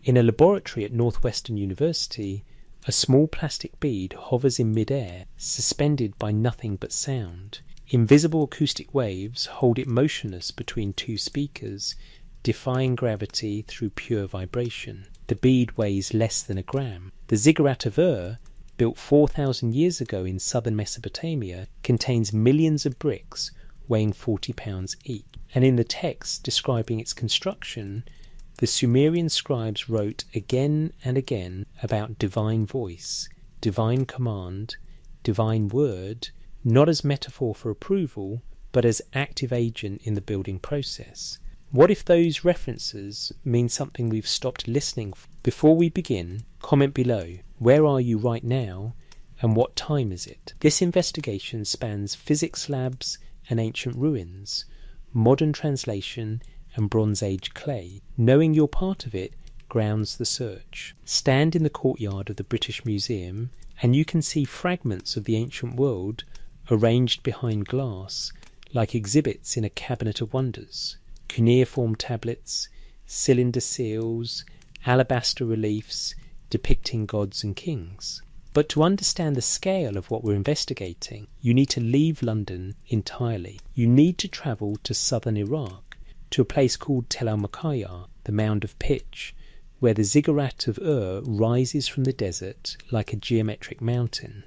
In a laboratory at Northwestern University, a small plastic bead hovers in mid-air, suspended by nothing but sound. Invisible acoustic waves hold it motionless between two speakers, defying gravity through pure vibration. The bead weighs less than a gram. The ziggurat of Ur, built 4,000 years ago in southern Mesopotamia, contains millions of bricks weighing 40 pounds each. And in the text describing its construction, the Sumerian scribes wrote again and again about divine voice, divine command, divine word, not as metaphor for approval, but as active agent in the building process. What if those references mean something we've stopped listening for? Before we begin, comment below. Where are you right now, and what time is it? This investigation spans physics labs and ancient ruins, modern translation and Bronze Age clay. Knowing you're part of it grounds the search. Stand in the courtyard of the British Museum and you can see fragments of the ancient world arranged behind glass like exhibits in a cabinet of wonders. Cuneiform tablets, cylinder seals, alabaster reliefs depicting gods and kings. But to understand the scale of what we're investigating, you need to leave London entirely. You need to travel to southern Iraq, to a place called Tel al-Makaya, the Mound of Pitch, where the ziggurat of Ur rises from the desert like a geometric mountain.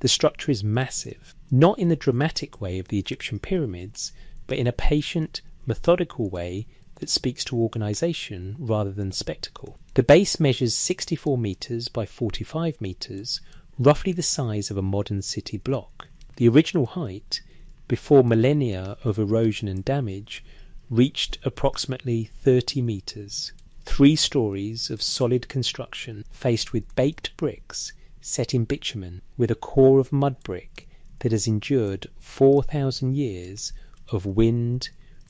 The structure is massive, not in the dramatic way of the Egyptian pyramids, but in a patient, methodical way that speaks to organisation rather than spectacle. The base measures 64 metres by 45 metres, roughly the size of a modern city block. The original height, before millennia of erosion and damage, reached approximately 30 metres. 3 stories of solid construction faced with baked bricks set in bitumen, with a core of mud brick that has endured 4,000 years of wind,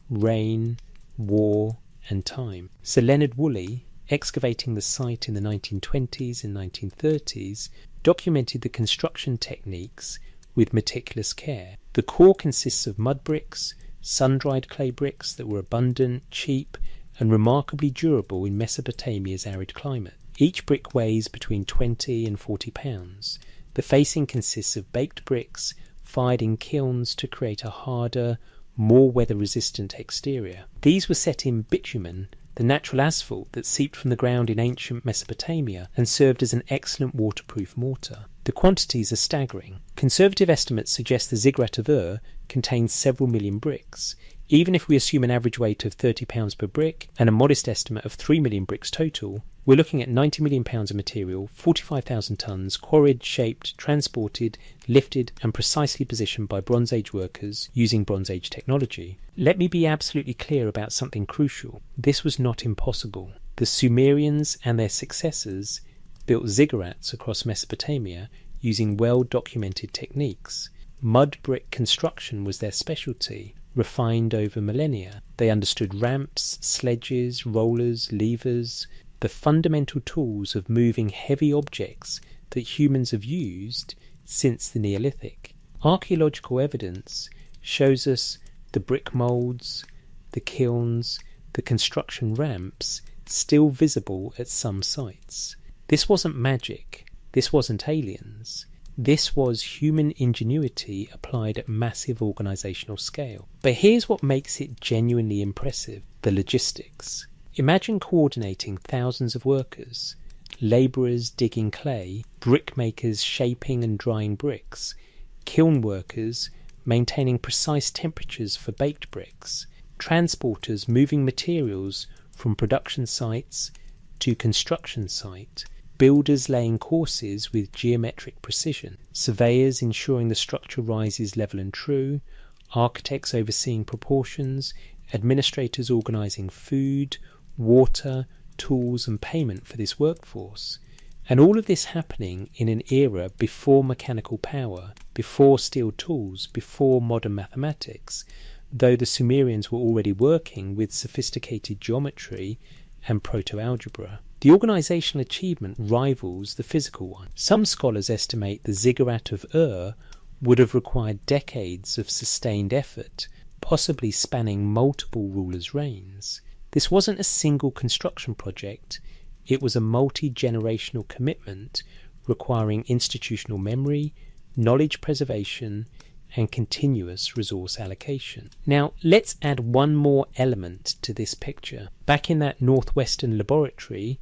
rain, war and time. Sir Leonard Woolley, excavating the site in the 1920s and 1930s, documented the construction techniques with meticulous care. The core consists of mud bricks, sun-dried clay bricks that were abundant, cheap and remarkably durable in Mesopotamia's arid climate. Each brick weighs between 20 and 40 pounds. The facing consists of baked bricks fired in kilns to create a harder, more weather-resistant exterior. These were set in bitumen, the natural asphalt that seeped from the ground in ancient Mesopotamia and served as an excellent waterproof mortar. The quantities are staggering. Conservative estimates suggest the ziggurat of Ur contains several million bricks. Even if we assume an average weight of 30 pounds per brick and a modest estimate of 3 million bricks total, we're looking at 90 million pounds of material, 45,000 tonnes, quarried, shaped, transported, lifted and precisely positioned by Bronze Age workers using Bronze Age technology. Let me be absolutely clear about something crucial. This was not impossible. The Sumerians and their successors built ziggurats across Mesopotamia using well-documented techniques. Mud brick construction was their specialty, refined over millennia. They understood ramps, sledges, rollers, levers, the fundamental tools of moving heavy objects that humans have used since the Neolithic. Archaeological evidence shows us the brick moulds, the kilns, the construction ramps still visible at some sites. This wasn't magic. This wasn't aliens. This was human ingenuity applied at massive organisational scale. But here's what makes it genuinely impressive: the logistics. Imagine coordinating thousands of workers, labourers digging clay, brickmakers shaping and drying bricks, kiln workers maintaining precise temperatures for baked bricks, transporters moving materials from production sites to construction site, builders laying courses with geometric precision, surveyors ensuring the structure rises level and true, architects overseeing proportions, administrators organising food, water, tools and payment for this workforce. And all of this happening in an era before mechanical power, before steel tools, before modern mathematics, though the Sumerians were already working with sophisticated geometry and proto-algebra. The organisational achievement rivals the physical one. Some scholars estimate the ziggurat of Ur would have required decades of sustained effort, possibly spanning multiple rulers' reigns. This wasn't a single construction project, It was a multi-generational commitment requiring institutional memory, knowledge preservation, and continuous resource allocation. Now, let's add one more element to this picture. Back in that northwestern laboratory,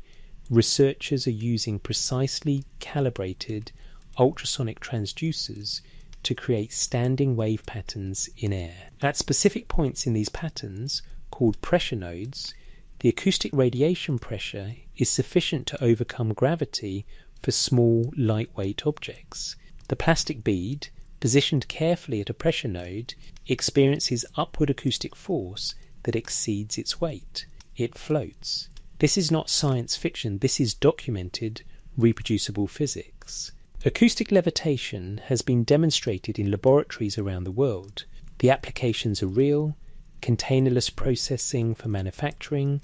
researchers are using precisely calibrated ultrasonic transducers to create standing wave patterns in air. At specific points in these patterns, called pressure nodes, the acoustic radiation pressure is sufficient to overcome gravity for small, lightweight objects. The plastic bead, positioned carefully at a pressure node, experiences upward acoustic force that exceeds its weight. It floats. This is not science fiction, this is documented, reproducible physics. Acoustic levitation has been demonstrated in laboratories around the world. The applications are real: containerless processing for manufacturing,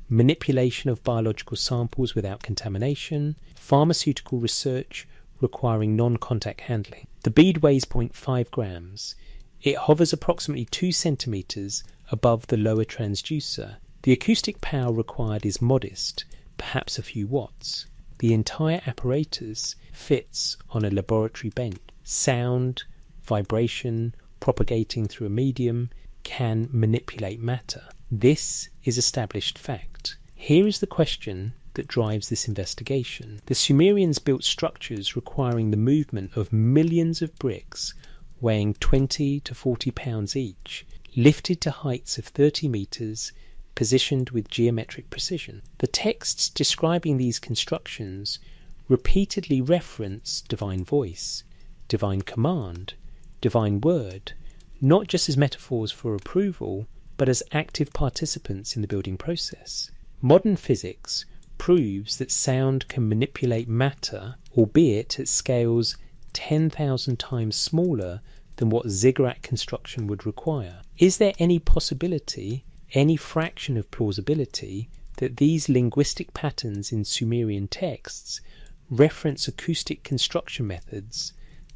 manipulation of biological samples without contamination, pharmaceutical research requiring non-contact handling. The bead weighs 0.5 grams. It hovers approximately 2 centimeters above the lower transducer. The acoustic power required is modest, perhaps a few watts. The entire apparatus fits on a laboratory bench. Sound, vibration, propagating through a medium, can manipulate matter. This is established fact. Here is the question that drives this investigation. The Sumerians built structures requiring the movement of millions of bricks weighing 20 to 40 pounds each, lifted to heights of 30 meters, positioned with geometric precision. The texts describing these constructions repeatedly reference divine voice, divine command, divine word, not just as metaphors for approval, but as active participants in the building process. Modern physics proves that sound can manipulate matter, albeit at scales 10,000 times smaller than what ziggurat construction would require. Is there any possibility, any fraction of plausibility, that these linguistic patterns in Sumerian texts reference acoustic construction methods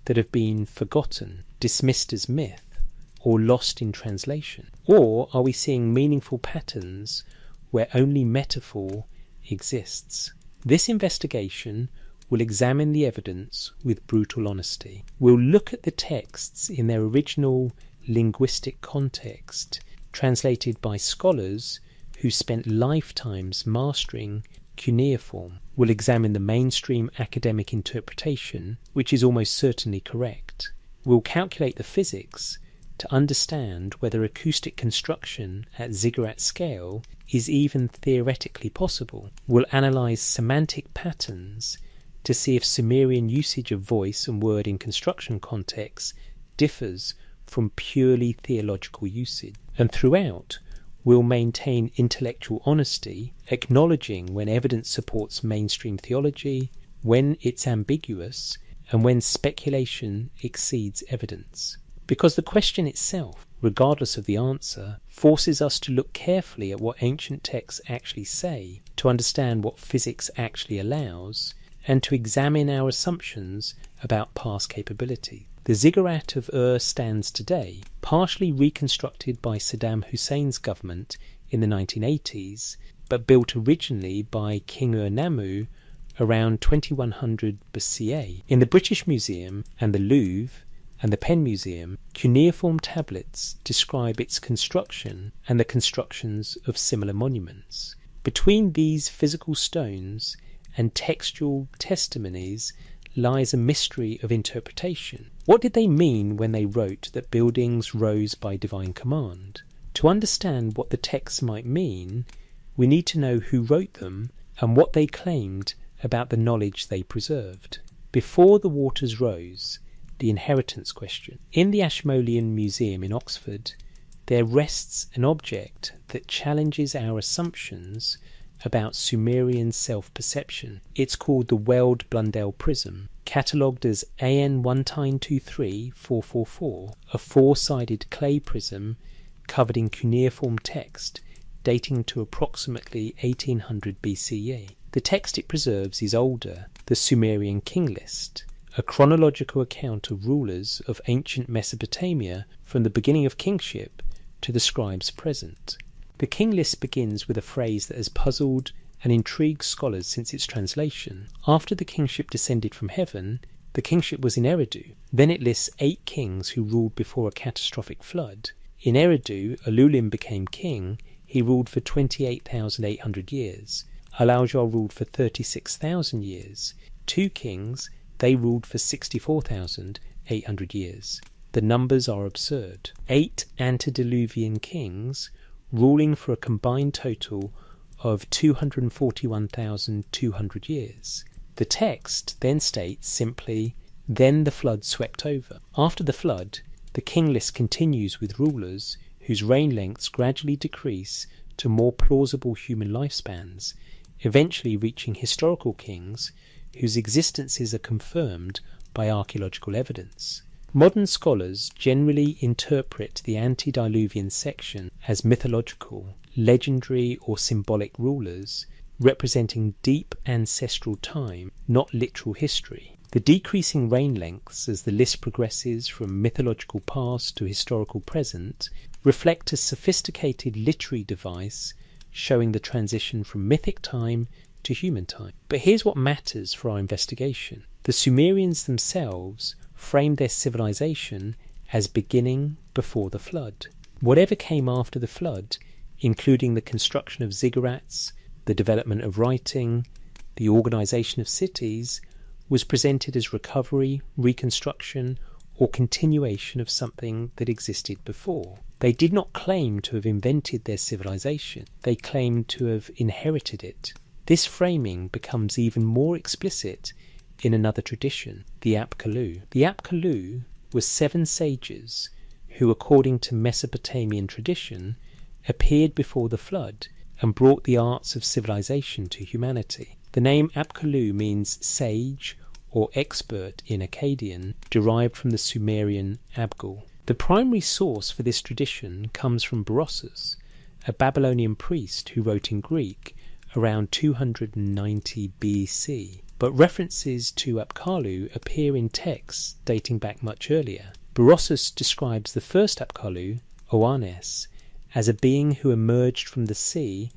that have been forgotten, dismissed as myth, or lost in translation? Or are we seeing meaningful patterns where only metaphor exists? This investigation will examine the evidence with brutal honesty. We'll look at the texts in their original linguistic context, translated by scholars who spent lifetimes mastering cuneiform. We'll examine the mainstream academic interpretation, which is almost certainly correct. We'll calculate the physics to understand whether acoustic construction at ziggurat scale is even theoretically possible. We'll analyse semantic patterns to see if Sumerian usage of voice and word in construction contexts differs from purely theological usage. And throughout, we'll maintain intellectual honesty, acknowledging when evidence supports mainstream theology, when it's ambiguous, and when speculation exceeds evidence. Because the question itself, regardless of the answer, forces us to look carefully at what ancient texts actually say, to understand what physics actually allows, and to examine our assumptions about past capability. The ziggurat of Ur stands today, partially reconstructed by Saddam Hussein's government in the 1980s, but built originally by King Ur-Nammu around 2100 BCE. In the British Museum and the Louvre and the Penn Museum, cuneiform tablets describe its construction and the constructions of similar monuments. Between these physical stones and textual testimonies lies a mystery of interpretation. What did they mean when they wrote that buildings rose by divine command? To understand what the texts might mean, we need to know who wrote them and what they claimed about the knowledge they preserved. Before the waters rose, the inheritance question. In the Ashmolean Museum in Oxford, there rests an object that challenges our assumptions about Sumerian self-perception. It's called the Weld-Blundell prism, catalogued as AN 1923444, a four-sided clay prism covered in cuneiform text dating to approximately 1800 BCE. The text it preserves is older, the Sumerian King List, a chronological account of rulers of ancient Mesopotamia from the beginning of kingship to the scribes present. The King List begins with a phrase that has puzzled and intrigued scholars since its translation. After the kingship descended from heaven, the kingship was in Eridu. Then it lists 8 kings who ruled before a catastrophic flood. In Eridu, Ululim became king. He ruled for 28,800 years. Alaujal ruled for 36,000 years. 2 kings, they ruled for 64,800 years. The numbers are absurd. 8 antediluvian kings, ruling for a combined total of 241,200 years. The text then states simply, "Then the flood swept over." After the flood, the king list continues with rulers whose reign lengths gradually decrease to more plausible human lifespans, eventually reaching historical kings whose existences are confirmed by archaeological evidence. Modern scholars generally interpret the antediluvian section as mythological, legendary or symbolic rulers representing deep ancestral time, not literal history. The decreasing reign lengths as the list progresses from mythological past to historical present reflect a sophisticated literary device showing the transition from mythic time to human time. But here's what matters for our investigation. The Sumerians themselves framed their civilization as beginning before the flood. Whatever came after the flood, including the construction of ziggurats, the development of writing, the organization of cities, was presented as recovery, reconstruction, or continuation of something that existed before. They did not claim to have invented their civilization. They claimed to have inherited it. This framing becomes even more explicit in another tradition, the Apkallu. The Apkallu were 7 sages who, according to Mesopotamian tradition, appeared before the flood and brought the arts of civilization to humanity. The name Apkallu means sage or expert in Akkadian, derived from the Sumerian Abgal. The primary source for this tradition comes from Berossus, a Babylonian priest who wrote in Greek around 290 BC, but references to Apkallu appear in texts dating back much earlier. Berossus describes the first Apkallu, Oannes, as a being who emerged from the sea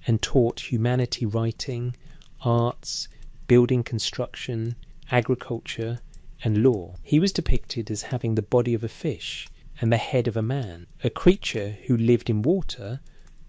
and taught humanity writing, arts, building construction, agriculture, and law. He was depicted as having the body of a fish and the head of a man, a creature who lived in water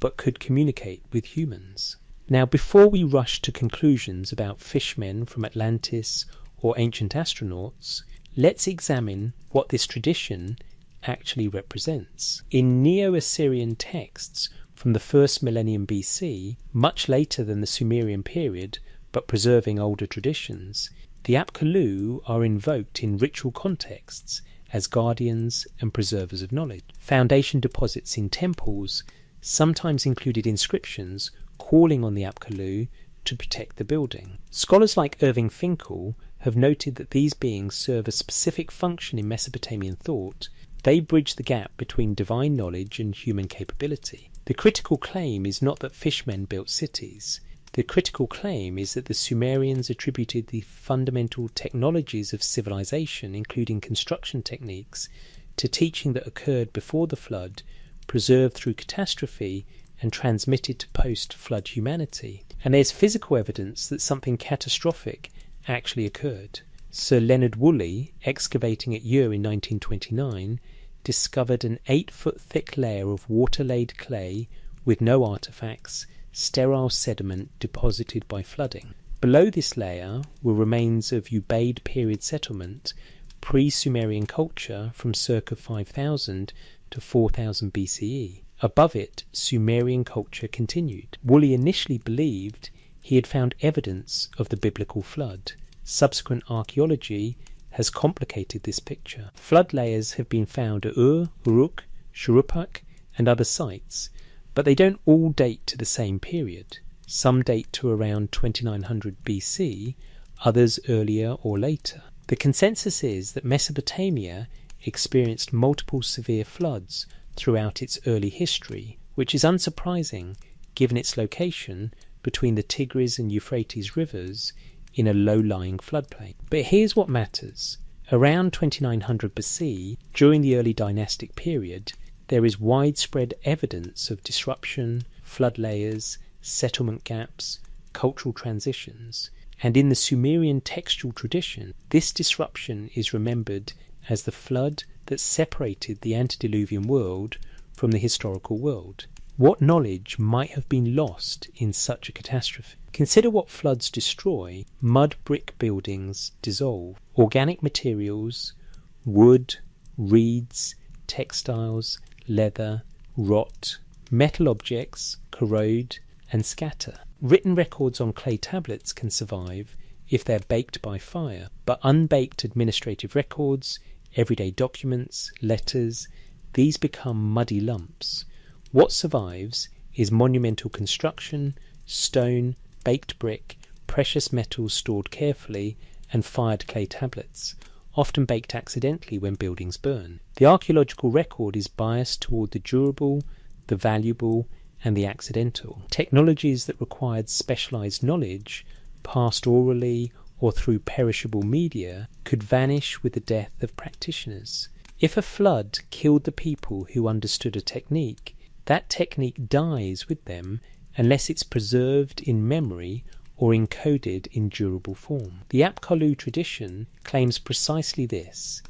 but could communicate with humans. Now, before we rush to conclusions about fishmen from Atlantis or ancient astronauts, let's examine what this tradition actually represents. In Neo-Assyrian texts from the 1st millennium BC, much later than the Sumerian period but preserving older traditions, the Apkallu are invoked in ritual contexts as guardians and preservers of knowledge. Foundation deposits in temples sometimes included inscriptions calling on the Apkallu to protect the building. Scholars like Irving Finkel have noted that these beings serve a specific function in Mesopotamian thought. They bridge the gap between divine knowledge and human capability. The critical claim is not that fishmen built cities. The critical claim is that the Sumerians attributed the fundamental technologies of civilization, including construction techniques, to teaching that occurred before the flood, preserved through catastrophe, and transmitted to post-flood humanity. And there's physical evidence that something catastrophic actually occurred. Sir Leonard Woolley, excavating at Ur in 1929, discovered an 8-foot thick layer of water-laid clay with no artefacts, sterile sediment deposited by flooding. Below this layer were remains of Ubaid period settlement, pre-Sumerian culture from circa 5000 to 4000 BCE. Above it, Sumerian culture continued. Woolley initially believed he had found evidence of the biblical flood. Subsequent archaeology has complicated this picture. Flood layers have been found at Ur, Uruk, Shuruppak, and other sites, but they don't all date to the same period. Some date to around 2900 BC, others earlier or later. The consensus is that Mesopotamia experienced multiple severe floods throughout its early history, which is unsurprising given its location between the Tigris and Euphrates rivers in a low-lying floodplain. But here's what matters. Around 2900 BC, during the early dynastic period, there is widespread evidence of disruption, flood layers, settlement gaps, cultural transitions, and in the Sumerian textual tradition, this disruption is remembered as the flood that separated the antediluvian world from the historical world. What knowledge might have been lost in such a catastrophe? Consider what floods destroy. Mud brick buildings dissolve. Organic materials, wood, reeds, textiles, leather, rot. Metal objects corrode and scatter. Written records on clay tablets can survive if they're baked by fire, but unbaked administrative records, everyday documents, letters, these become muddy lumps. What survives is monumental construction, stone, baked brick, precious metals stored carefully, and fired clay tablets, often baked accidentally when buildings burn. The archaeological record is biased toward the durable, the valuable, and the accidental. Technologies that required specialized knowledge, passed orally or through perishable media, could vanish with the death of practitioners. If a flood killed the people who understood a technique, that technique dies with them unless it's preserved in memory or encoded in durable form. The Apkallu tradition claims precisely this.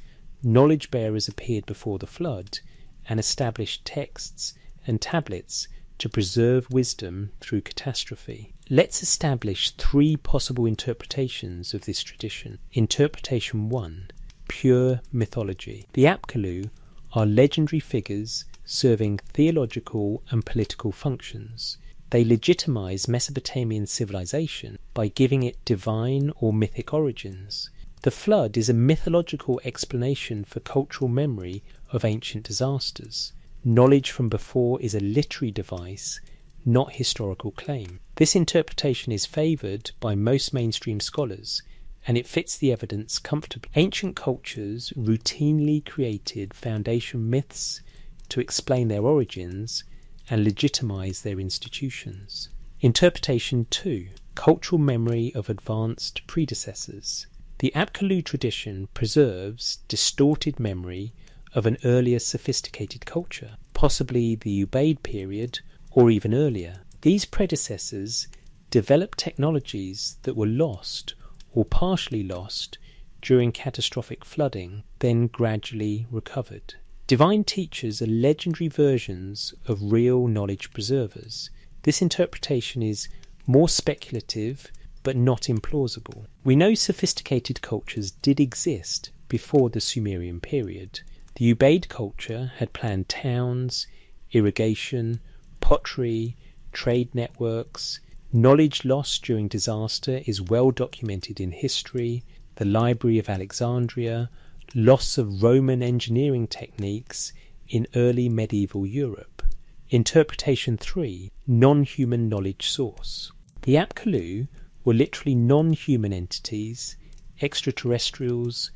Knowledge bearers appeared before the flood and established texts and tablets to preserve wisdom through catastrophe. Let's establish three possible interpretations of this tradition. Interpretation 1. Pure mythology. The Apkallu are legendary figures serving theological and political functions. They legitimize Mesopotamian civilization by giving it divine or mythic origins. The flood is a mythological explanation for cultural memory of ancient disasters. Knowledge from before is a literary device, not historical claim. This interpretation is favoured by most mainstream scholars, and it fits the evidence comfortably. Ancient cultures routinely created foundation myths to explain their origins and legitimize their institutions. Interpretation 2. Cultural memory of advanced predecessors. The Apkallu tradition preserves distorted memory of an earlier sophisticated culture, possibly the Ubaid period or even earlier. These predecessors developed technologies that were lost or partially lost during catastrophic flooding, then gradually recovered. Divine teachers are legendary versions of real knowledge preservers. This interpretation is more speculative but not implausible. We know sophisticated cultures did exist before the Sumerian period. The Ubaid culture had planned towns, irrigation, pottery, trade networks. Knowledge lost during disaster is well documented in history, the Library of Alexandria, loss of Roman engineering techniques in early medieval Europe. Interpretation 3. Non-human knowledge source. The Apkallu were literally non-human entities, extraterrestrials,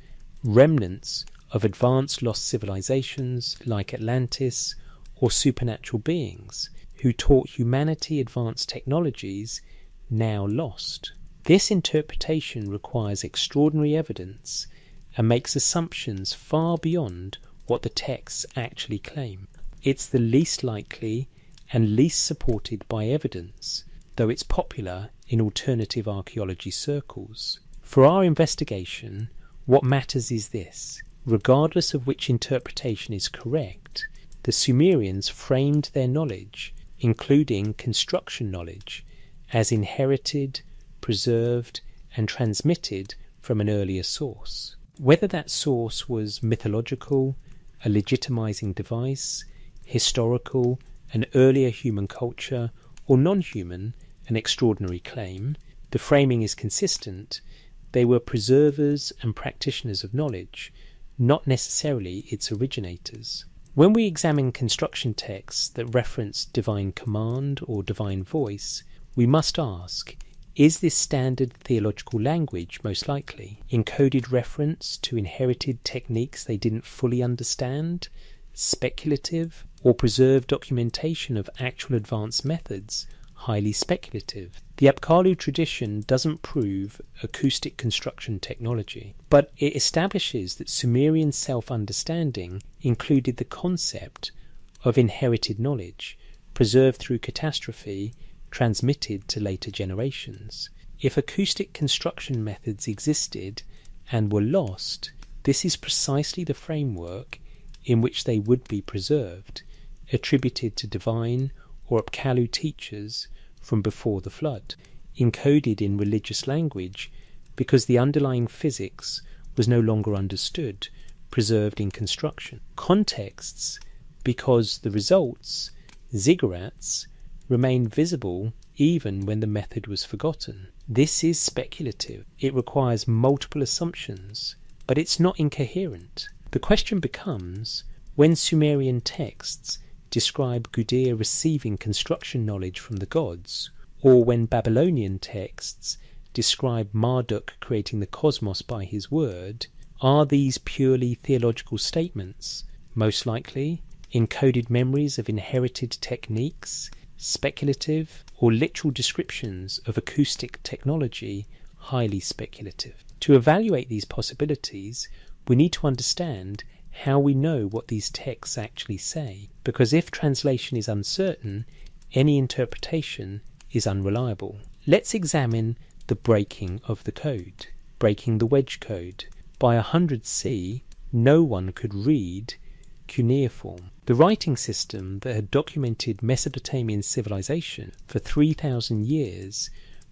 remnants of advanced lost civilizations like Atlantis, or supernatural beings who taught humanity advanced technologies now lost. This interpretation requires extraordinary evidence and makes assumptions far beyond what the texts actually claim. It's the least likely and least supported by evidence, though it's popular in alternative archaeology circles. For our investigation, what matters is this. Regardless of which interpretation is correct, the Sumerians framed their knowledge, including construction knowledge, as inherited, preserved, and transmitted from an earlier source. Whether that source was mythological, a legitimizing device, historical, an earlier human culture, or non-human, an extraordinary claim, the framing is consistent. They were preservers and practitioners of knowledge, not necessarily its originators. When we examine construction texts that reference divine command or divine voice, we must ask, is this standard theological language most likely? Encoded reference to inherited techniques they didn't fully understand? Speculative? Or preserved documentation of actual advanced methods? Highly speculative. The Apkallu tradition doesn't prove acoustic construction technology, but it establishes that Sumerian self-understanding included the concept of inherited knowledge, preserved through catastrophe transmitted to later generations. If acoustic construction methods existed and were lost, this is precisely the framework in which they would be preserved, attributed to divine or Apkallu teachers from before the flood, encoded in religious language because the underlying physics was no longer understood, preserved in construction. Contexts because the results, ziggurats, remained visible even when the method was forgotten. This is speculative. It requires multiple assumptions, but it's not incoherent. The question becomes, when Sumerian texts describe Gudea receiving construction knowledge from the gods, or when Babylonian texts describe Marduk creating the cosmos by his word, are these purely theological statements, most likely encoded memories of inherited techniques, speculative, or literal descriptions of acoustic technology, highly speculative? To evaluate these possibilities, we need to understand how we know what these texts actually say, because if translation is uncertain, any interpretation is unreliable. Let's examine the breaking of the code, breaking the wedge code. By 100 C, no one could read cuneiform, the writing system that had documented Mesopotamian civilization for 3,000 years,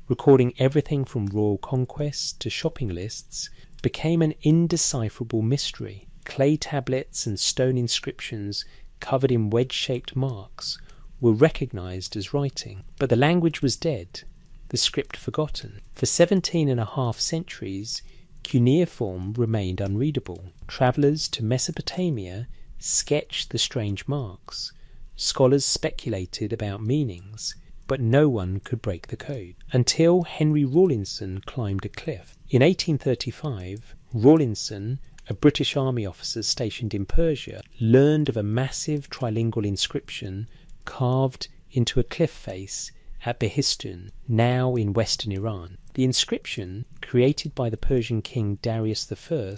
recording everything from royal conquests to shopping lists, became an indecipherable mystery. Clay tablets and stone inscriptions covered in wedge-shaped marks were recognized as writing, but the language was dead, the script forgotten. For 17.5 centuries, cuneiform remained unreadable. Travellers to Mesopotamia sketched the strange marks. Scholars speculated about meanings, but no one could break the code. Until Henry Rawlinson climbed a cliff. In 1835, Rawlinson, a British army officer stationed in Persia, learned of a massive trilingual inscription carved into a cliff face at Behistun, now in western Iran. The inscription, created by the Persian king Darius I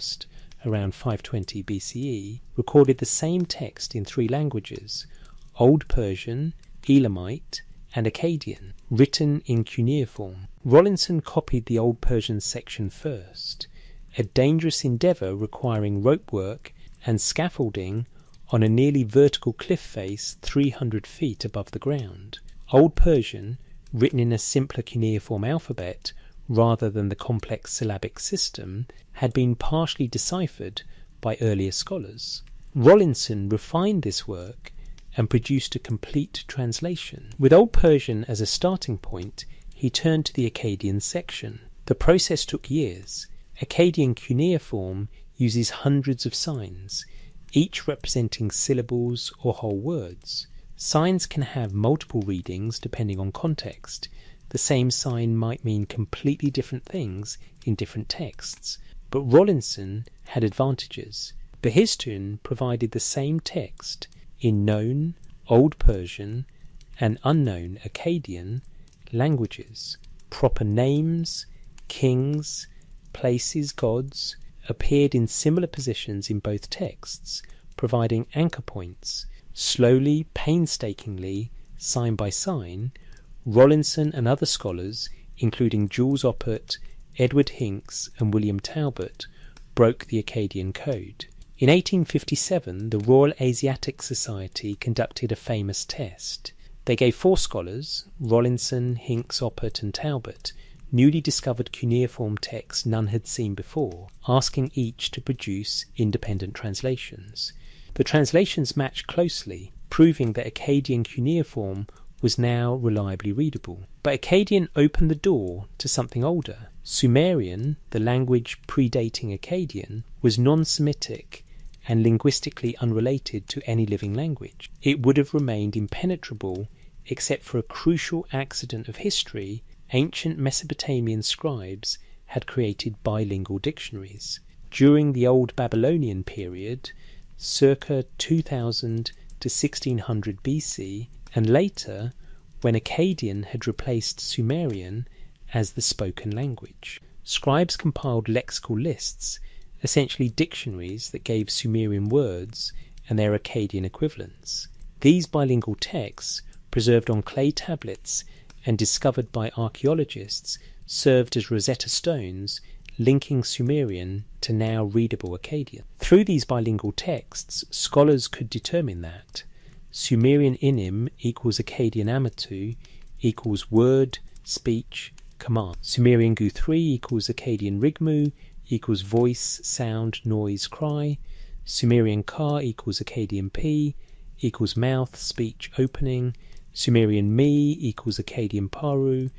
around 520 BCE, recorded the same text in 3 languages: Old Persian, Elamite, and Akkadian, written in cuneiform. Rawlinson copied the Old Persian section first, a dangerous endeavour requiring rope work and scaffolding on a nearly vertical cliff face 300 feet above the ground. Old Persian, written in a simpler cuneiform alphabet rather than the complex syllabic system, had been partially deciphered by earlier scholars. Rawlinson refined this work and produced a complete translation. With Old Persian as a starting point, he turned to the Akkadian section. The process took years. Akkadian cuneiform uses hundreds of signs, each representing syllables or whole words. Signs can have multiple readings depending on context. The same sign might mean completely different things in different texts, but Rawlinson had advantages. Behistun provided the same text in known Old Persian and unknown Akkadian languages. Proper names, kings, places, gods appeared in similar positions in both texts, providing anchor points. Slowly, painstakingly, sign by sign, Rawlinson and other scholars, including Jules Oppert, Edward Hincks and William Talbot, broke the Akkadian code. In 1857, the Royal Asiatic Society conducted a famous test. They gave 4 scholars, Rawlinson, Hincks, Oppert and Talbot, newly discovered cuneiform texts none had seen before, asking each to produce independent translations. The translations matched closely, proving that Akkadian cuneiform was now reliably readable. But Akkadian opened the door to something older. Sumerian, the language predating Akkadian, was non-Semitic and linguistically unrelated to any living language. It would have remained impenetrable except for a crucial accident of history. Ancient Mesopotamian scribes had created bilingual dictionaries. During the Old Babylonian period, circa 2000 to 1600 BC, and later when Akkadian had replaced Sumerian as the spoken language. Scribes compiled lexical lists, essentially dictionaries that gave Sumerian words and their Akkadian equivalents. These bilingual texts, preserved on clay tablets and discovered by archaeologists served as Rosetta Stones linking Sumerian to now readable Akkadian. Through these bilingual texts, scholars could determine that Sumerian Inim equals Akkadian Amatu equals word, speech, command. Sumerian Guthrie equals Akkadian Rigmu equals voice, sound, noise, cry. Sumerian Ka equals Akkadian P equals mouth, speech, opening. Sumerian Mi equals Akkadian Paru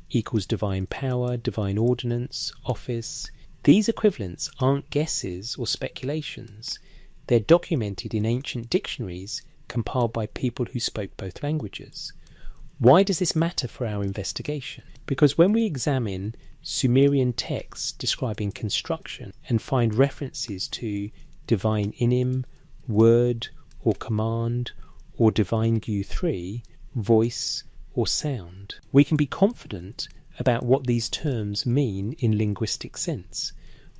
equals divine power, divine ordinance, office. These equivalents aren't guesses or speculations. They're documented in ancient dictionaries compiled by people who spoke both languages. Why does this matter for our investigation? Because when we examine Sumerian texts describing construction and find references to divine Inim, word or command, or divine Gu3, voice or sound, we can be confident about what these terms mean in linguistic sense.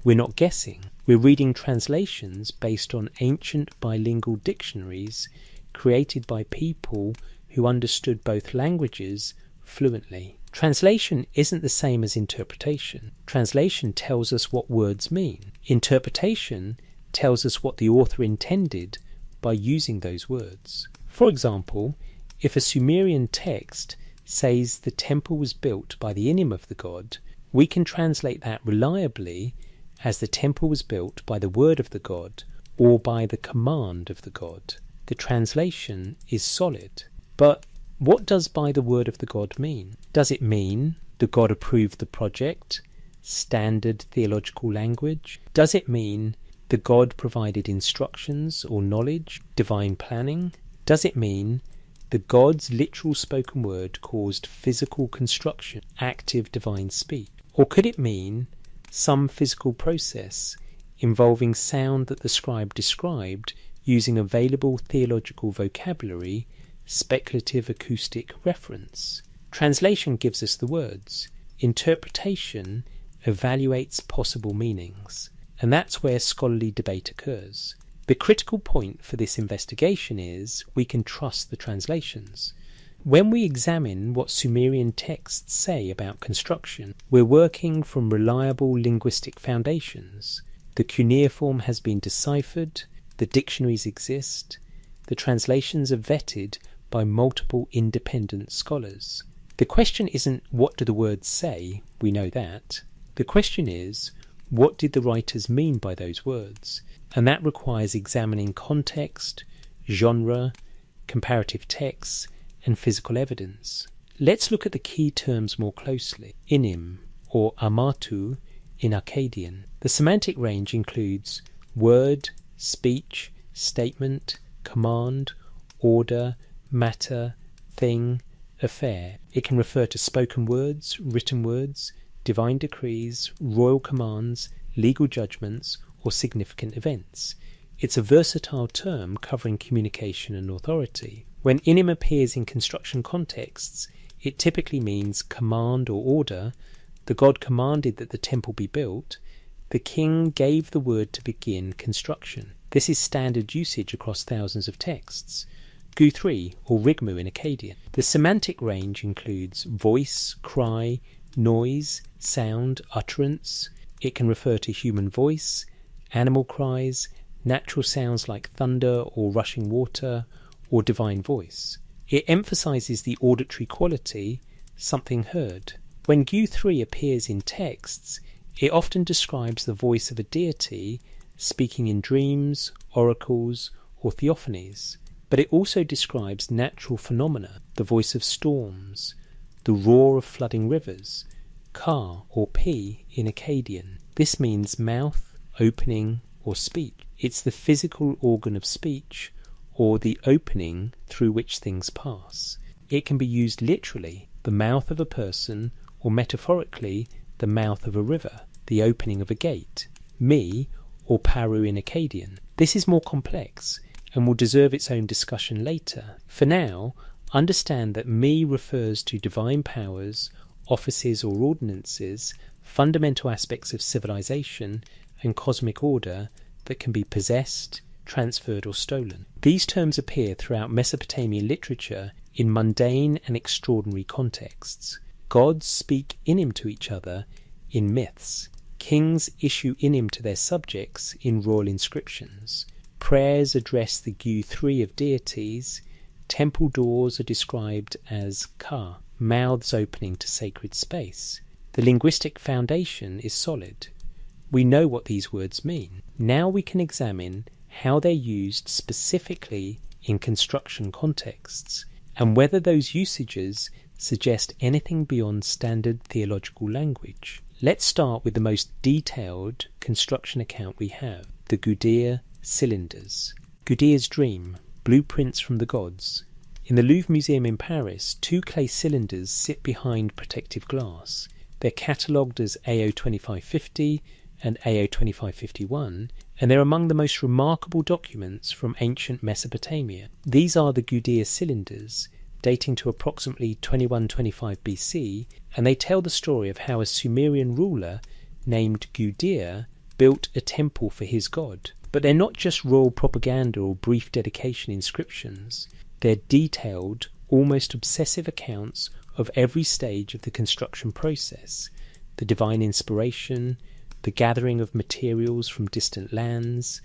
We're not guessing. We're reading translations based on ancient bilingual dictionaries created by people who understood both languages fluently. Translation isn't the same as interpretation. Translation tells us what words mean. Interpretation tells us what the author intended by using those words. For example, if a Sumerian text says the temple was built by the Inim of the god, we can translate that reliably as the temple was built by the word of the god or by the command of the god. The translation is solid. But what does by the word of the god mean? Does it mean the god approved the project, standard theological language? Does it mean the god provided instructions or knowledge, divine planning? Does it mean the god's literal spoken word caused physical construction, active divine speech? Or could it mean some physical process involving sound that the scribe described using available theological vocabulary, speculative acoustic reference? Translation gives us the words. Interpretation evaluates possible meanings. And that's where scholarly debate occurs. The critical point for this investigation is we can trust the translations. When we examine what Sumerian texts say about construction, we're working from reliable linguistic foundations. The cuneiform has been deciphered, the dictionaries exist, the translations are vetted by multiple independent scholars. The question isn't what do the words say, we know that. The question is, what did the writers mean by those words? And that requires examining context, genre, comparative texts, and physical evidence. Let's look at the key terms more closely. Inim, or Amatu, in Akkadian. The semantic range includes word, speech, statement, command, order, matter, thing, affair. It can refer to spoken words, written words, divine decrees, royal commands, legal judgments, or significant events. It's a versatile term covering communication and authority. When Inim appears in construction contexts, it typically means command or order. The god commanded that the temple be built. The king gave the word to begin construction. This is standard usage across thousands of texts. Guthrie, or Rigmu in Akkadian. The semantic range includes voice, cry, noise, sound, utterance. It can refer to human voice, animal cries, natural sounds like thunder or rushing water, or divine voice. It emphasizes the auditory quality, something heard. When Guthrie appears in texts, it often describes the voice of a deity speaking in dreams, oracles, or theophanies. But it also describes natural phenomena, the voice of storms, the roar of flooding rivers, Ka or P in Akkadian. This means mouth, opening, or speech. It's the physical organ of speech, or the opening through which things pass. It can be used literally, the mouth of a person, or metaphorically, the mouth of a river, the opening of a gate. Mi, or Paru in Akkadian. This is more complex, and will deserve its own discussion later. For now, understand that Mi refers to divine powers, offices or ordinances, fundamental aspects of civilization and cosmic order that can be possessed, transferred or stolen. These terms appear throughout Mesopotamian literature in mundane and extraordinary contexts. Gods speak inim to each other in myths. Kings issue inim to their subjects in royal inscriptions. Prayers address the gu-3 of deities. Temple doors are described as ka, mouths opening to sacred space. The linguistic foundation is solid. We know what these words mean. Now we can examine how they're used specifically in construction contexts, and whether those usages suggest anything beyond standard theological language. Let's start with the most detailed construction account we have, the Gudea cylinders. Gudea's dream, blueprints from the gods. In the Louvre Museum in Paris, 2 clay cylinders sit behind protective glass. They're catalogued as AO 2550 and AO 2551, and they're among the most remarkable documents from ancient Mesopotamia. These are the Gudea cylinders, dating to approximately 2125 BC, and they tell the story of how a Sumerian ruler named Gudea built a temple for his god. But they're not just royal propaganda or brief dedication inscriptions. They're detailed, almost obsessive accounts of every stage of the construction process: the divine inspiration, the gathering of materials from distant lands,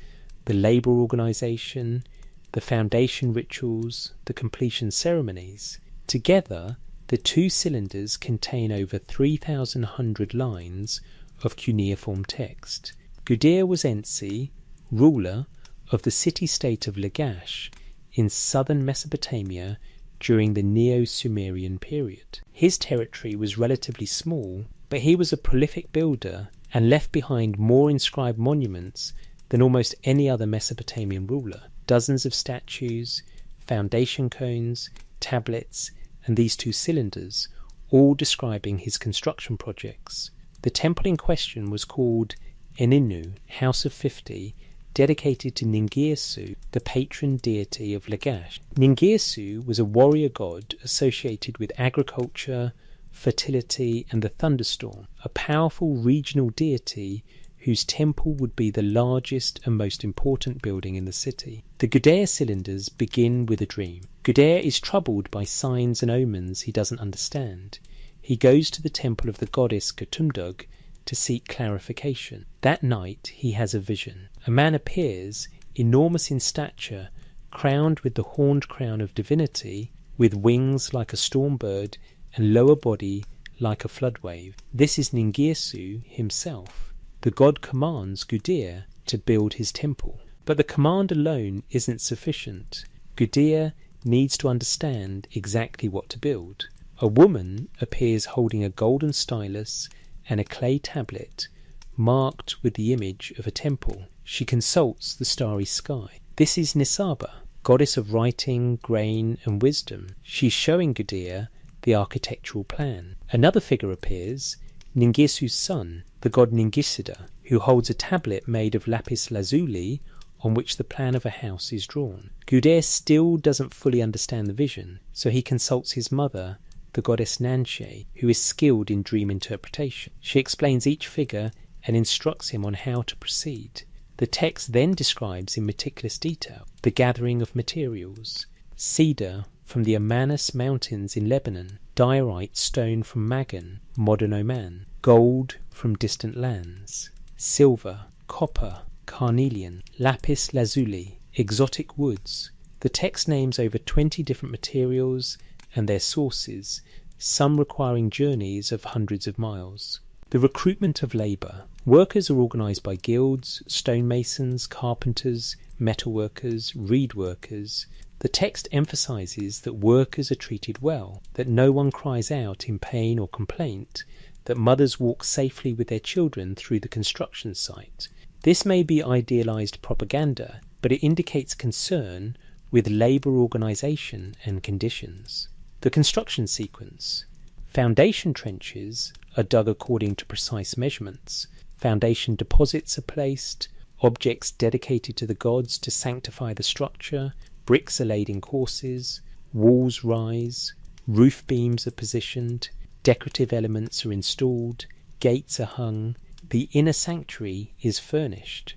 the labour organisation, the foundation rituals, the completion ceremonies. Together, the 2 cylinders contain over 3,100 lines of cuneiform text. Gudea was Ensi, ruler of the city-state of Lagash in southern Mesopotamia during the Neo-Sumerian period. His territory was relatively small, but he was a prolific builder and left behind more inscribed monuments than almost any other Mesopotamian ruler. Dozens of statues, foundation cones, tablets, and these 2 cylinders, all describing his construction projects. The temple in question was called Eninu, House of 50, dedicated to Ningirsu, the patron deity of Lagash. Ningirsu was a warrior god associated with agriculture, fertility, and the thunderstorm, a powerful regional deity whose temple would be the largest and most important building in the city. The Gudea cylinders begin with a dream. Gudea is troubled by signs and omens he doesn't understand. He goes to the temple of the goddess Ketumdug to seek clarification. That night he has a vision. A man appears, enormous in stature, crowned with the horned crown of divinity, with wings like a storm bird and lower body like a flood wave. This is Ningirsu himself. The god commands Gudea to build his temple. But the command alone isn't sufficient. Gudea needs to understand exactly what to build. A woman appears holding a golden stylus and a clay tablet marked with the image of a temple. She consults the starry sky. This is Nisaba, goddess of writing, grain, and wisdom. She's showing Gudea the architectural plan. Another figure appears, Ningirsu's son, the god Ningisida, who holds a tablet made of lapis lazuli on which the plan of a house is drawn. Gudea still doesn't fully understand the vision, so he consults his mother, the goddess Nanshe, who is skilled in dream interpretation. She explains each figure and instructs him on how to proceed. The text then describes in meticulous detail the gathering of materials: cedar from the Amanus Mountains in Lebanon, diorite stone from Magan, modern Oman, gold from distant lands, silver, copper, carnelian, lapis lazuli, exotic woods. The text names over 20 different materials and their sources, some requiring journeys of hundreds of miles. The recruitment of labour. Workers are organised by guilds, stonemasons, carpenters, metalworkers, reed workers. The text emphasises that workers are treated well, that no one cries out in pain or complaint, that mothers walk safely with their children through the construction site. This may be idealised propaganda, but it indicates concern with labour organisation and conditions. The construction sequence. Foundation trenches are dug according to precise measurements. Foundation deposits are placed, objects dedicated to the gods to sanctify the structure, bricks are laid in courses, walls rise, roof beams are positioned, decorative elements are installed, gates are hung, the inner sanctuary is furnished.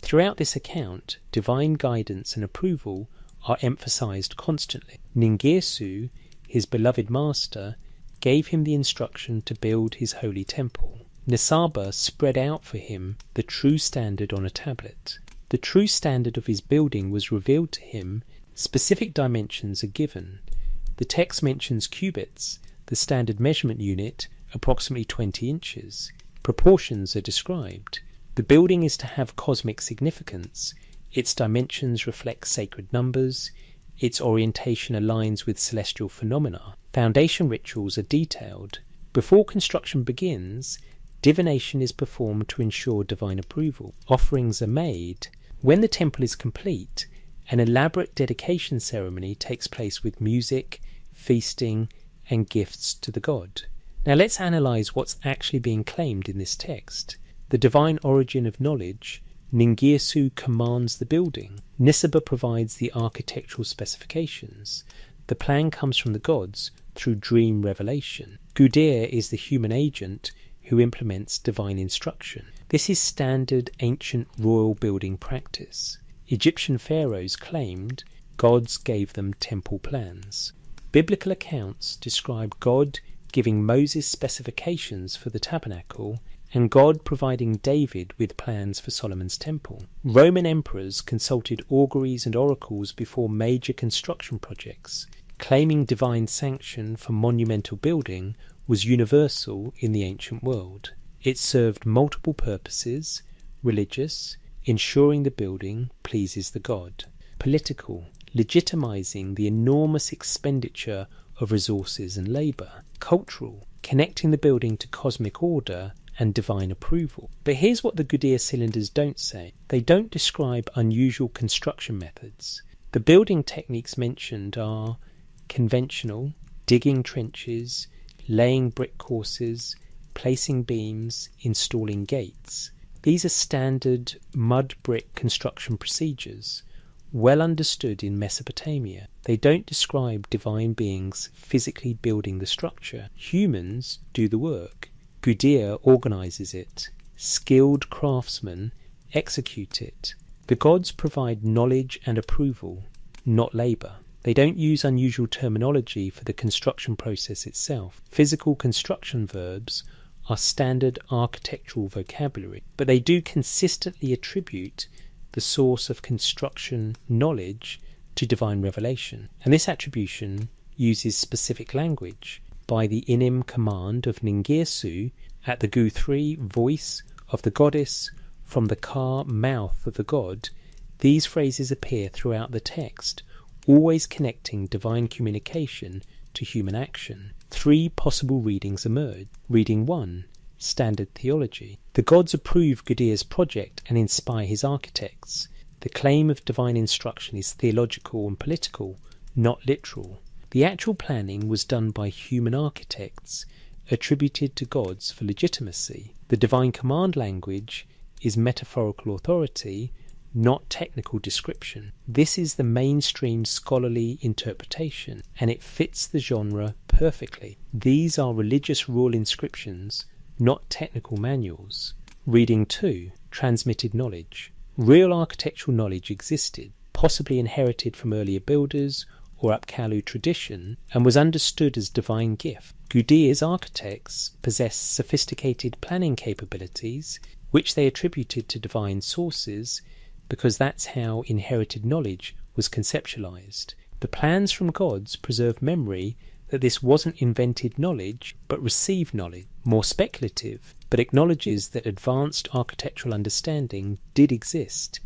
Throughout this account, divine guidance and approval are emphasized constantly. Ningirsu, his beloved master, gave him the instruction to build his holy temple. Nisaba spread out for him the true standard on a tablet. The true standard of his building was revealed to him. Specific dimensions are given. The text mentions cubits, the standard measurement unit, approximately 20 inches. Proportions are described. The building is to have cosmic significance. Its dimensions reflect sacred numbers. Its orientation aligns with celestial phenomena. Foundation rituals are detailed. Before construction begins, divination is performed to ensure divine approval. Offerings are made. When the temple is complete, an elaborate dedication ceremony takes place with music, feasting, and gifts to the god. Now let's analyse what's actually being claimed in this text. The divine origin of knowledge. Ningirsu commands the building. Nisaba provides the architectural specifications. The plan comes from the gods through dream revelation. Gudir is the human agent who implements divine instruction. This is standard ancient royal building practice. Egyptian pharaohs claimed gods gave them temple plans. Biblical accounts describe God giving Moses specifications for the tabernacle and God providing David with plans for Solomon's temple. Roman emperors consulted auguries and oracles before major construction projects. Claiming divine sanction for monumental building was universal in the ancient world. It served multiple purposes: religious, ensuring the building pleases the god; political, legitimizing the enormous expenditure of resources and labour; cultural, connecting the building to cosmic order and divine approval. But here's what the Gudir cylinders don't say. They don't describe unusual construction methods. The building techniques mentioned are conventional, digging trenches, laying brick courses, placing beams, installing gates. These are standard mud brick construction procedures, well understood in Mesopotamia. They don't describe divine beings physically building the structure. Humans do the work. Gudir organises it. Skilled craftsmen execute it. The gods provide knowledge and approval, not labour. They don't use unusual terminology for the construction process itself. Physical construction verbs are standard architectural vocabulary, but they do consistently attribute the source of construction knowledge to divine revelation. And this attribution uses specific language. By the Inim command of Ningirsu, at the Gu3 voice of the goddess, from the Ka mouth of the god, these phrases appear throughout the text, always connecting divine communication to human action. 3 possible readings emerge. Reading 1, Standard Theology. The gods approve Gudir's project and inspire his architects. The claim of divine instruction is theological and political, not literal. The actual planning was done by human architects, attributed to gods for legitimacy. The divine command language is metaphorical authority, not technical description. This is the mainstream scholarly interpretation, and it fits the genre perfectly. These are religious rule inscriptions, not technical manuals. Reading 2, Transmitted Knowledge. Real architectural knowledge existed, possibly inherited from earlier builders or Apkallu tradition, and was understood as divine gift. Gudir's architects possessed sophisticated planning capabilities, which they attributed to divine sources, because that's how inherited knowledge was conceptualized. The plans from gods preserve memory that this wasn't invented knowledge, but received knowledge. More speculative, but acknowledges that advanced architectural understanding did exist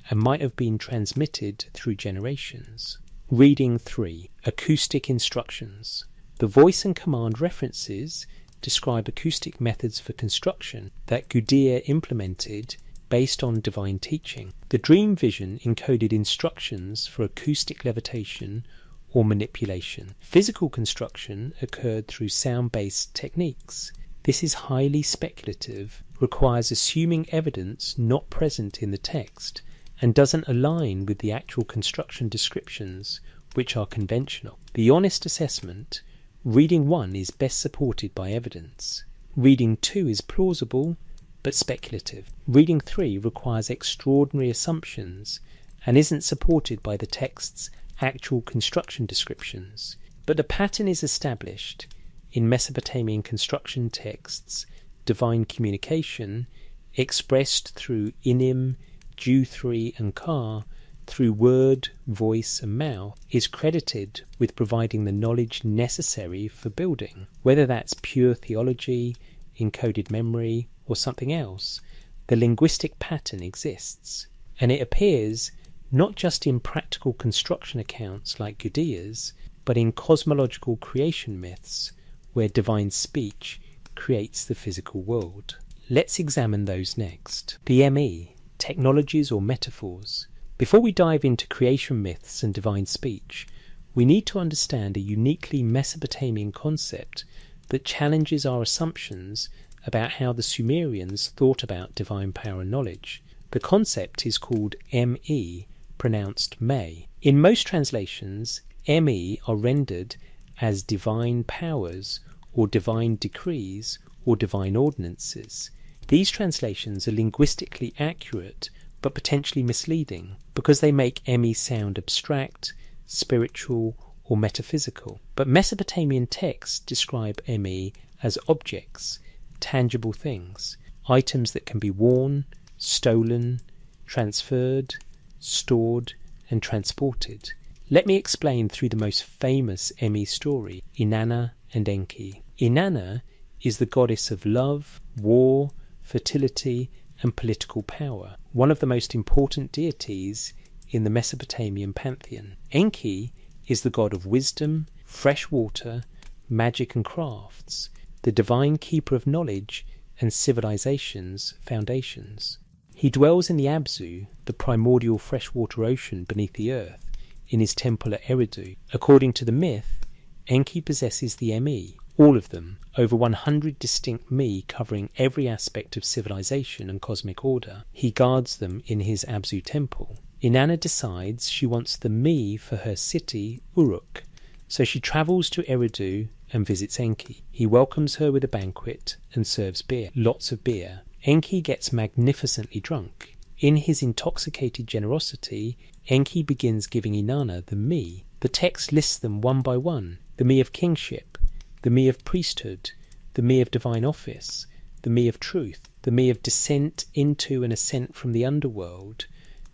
and might have been transmitted through generations. Reading 3, Acoustic Instructions. The voice and command references describe acoustic methods for construction that Gudir implemented based on divine teaching. The dream vision encoded instructions for acoustic levitation or manipulation. Physical construction occurred through sound-based techniques. This is highly speculative, requires assuming evidence not present in the text, and doesn't align with the actual construction descriptions, which are conventional. The honest assessment: reading 1 is best supported by evidence. Reading 2 is plausible, but speculative. Reading 3 requires extraordinary assumptions and isn't supported by the text's actual construction descriptions. But the pattern is established in Mesopotamian construction texts. Divine communication, expressed through Inim, Ju3 and Ka, through word, voice and mouth, is credited with providing the knowledge necessary for building. Whether that's pure theology, encoded memory, or something else, the linguistic pattern exists, and it appears not just in practical construction accounts like Gudea, but in cosmological creation myths, where divine speech creates the physical world. Let's examine those next. The ME, technologies or metaphors. Before we dive into creation myths and divine speech, we need to understand a uniquely Mesopotamian concept that challenges our assumptions about how the Sumerians thought about divine power and knowledge. The concept is called ME, pronounced May. In most translations, ME are rendered as divine powers or divine decrees or divine ordinances. These translations are linguistically accurate but potentially misleading because they make ME sound abstract, spiritual or metaphysical. But Mesopotamian texts describe ME as objects, tangible things, items that can be worn, stolen, transferred, stored and transported. Let me explain through the most famous ME story, Inanna and Enki. Inanna is the goddess of love, war, fertility and political power, one of the most important deities in the Mesopotamian pantheon. Enki is the god of wisdom, fresh water, magic and crafts, the divine keeper of knowledge and civilization's foundations. He dwells in the Abzu, the primordial freshwater ocean beneath the earth, in his temple at Eridu. According to the myth, Enki possesses the ME, all of them, over 100 distinct Me covering every aspect of civilization and cosmic order. He guards them in his Abzu temple. Inanna decides she wants the Me for her city, Uruk, so she travels to Eridu and visits Enki. He welcomes her with a banquet and serves beer, lots of beer. Enki gets magnificently drunk. In his intoxicated generosity, Enki begins giving Inanna the Me. The text lists them one by one: the Me of kingship, the Me of priesthood, the Me of divine office, the Me of truth, the Me of descent into and ascent from the underworld,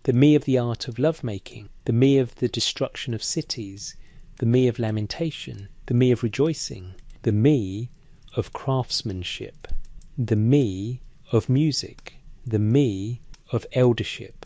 the Me of the art of lovemaking, the Me of the destruction of cities, the Me of lamentation, the Me of rejoicing, the Me of craftsmanship, the Me of music, the Me of eldership,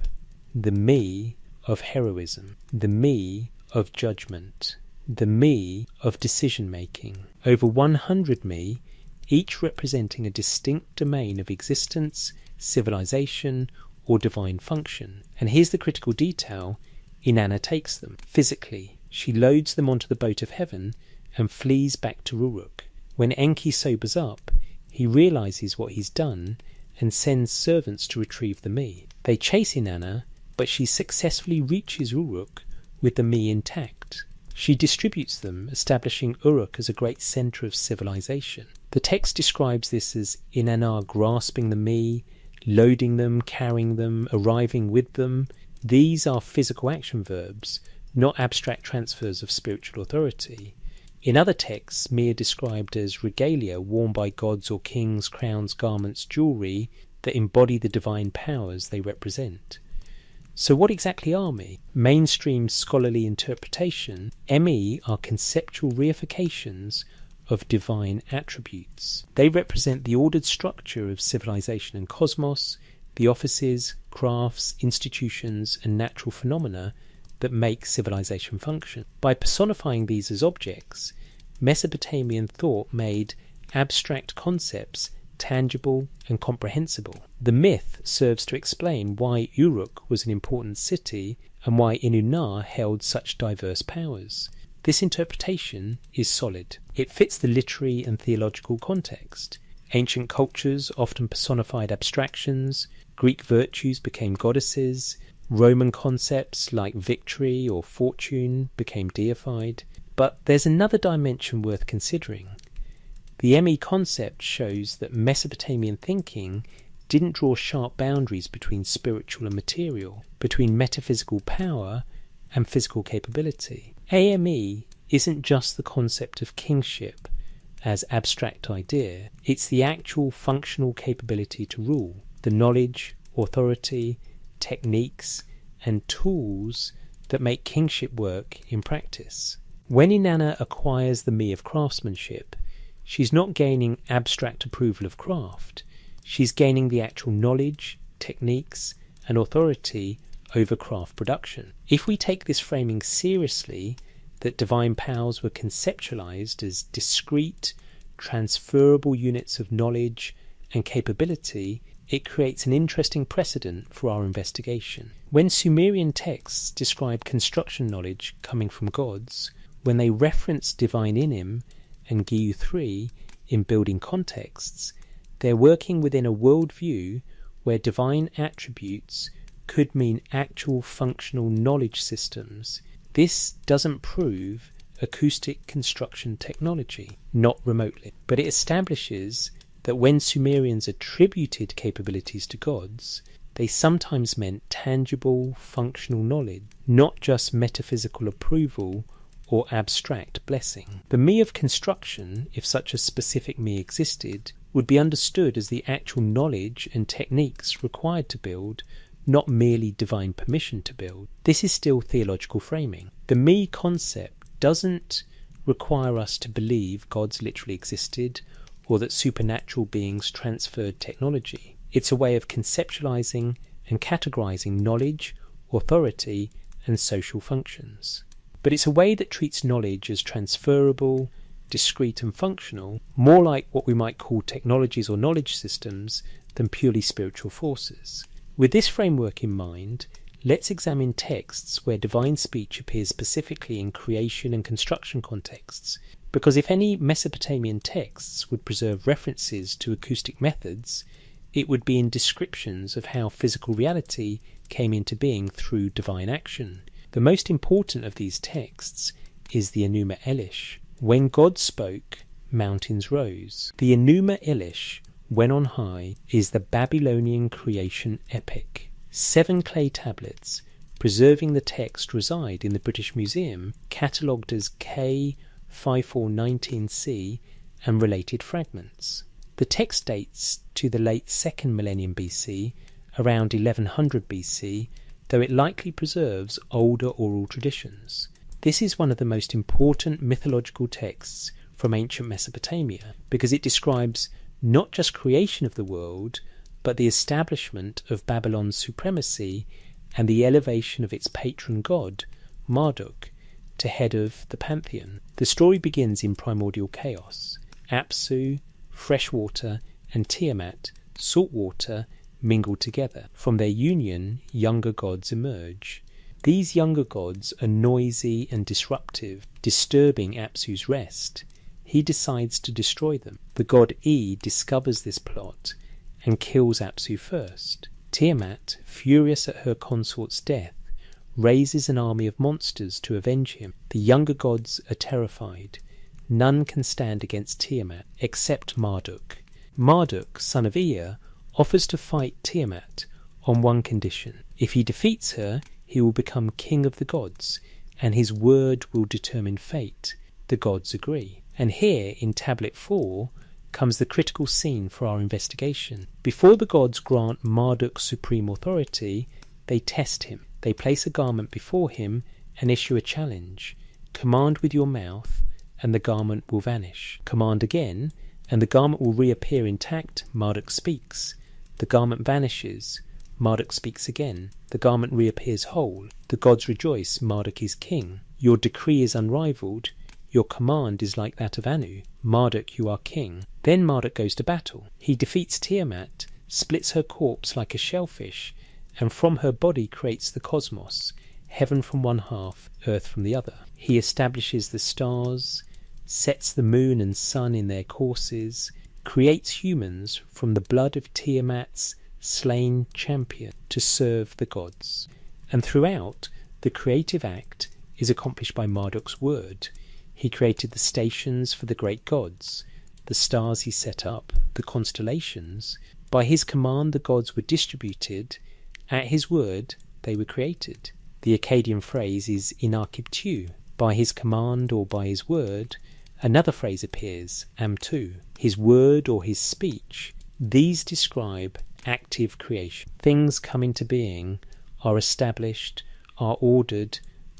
the Me of heroism, the Me of judgment, the Me of decision-making. Over 100 Me, each representing a distinct domain of existence, civilization, or divine function. And here's the critical detail: Inanna takes them. Physically, she loads them onto the boat of heaven and flees back to Uruk. When Enki sobers up, he realizes what he's done and sends servants to retrieve the Me. They chase Inanna, but she successfully reaches Uruk with the Me intact. She distributes them, establishing Uruk as a great centre of civilization. The text describes this as Inanna grasping the Me, loading them, carrying them, arriving with them. These are physical action verbs, not abstract transfers of spiritual authority. In other texts, Me are described as regalia worn by gods or kings, crowns, garments, jewellery that embody the divine powers they represent. So what exactly are Me? Mainstream scholarly interpretation, Me are conceptual reifications of divine attributes. They represent the ordered structure of civilization and cosmos, the offices, crafts, institutions and natural phenomena that make civilization function. By personifying these as objects, Mesopotamian thought made abstract concepts tangible and comprehensible. The myth serves to explain why Uruk was an important city and why Inanna held such diverse powers. This interpretation is solid. It fits the literary and theological context. Ancient cultures often personified abstractions, Greek virtues became goddesses, Roman concepts like victory or fortune became deified. But there's another dimension worth considering. The ME concept shows that Mesopotamian thinking didn't draw sharp boundaries between spiritual and material, between metaphysical power and physical capability. AME isn't just the concept of kingship as abstract idea, it's the actual functional capability to rule, the knowledge, authority, techniques and tools that make kingship work in practice. When Inanna acquires the me of craftsmanship, she's not gaining abstract approval of craft, she's gaining the actual knowledge, techniques and authority over craft production. If we take this framing seriously, that divine powers were conceptualized as discrete, transferable units of knowledge and capability, it creates an interesting precedent for our investigation. When Sumerian texts describe construction knowledge coming from gods, when they reference divine Inim and Giyu 3 in building contexts, they're working within a worldview where divine attributes could mean actual functional knowledge systems. This doesn't prove acoustic construction technology, not remotely, but it establishes that when Sumerians attributed capabilities to gods, they sometimes meant tangible, functional knowledge, not just metaphysical approval or abstract blessing. The me of construction, if such a specific me existed, would be understood as the actual knowledge and techniques required to build, not merely divine permission to build. This is still theological framing. The me concept doesn't require us to believe gods literally existed or that supernatural beings transferred technology. It's a way of conceptualizing and categorizing knowledge, authority, and social functions. But it's a way that treats knowledge as transferable, discrete and functional, more like what we might call technologies or knowledge systems than purely spiritual forces. With this framework in mind, let's examine texts where divine speech appears specifically in creation and construction contexts, because if any Mesopotamian texts would preserve references to acoustic methods, it would be in descriptions of how physical reality came into being through divine action. The most important of these texts is the Enuma Elish. When God spoke, mountains rose. The Enuma Elish, when on high, is the Babylonian creation epic. 7 clay tablets preserving the text reside in the British Museum, catalogued as K5419C and related fragments. The text dates to the late 2nd millennium BC, around 1100 BC, though it likely preserves older oral traditions. This is one of the most important mythological texts from ancient Mesopotamia because it describes not just creation of the world, but the establishment of Babylon's supremacy and the elevation of its patron god, Marduk, to head of the pantheon. The story begins in primordial chaos. Apsu, fresh water, and Tiamat, salt water, mingle together. From their union, younger gods emerge. These younger gods are noisy and disruptive, disturbing Apsu's rest. He decides to destroy them. The god E discovers this plot and kills Apsu first. Tiamat, furious at her consort's death, raises an army of monsters to avenge him. The younger gods are terrified. None can stand against Tiamat except Marduk. Marduk, son of Ea, offers to fight Tiamat on one condition. If he defeats her, he will become king of the gods, and his word will determine fate. The gods agree. And here, in Tablet 4, comes the critical scene for our investigation. Before the gods grant Marduk supreme authority, they test him. They place a garment before him and issue a challenge. Command with your mouth, and the garment will vanish. Command again, and the garment will reappear intact. Marduk speaks. The garment vanishes. Marduk speaks again. The garment reappears whole. The gods rejoice. Marduk is king. Your decree is unrivaled. Your command is like that of Anu. Marduk, you are king. Then Marduk goes to battle. He defeats Tiamat, splits her corpse like a shellfish, and from her body creates the cosmos, heaven from one half, earth from the other. He establishes the stars, sets the moon and sun in their courses, creates humans from the blood of Tiamat's slain champion to serve the gods. And throughout, the creative act is accomplished by Marduk's word. He created the stations for the great gods, the stars he set up, the constellations. By his command the gods were distributed. At his word they were created. the Akkadian phrase is inarkibtu, by his command or by his word. Another phrase appears, amtu, his word or his speech. These describe active creation. Things come into being, are established, are ordered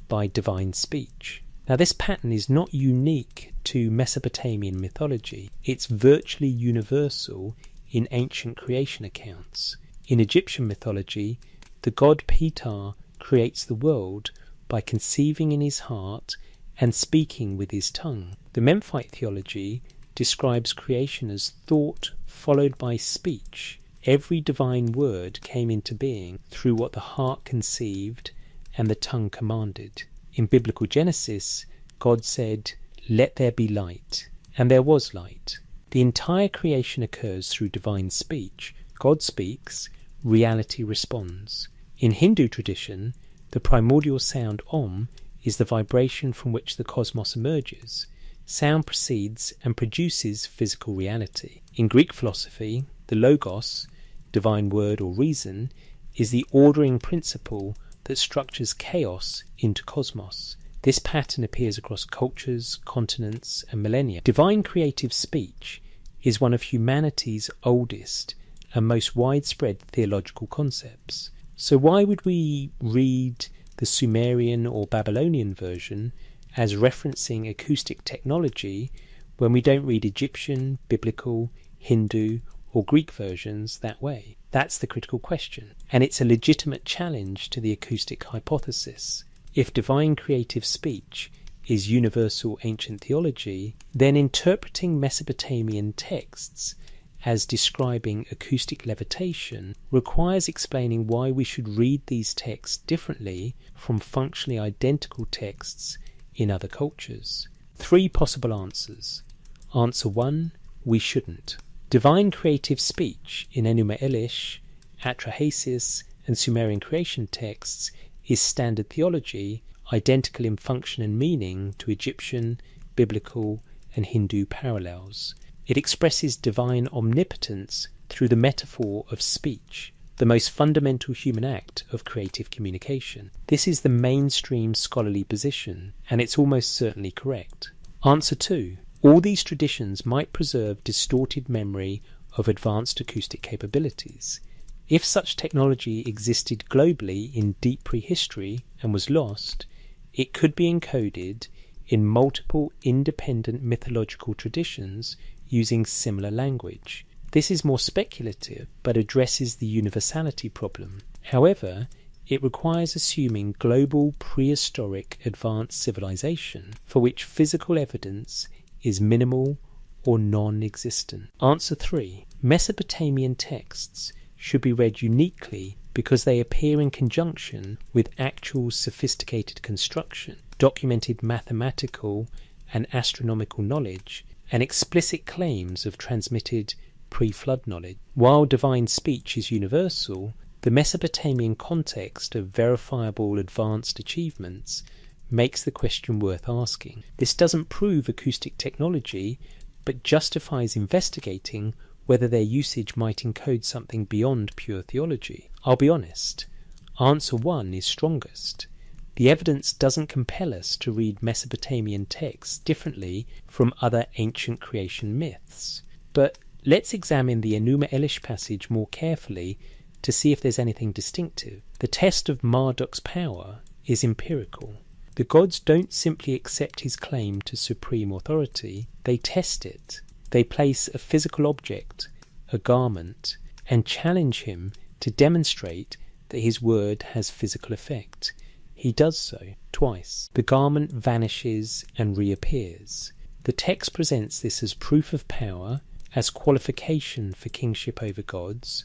by divine speech. Now this pattern is not unique to Mesopotamian mythology. It's virtually universal in ancient creation accounts. In Egyptian mythology, the god Ptah creates the world by conceiving in his heart and speaking with his tongue. The Memphite theology describes creation as thought followed by speech. Every divine word came into being through what the heart conceived and the tongue commanded. In biblical Genesis, God said, "Let there be light," and there was light. The entire creation occurs through divine speech. God speaks, reality responds. In Hindu tradition, the primordial sound Om is the vibration from which the cosmos emerges. Sound precedes and produces physical reality. In Greek philosophy, the Logos, divine word or reason, is the ordering principle that structures chaos into cosmos. This pattern appears across cultures, continents, and millennia. Divine creative speech is one of humanity's oldest and most widespread theological concepts. So why would we read the Sumerian or Babylonian version as referencing acoustic technology when we don't read Egyptian, biblical, Hindu, or Greek versions that way? That's the critical question, and it's a legitimate challenge to the acoustic hypothesis. If divine creative speech is universal ancient theology, then interpreting Mesopotamian texts as describing acoustic levitation requires explaining why we should read these texts differently from functionally identical texts in other cultures. 3 possible answers. Answer 1, we shouldn't. Divine creative speech in Enuma Elish, Atrahasis, and Sumerian creation texts is standard theology, identical in function and meaning to Egyptian, biblical, and Hindu parallels. It expresses divine omnipotence through the metaphor of speech, the most fundamental human act of creative communication. This is the mainstream scholarly position, and it's almost certainly correct. Answer 2. All these traditions might preserve distorted memory of advanced acoustic capabilities. If such technology existed globally in deep prehistory and was lost, it could be encoded in multiple independent mythological traditions using similar language. This is more speculative, but addresses the universality problem. However, it requires assuming global prehistoric advanced civilization for which physical evidence is minimal or non-existent. Answer 3. Mesopotamian texts should be read uniquely because they appear in conjunction with actual sophisticated construction, documented mathematical and astronomical knowledge, and explicit claims of transmitted pre-flood knowledge. While divine speech is universal, the Mesopotamian context of verifiable advanced achievements makes the question worth asking. This doesn't prove acoustic technology, but justifies investigating whether their usage might encode something beyond pure theology. I'll be honest, answer 1 is strongest. The evidence doesn't compel us to read Mesopotamian texts differently from other ancient creation myths. But let's examine the Enuma Elish passage more carefully to see if there's anything distinctive. The test of Marduk's power is empirical. The gods don't simply accept his claim to supreme authority, they test it. They place a physical object, a garment, and challenge him to demonstrate that his word has physical effect. He does so twice. The garment vanishes and reappears. The text presents this as proof of power, as qualification for kingship over gods,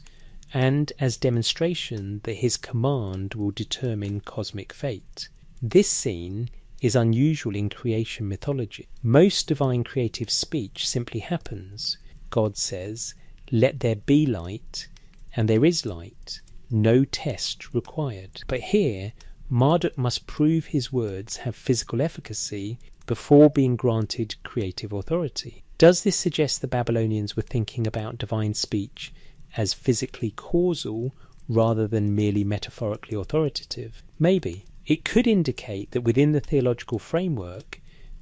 and as demonstration that his command will determine cosmic fate. This scene is unusual in creation mythology. Most divine creative speech simply happens. God says, "Let there be light," and there is light. No test required. But here, Marduk must prove his words have physical efficacy before being granted creative authority. Does this suggest the Babylonians were thinking about divine speech as physically causal rather than merely metaphorically authoritative? Maybe. It could indicate that within the theological framework,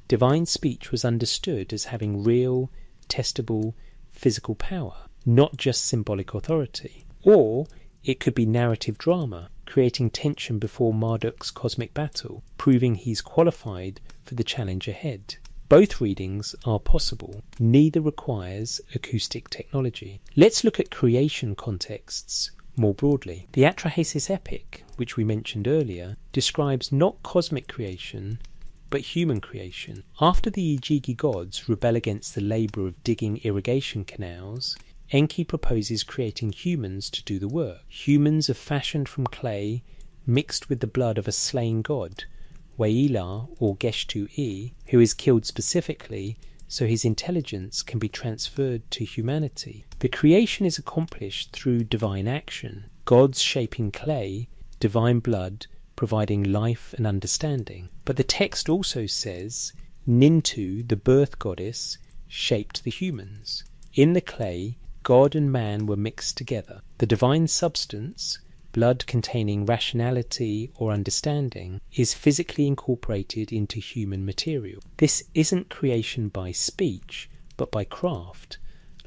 divine speech was understood as having real, testable, physical power, not just symbolic authority. Or it could be narrative drama, creating tension before Marduk's cosmic battle, proving he's qualified for the challenge ahead. Both readings are possible. Neither requires acoustic technology. Let's look at creation contexts more broadly. The Atrahasis epic, which we mentioned earlier, describes not cosmic creation, but human creation. After the Ijigi gods rebel against the labour of digging irrigation canals, Enki proposes creating humans to do the work. Humans are fashioned from clay, mixed with the blood of a slain god, Waila or Geshtu-i, who is killed specifically so his intelligence can be transferred to humanity. The creation is accomplished through divine action, gods shaping clay, divine blood providing life and understanding. But the text also says Nintu, the birth goddess, shaped the humans. In the clay, God and man were mixed together. The divine substance, blood containing rationality or understanding, is physically incorporated into human material. This isn't creation by speech, but by craft,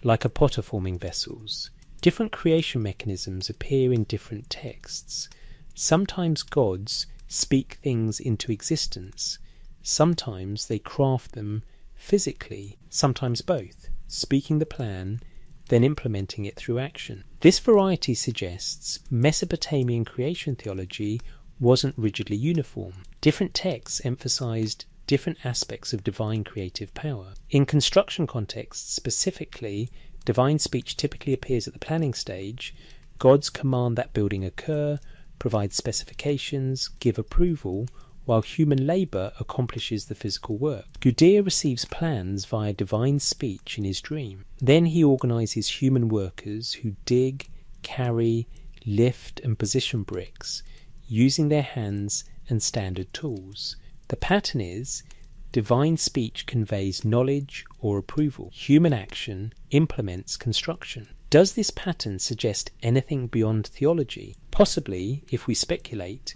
like a potter forming vessels. Different creation mechanisms appear in different texts. Sometimes gods speak things into existence. Sometimes they craft them physically, sometimes both, speaking the plan, then implementing it through action. This variety suggests Mesopotamian creation theology wasn't rigidly uniform. Different texts emphasized different aspects of divine creative power. In construction contexts specifically, divine speech typically appears at the planning stage. Gods command that building occur, provide specifications, give approval, while human labour accomplishes the physical work. Gudea receives plans via divine speech in his dream. Then he organises human workers who dig, carry, lift and position bricks, using their hands and standard tools. The pattern is divine speech conveys knowledge or approval. Human action implements construction. Does this pattern suggest anything beyond theology? Possibly, if we speculate,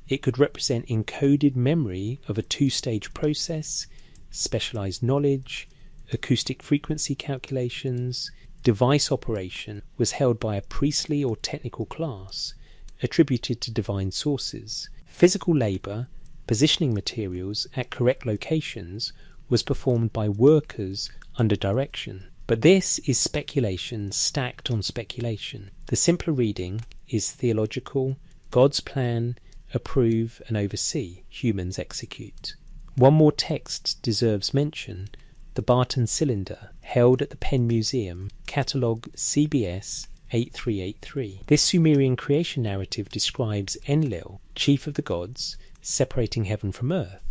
it could represent encoded memory of a two-stage process, specialised knowledge, acoustic frequency calculations. Device operation was held by a priestly or technical class, attributed to divine sources. Physical labour, positioning materials at correct locations, was performed by workers under direction. But this is speculation stacked on speculation. The simpler reading is theological. God's plan, approve and oversee, humans execute. One more text deserves mention, the Barton cylinder, held at the Penn Museum, catalogue CBS 8383. This Sumerian creation narrative describes Enlil, chief of the gods, separating heaven from earth.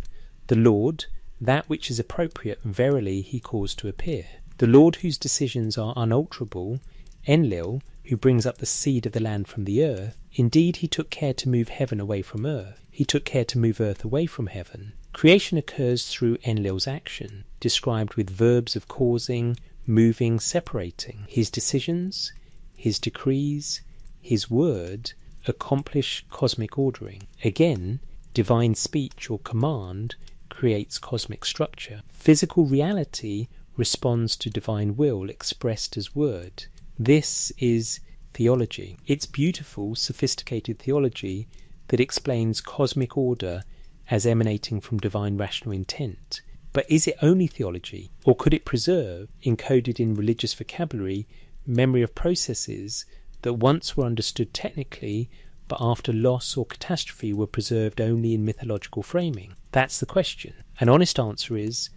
The Lord, that which is appropriate, verily he caused to appear. The Lord whose decisions are unalterable, Enlil, who brings up the seed of the land from the earth. Indeed, he took care to move heaven away from earth. He took care to move earth away from heaven. Creation occurs through Enlil's action, described with verbs of causing, moving, separating. His decisions, his decrees, his word accomplish cosmic ordering. Again, divine speech or command creates cosmic structure. Physical reality responds to divine will expressed as word. This is theology. It's beautiful, sophisticated theology that explains cosmic order as emanating from divine rational intent. But is it only theology? Or could it preserve, encoded in religious vocabulary, memory of processes that once were understood technically, but after loss or catastrophe were preserved only in mythological framing? That's the question. An honest answer is,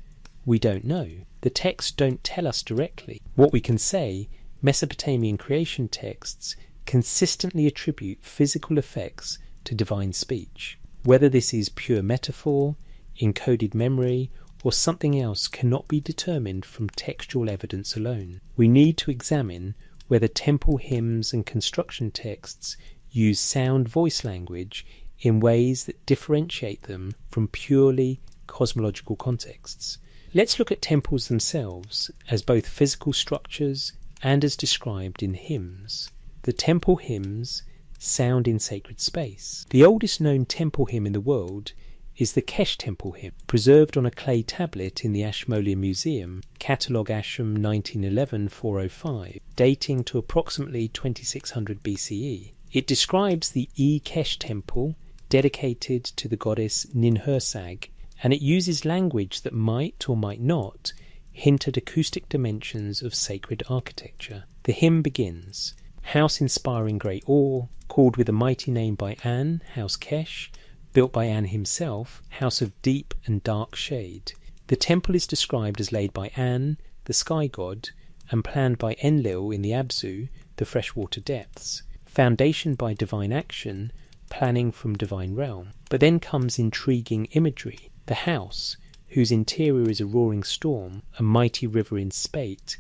we don't know. The texts don't tell us directly. What we can say, Mesopotamian creation texts consistently attribute physical effects to divine speech. Whether this is pure metaphor, encoded memory, or something else cannot be determined from textual evidence alone. We need to examine whether temple hymns and construction texts use sound voice language in ways that differentiate them from purely cosmological contexts. Let's look at temples themselves as both physical structures and as described in hymns. The temple hymns sound in sacred space. The oldest known temple hymn in the world is the Kesh temple hymn, preserved on a clay tablet in the Ashmolean Museum, Catalogue Ashram 1911-405, dating to approximately 2600 BCE. It describes the Kesh temple dedicated to the goddess Ninhursag, and it uses language that might or might not hint at acoustic dimensions of sacred architecture. The hymn begins, "House inspiring great awe, called with a mighty name by An, House Kesh, built by An himself, house of deep and dark shade. The temple is described as laid by An, the sky god, and planned by Enlil in the Abzu, the freshwater depths, foundation by divine action, planning from divine realm." But then comes intriguing imagery. The house, whose interior is a roaring storm, a mighty river in spate,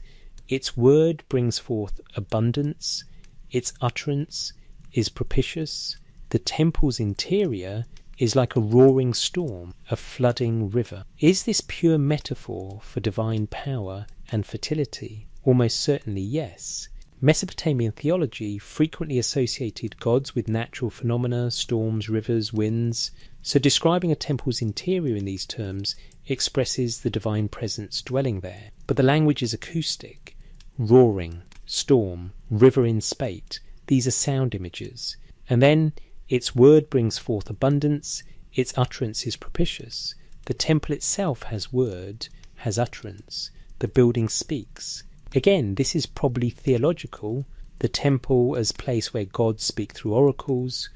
its word brings forth abundance, its utterance is propitious. The temple's interior is like a roaring storm, a flooding river. Is this pure metaphor for divine power and fertility? Almost certainly yes. Mesopotamian theology frequently associated gods with natural phenomena, storms, rivers, winds, so describing a temple's interior in these terms expresses the divine presence dwelling there. But the language is acoustic. Roaring, storm, river in spate, these are sound images. And then its word brings forth abundance, its utterance is propitious. The temple itself has word, has utterance. The building speaks. Again, this is probably theological, the temple as place where gods speak through oracles,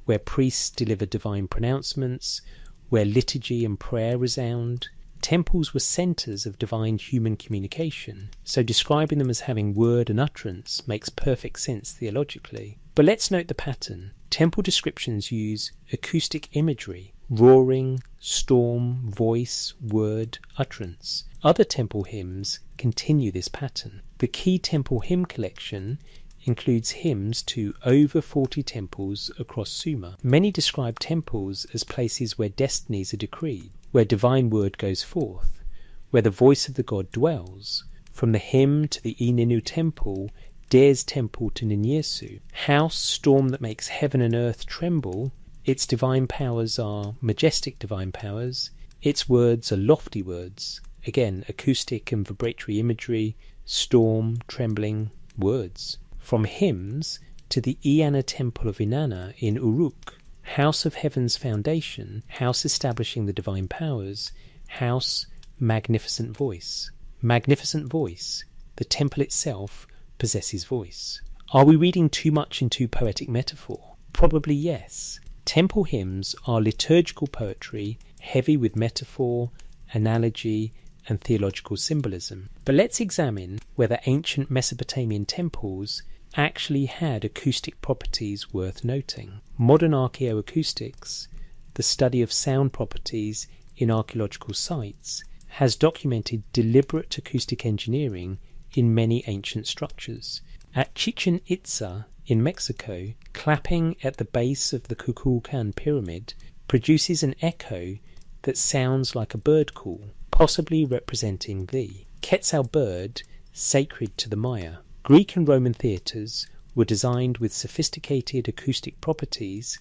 where priests deliver divine pronouncements, where liturgy and prayer resound. Temples were centres of divine human communication, so describing them as having word and utterance makes perfect sense theologically. But let's note the pattern. Temple descriptions use acoustic imagery, roaring, storm, voice, word, utterance. Other temple hymns continue this pattern. The Key Temple Hymn Collection includes hymns to over 40 temples across Sumer. Many describe temples as places where destinies are decreed, where divine word goes forth, where the voice of the god dwells. From the hymn to the Ininu temple, Dare's temple to Ninyesu, house, storm that makes heaven and earth tremble, its divine powers are majestic divine powers, its words are lofty words. Again, acoustic and vibratory imagery, storm, trembling, words. From hymns to the Eanna temple of Inanna in Uruk, house of heaven's foundation, house establishing the divine powers, house, magnificent voice. Magnificent voice, the temple itself possesses voice. Are we reading too much into poetic metaphor? Probably yes. Temple hymns are liturgical poetry, heavy with metaphor, analogy, and theological symbolism. But let's examine whether ancient Mesopotamian temples actually had acoustic properties worth noting. Modern archaeoacoustics, the study of sound properties in archaeological sites, has documented deliberate acoustic engineering in many ancient structures. At Chichen Itza in Mexico, clapping at the base of the Kukulkan pyramid produces an echo that sounds like a bird call, possibly representing the Quetzal bird, sacred to the Maya. Greek and Roman theatres were designed with sophisticated acoustic properties,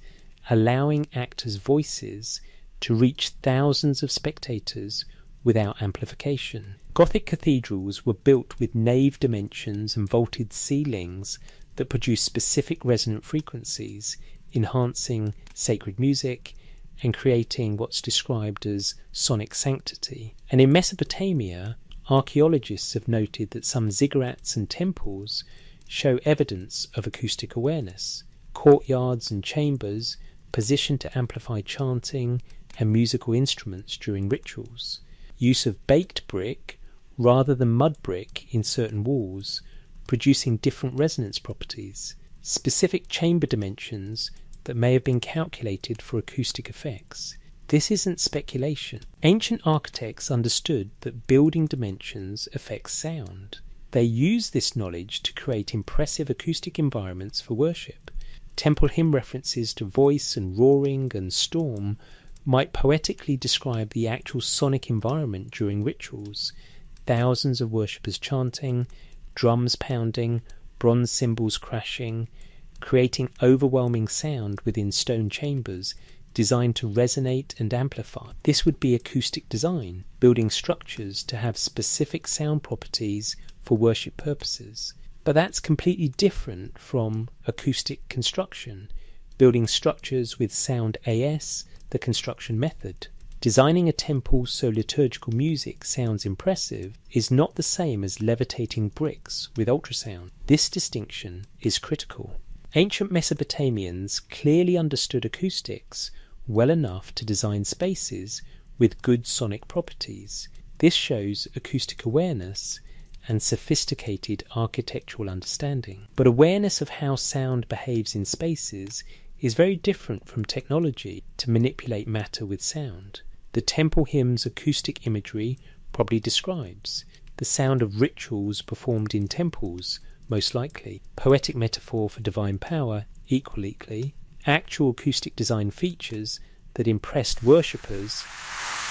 allowing actors' voices to reach thousands of spectators without amplification. Gothic cathedrals were built with nave dimensions and vaulted ceilings that produce specific resonant frequencies, enhancing sacred music and creating what's described as sonic sanctity. And in Mesopotamia, archaeologists have noted that some ziggurats and temples show evidence of acoustic awareness. Courtyards and chambers positioned to amplify chanting and musical instruments during rituals. Use of baked brick rather than mud brick in certain walls, producing different resonance properties. Specific chamber dimensions that may have been calculated for acoustic effects. This isn't speculation. Ancient architects understood that building dimensions affect sound. They used this knowledge to create impressive acoustic environments for worship. Temple hymn references to voice and roaring and storm might poetically describe the actual sonic environment during rituals. Thousands of worshippers chanting, drums pounding, bronze cymbals crashing, creating overwhelming sound within stone chambers designed to resonate and amplify. This would be acoustic design, building structures to have specific sound properties for worship purposes. But that's completely different from acoustic construction, building structures with sound AS, the construction method. Designing a temple so liturgical music sounds impressive is not the same as levitating bricks with ultrasound. This distinction is critical. Ancient Mesopotamians clearly understood acoustics well enough to design spaces with good sonic properties. This shows acoustic awareness and sophisticated architectural understanding. But awareness of how sound behaves in spaces is very different from technology to manipulate matter with sound. The temple hymn's acoustic imagery probably describes the sound of rituals performed in temples, most likely. Poetic metaphor for divine power, equally. Actual acoustic design features that impressed worshippers,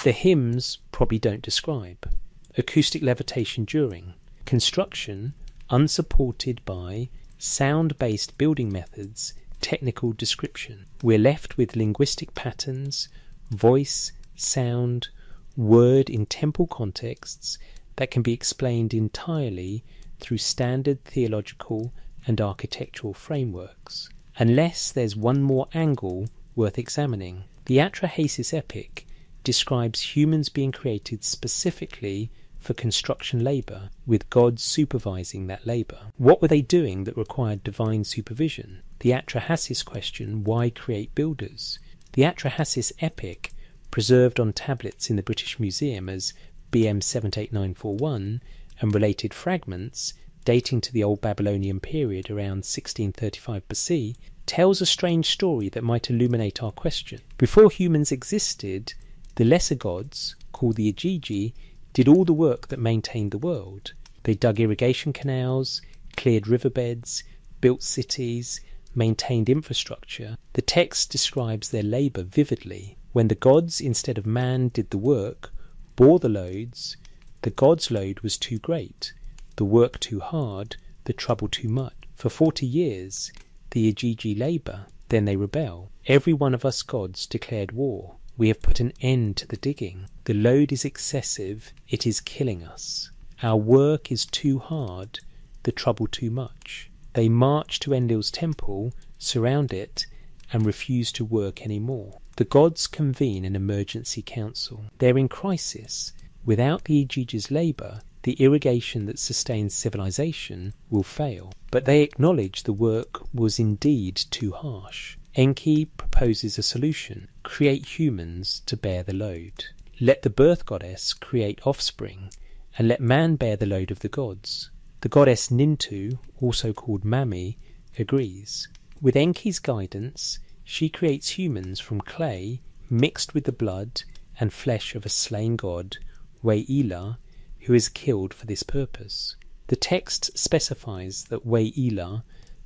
the hymns probably don't describe. Acoustic levitation during construction, unsupported by sound-based building methods, technical description. We're left with linguistic patterns, voice, sound, word in temple contexts that can be explained entirely through standard theological and architectural frameworks. Unless there's one more angle worth examining. The Atrahasis epic describes humans being created specifically for construction labour, with God supervising that labour. What were they doing that required divine supervision? The Atrahasis question, why create builders? The Atrahasis epic, preserved on tablets in the British Museum as BM 78941, and related fragments, dating to the Old Babylonian period around 1635 BC, tells a strange story that might illuminate our question. Before humans existed, the lesser gods, called the Igigi, did all the work that maintained the world. They dug irrigation canals, cleared riverbeds, built cities, maintained infrastructure. The text describes their labour vividly. When the gods, instead of man, did the work, bore the loads, the gods' load was too great, the work too hard, the trouble too much. For 40 years, the Igigi labour, then they rebel. Every one of us gods declared war. We have put an end to the digging. The load is excessive, it is killing us. Our work is too hard, the trouble too much. They march to Enlil's temple, surround it, and refuse to work any more. The gods convene an emergency council. They're in crisis. Without the Igigi's labour, the irrigation that sustains civilization will fail. But they acknowledge the work was indeed too harsh. Enki proposes a solution. Create humans to bear the load. Let the birth goddess create offspring, and let man bear the load of the gods. The goddess Nintu, also called Mami, agrees. With Enki's guidance, she creates humans from clay mixed with the blood and flesh of a slain god, Weila, who is killed for this purpose. The text specifies that Weila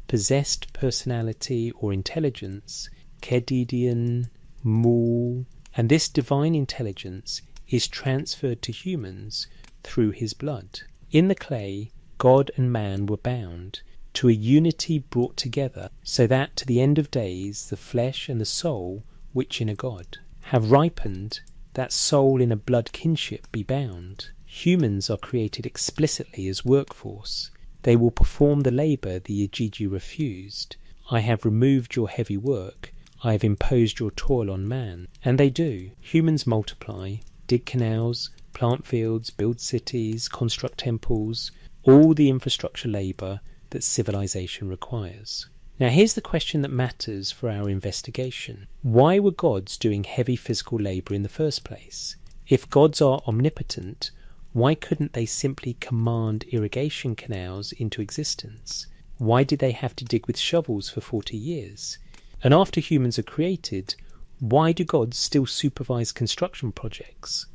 possessed personality or intelligence, Kedidian, Mu, and this divine intelligence is transferred to humans through his blood. In the clay, God and man were bound to a unity brought together, so that to the end of days the flesh and the soul, which in a god have ripened, that soul in a blood kinship be bound. Humans are created explicitly as workforce. They will perform the labour the Igigi refused. I have removed your heavy work. I have imposed your toil on man. And they do. Humans multiply, dig canals, plant fields, build cities, construct temples, all the infrastructure labour that civilization requires. Now here's the question that matters for our investigation. Why were gods doing heavy physical labour in the first place? If gods are omnipotent, why couldn't they simply command irrigation canals into existence? Why did they have to dig with shovels for 40 years? And after humans are created, why do gods still supervise construction projects?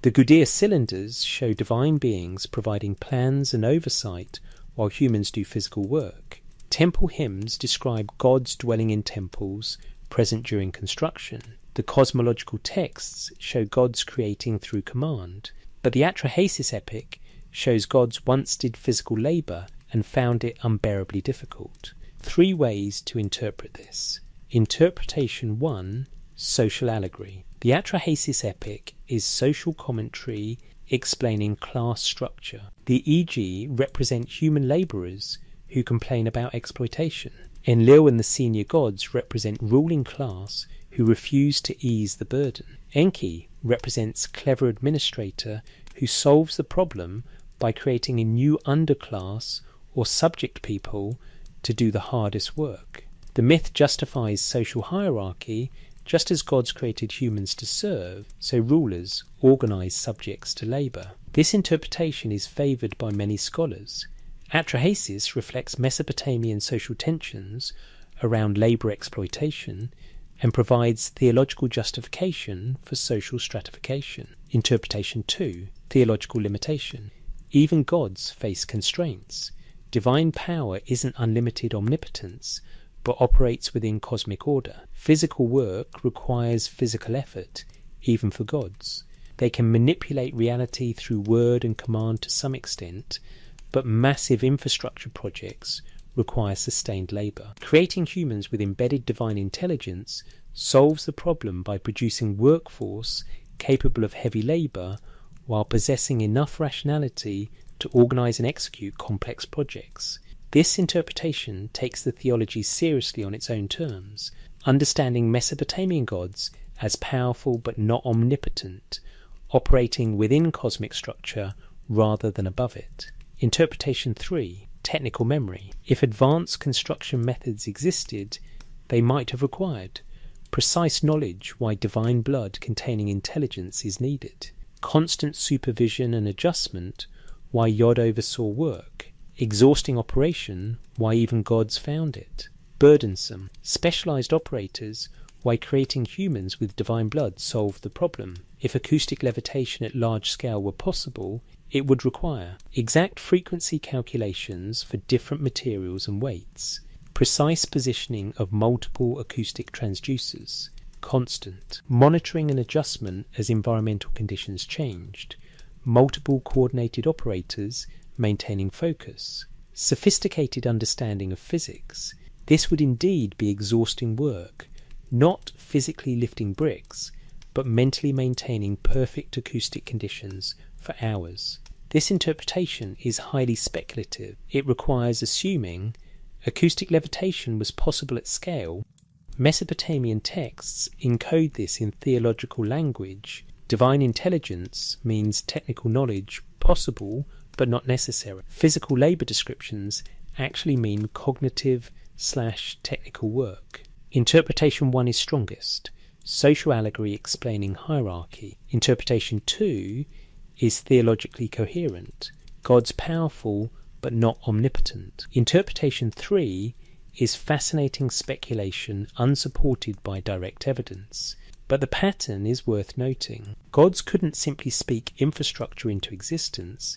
The Gudea cylinders show divine beings providing plans and oversight while humans do physical work. Temple hymns describe gods dwelling in temples, present during construction. The cosmological texts show gods creating through command. But the Atrahasis epic shows gods once did physical labour and found it unbearably difficult. 3 ways to interpret this. Interpretation 1, social allegory. The Atrahasis epic is social commentary explaining class structure. The Egi represent human labourers who complain about exploitation. Enlil and the senior gods represent ruling class who refuse to ease the burden. Enki represents clever administrator who solves the problem by creating a new underclass or subject people to do the hardest work. The myth justifies social hierarchy. Just as gods created humans to serve, so rulers organise subjects to labour. This interpretation is favoured by many scholars. Atrahasis reflects Mesopotamian social tensions around labour exploitation and provides theological justification for social stratification. Interpretation 2, theological limitation. Even gods face constraints. Divine power isn't unlimited omnipotence, but operates within cosmic order. Physical work requires physical effort, even for gods. They can manipulate reality through word and command to some extent, but massive infrastructure projects require sustained labour. Creating humans with embedded divine intelligence solves the problem by producing workforce capable of heavy labour while possessing enough rationality to organise and execute complex projects. This interpretation takes the theology seriously on its own terms, understanding Mesopotamian gods as powerful but not omnipotent, operating within cosmic structure rather than above it. Interpretation 3, technical memory. If advanced construction methods existed, they might have required precise knowledge why divine blood containing intelligence is needed, constant supervision and adjustment why Yod oversaw work, exhausting operation why even gods found it, burdensome, specialised operators why creating humans with divine blood solved the problem. If acoustic levitation at large scale were possible, it would require exact frequency calculations for different materials and weights, precise positioning of multiple acoustic transducers, constant monitoring and adjustment as environmental conditions changed, multiple coordinated operators maintaining focus, sophisticated understanding of physics. This would indeed be exhausting work, not physically lifting bricks, but mentally maintaining perfect acoustic conditions for hours. This interpretation is highly speculative. It requires assuming acoustic levitation was possible at scale. Mesopotamian texts encode this in theological language. Divine intelligence means technical knowledge possible but not necessary. Physical labour descriptions actually mean cognitive/technical work. Interpretation 1 is strongest. Social allegory explaining hierarchy. Interpretation 2 is theologically coherent. God's powerful but not omnipotent. Interpretation 3 is fascinating speculation unsupported by direct evidence. But the pattern is worth noting. Gods couldn't simply speak infrastructure into existence.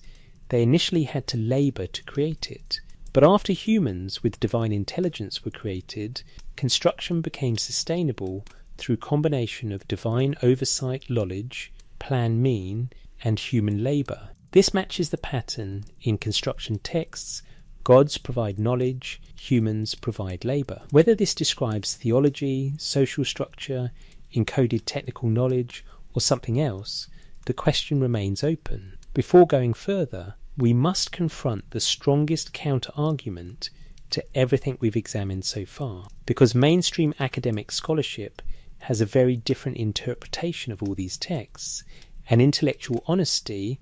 They initially had to labour to create it. But after humans with divine intelligence were created, construction became sustainable through combination of divine oversight knowledge, plan mean, and human labour. This matches the pattern in construction texts. Gods provide knowledge, humans provide labour. Whether this describes theology, social structure, encoded technical knowledge, or something else, the question remains open. Before going further, we must confront the strongest counter-argument to everything we've examined so far, because mainstream academic scholarship has a very different interpretation of all these texts, and intellectual honesty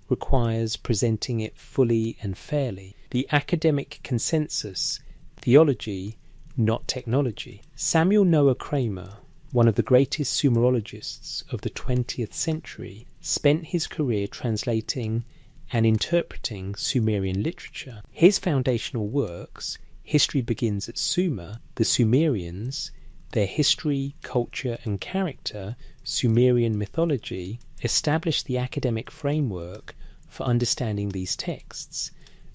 requires presenting it fully and fairly. The academic consensus, theology, not technology. Samuel Noah Kramer, one of the greatest Sumerologists of the 20th century, spent his career translating and interpreting Sumerian literature. His foundational works, History Begins at Sumer, The Sumerians, Their History, Culture and Character, Sumerian Mythology, established the academic framework for understanding these texts,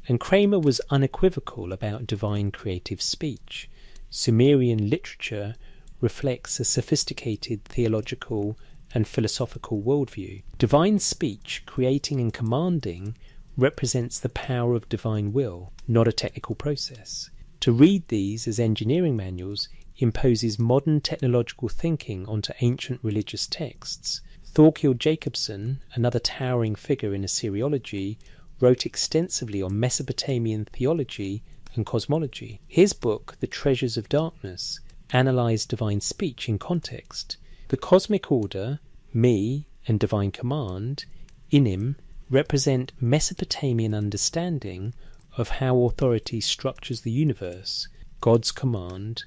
and Kramer was unequivocal about divine creative speech. Sumerian literature reflects a sophisticated theological and philosophical worldview. Divine speech, creating and commanding, represents the power of divine will, not a technical process. To read these as engineering manuals imposes modern technological thinking onto ancient religious texts. Thorkild Jacobson, another towering figure in Assyriology, wrote extensively on Mesopotamian theology and cosmology. His book, The Treasures of Darkness, analysed divine speech in context. The cosmic order, me, and divine command, inim, represent Mesopotamian understanding of how authority structures the universe, God's command,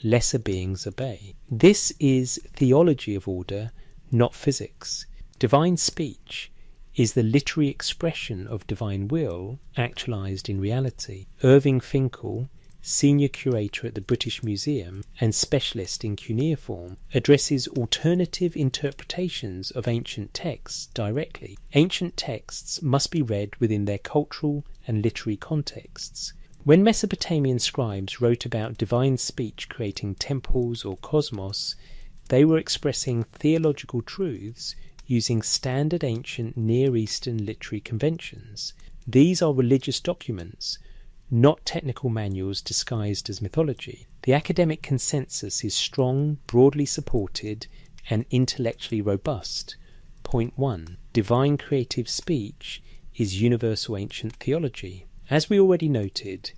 lesser beings obey. This is theology of order, not physics. Divine speech is the literary expression of divine will actualized in reality. Irving Finkel, senior curator at the British Museum and specialist in cuneiform, addresses alternative interpretations of ancient texts directly. Ancient texts must be read within their cultural and literary contexts. When Mesopotamian scribes wrote about divine speech creating temples or cosmos, they were expressing theological truths using standard ancient Near Eastern literary conventions. These are religious documents, not technical manuals disguised as mythology. The academic consensus is strong, broadly supported, and intellectually robust. Point 1. Divine creative speech is universal ancient theology. As we already noted,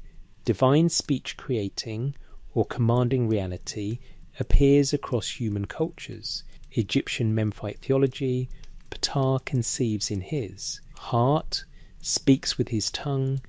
divine speech creating or commanding reality appears across human cultures. Egyptian Memphite theology, Ptah conceives in his heart, speaks with his tongue,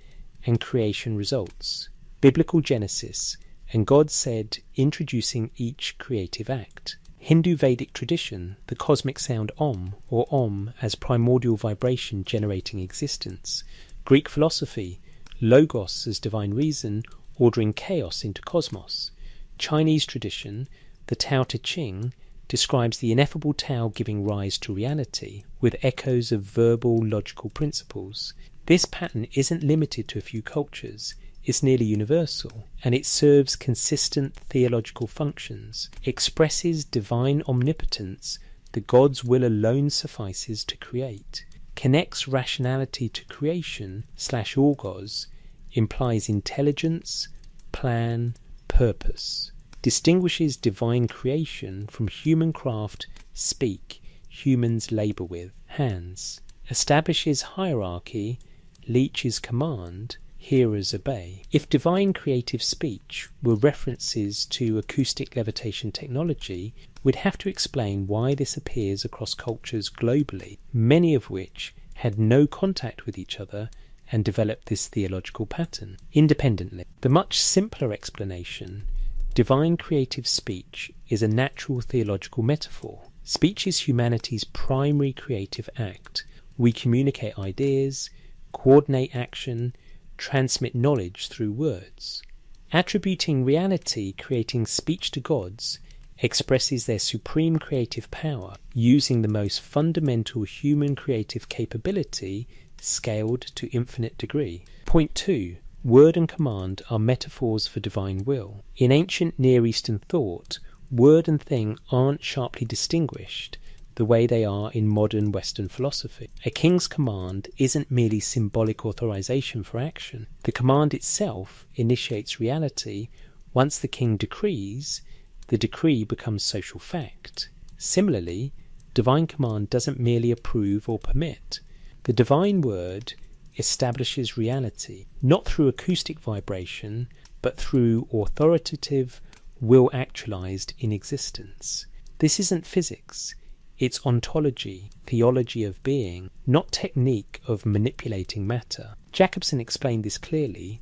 and creation results. Biblical Genesis, and God said, introducing each creative act. Hindu Vedic tradition, the cosmic sound Om, or Om as primordial vibration generating existence. Greek philosophy, Logos as divine reason, ordering chaos into cosmos. Chinese tradition, the Tao Te Ching, describes the ineffable Tao giving rise to reality, with echoes of verbal logical principles. This pattern isn't limited to a few cultures, it's nearly universal, and it serves consistent theological functions, expresses divine omnipotence, the God's will alone suffices to create, connects rationality to creation / orgos, implies intelligence, plan, purpose, distinguishes divine creation from human craft, speak, humans labour with, hands, establishes hierarchy, leeches command, hearers obey. If divine creative speech were references to acoustic levitation technology, we'd have to explain why this appears across cultures globally, many of which had no contact with each other and developed this theological pattern independently. The much simpler explanation, divine creative speech, is a natural theological metaphor. Speech is humanity's primary creative act. We communicate ideas, coordinate action, transmit knowledge through words. Attributing reality, creating speech to gods, expresses their supreme creative power, using the most fundamental human creative capability scaled to infinite degree. Point 2. Word and command are metaphors for divine will. In ancient Near Eastern thought, word and thing aren't sharply distinguished the way they are in modern Western philosophy. A king's command isn't merely symbolic authorization for action. The command itself initiates reality. Once the king decrees, the decree becomes social fact. Similarly, divine command doesn't merely approve or permit. The divine word establishes reality, not through acoustic vibration, but through authoritative will actualized in existence. This isn't physics. It's ontology, theology of being, not technique of manipulating matter. Jacobson explained this clearly.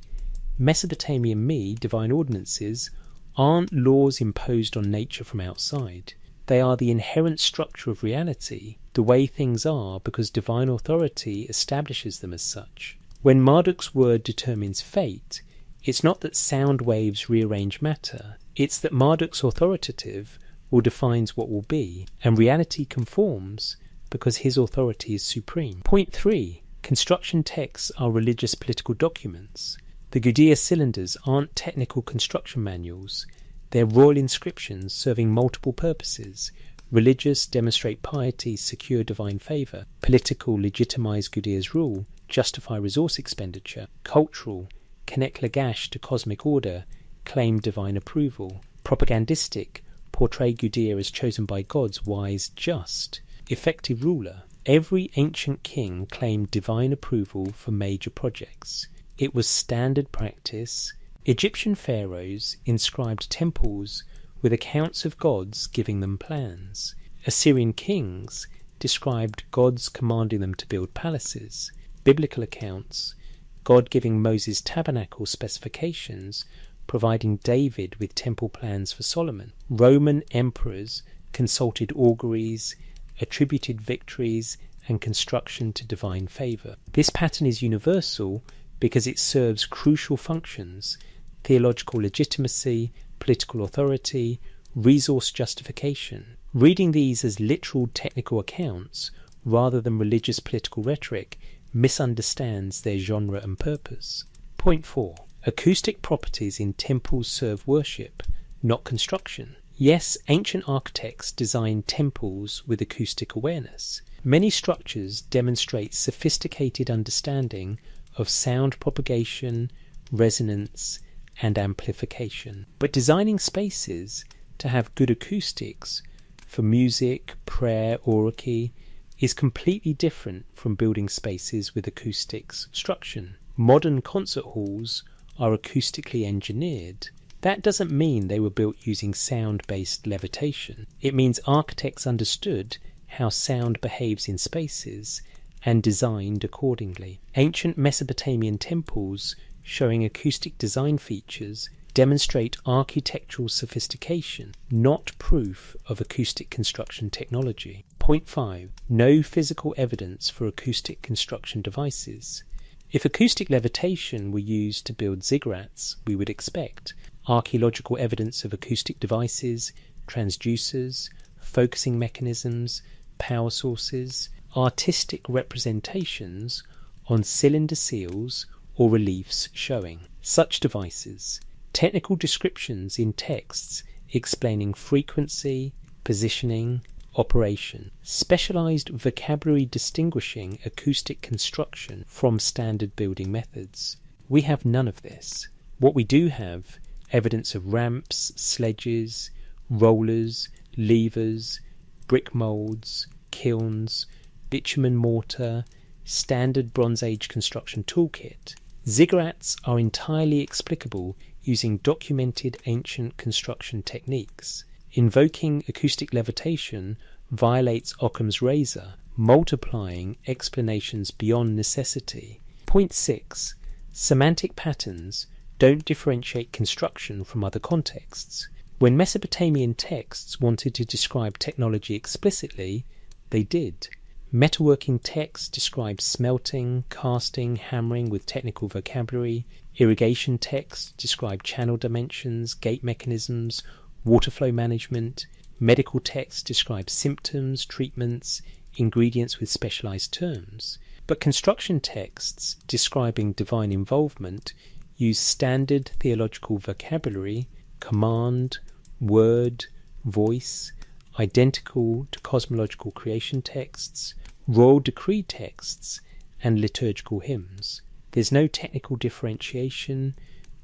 Mesopotamian me, divine ordinances, aren't laws imposed on nature from outside. They are the inherent structure of reality, the way things are because divine authority establishes them as such. When Marduk's word determines fate, it's not that sound waves rearrange matter, it's that Marduk's authoritative or defines what will be, and reality conforms because his authority is supreme. Point 3. Construction texts are religious political documents. The Gudea cylinders aren't technical construction manuals. They're royal inscriptions serving multiple purposes. Religious, demonstrate piety, secure divine favour. Political, legitimize Gudea's rule, justify resource expenditure. Cultural, connect Lagash to cosmic order, claim divine approval. Propagandistic, portray Gudea as chosen by gods, wise, just. Effective ruler. Every ancient king claimed divine approval for major projects. It was standard practice. Egyptian pharaohs inscribed temples with accounts of gods giving them plans. Assyrian kings described gods commanding them to build palaces. Biblical accounts, God giving Moses tabernacle specifications, providing David with temple plans for Solomon. Roman emperors consulted auguries, attributed victories and construction to divine favour. This pattern is universal because it serves crucial functions: theological legitimacy, political authority, resource justification. Reading these as literal technical accounts rather than religious political rhetoric misunderstands their genre and purpose. Point 4. Acoustic properties in temples serve worship, not construction. Yes, ancient architects designed temples with acoustic awareness. Many structures demonstrate sophisticated understanding of sound propagation, resonance, and amplification. But designing spaces to have good acoustics for music, prayer, oraki is completely different from building spaces with acoustics obstruction. Modern concert halls are acoustically engineered. That doesn't mean they were built using sound-based levitation. It means architects understood how sound behaves in spaces and designed accordingly. Ancient Mesopotamian temples showing acoustic design features demonstrate architectural sophistication, not proof of acoustic construction technology. Point 5. No physical evidence for acoustic construction devices. If acoustic levitation were used to build ziggurats, we would expect archaeological evidence of acoustic devices, transducers, focusing mechanisms, power sources, artistic representations on cylinder seals or reliefs showing such devices, technical descriptions in texts explaining frequency, positioning, operation, specialized vocabulary distinguishing acoustic construction from standard building methods. We have none of this. What we do have: evidence of ramps, sledges, rollers, levers, brick moulds, kilns, bitumen mortar, standard Bronze Age construction toolkit. Ziggurats are entirely explicable using documented ancient construction techniques. Invoking acoustic levitation violates Occam's razor, multiplying explanations beyond necessity. Point 6. Semantic patterns don't differentiate construction from other contexts. When Mesopotamian texts wanted to describe technology explicitly, they did. Metalworking texts described smelting, casting, hammering with technical vocabulary. Irrigation texts described channel dimensions, gate mechanisms, water flow management. Medical texts describe symptoms, treatments, ingredients with specialized terms. But construction texts describing divine involvement use standard theological vocabulary, command, word, voice, identical to cosmological creation texts, royal decree texts, and liturgical hymns. There's no technical differentiation,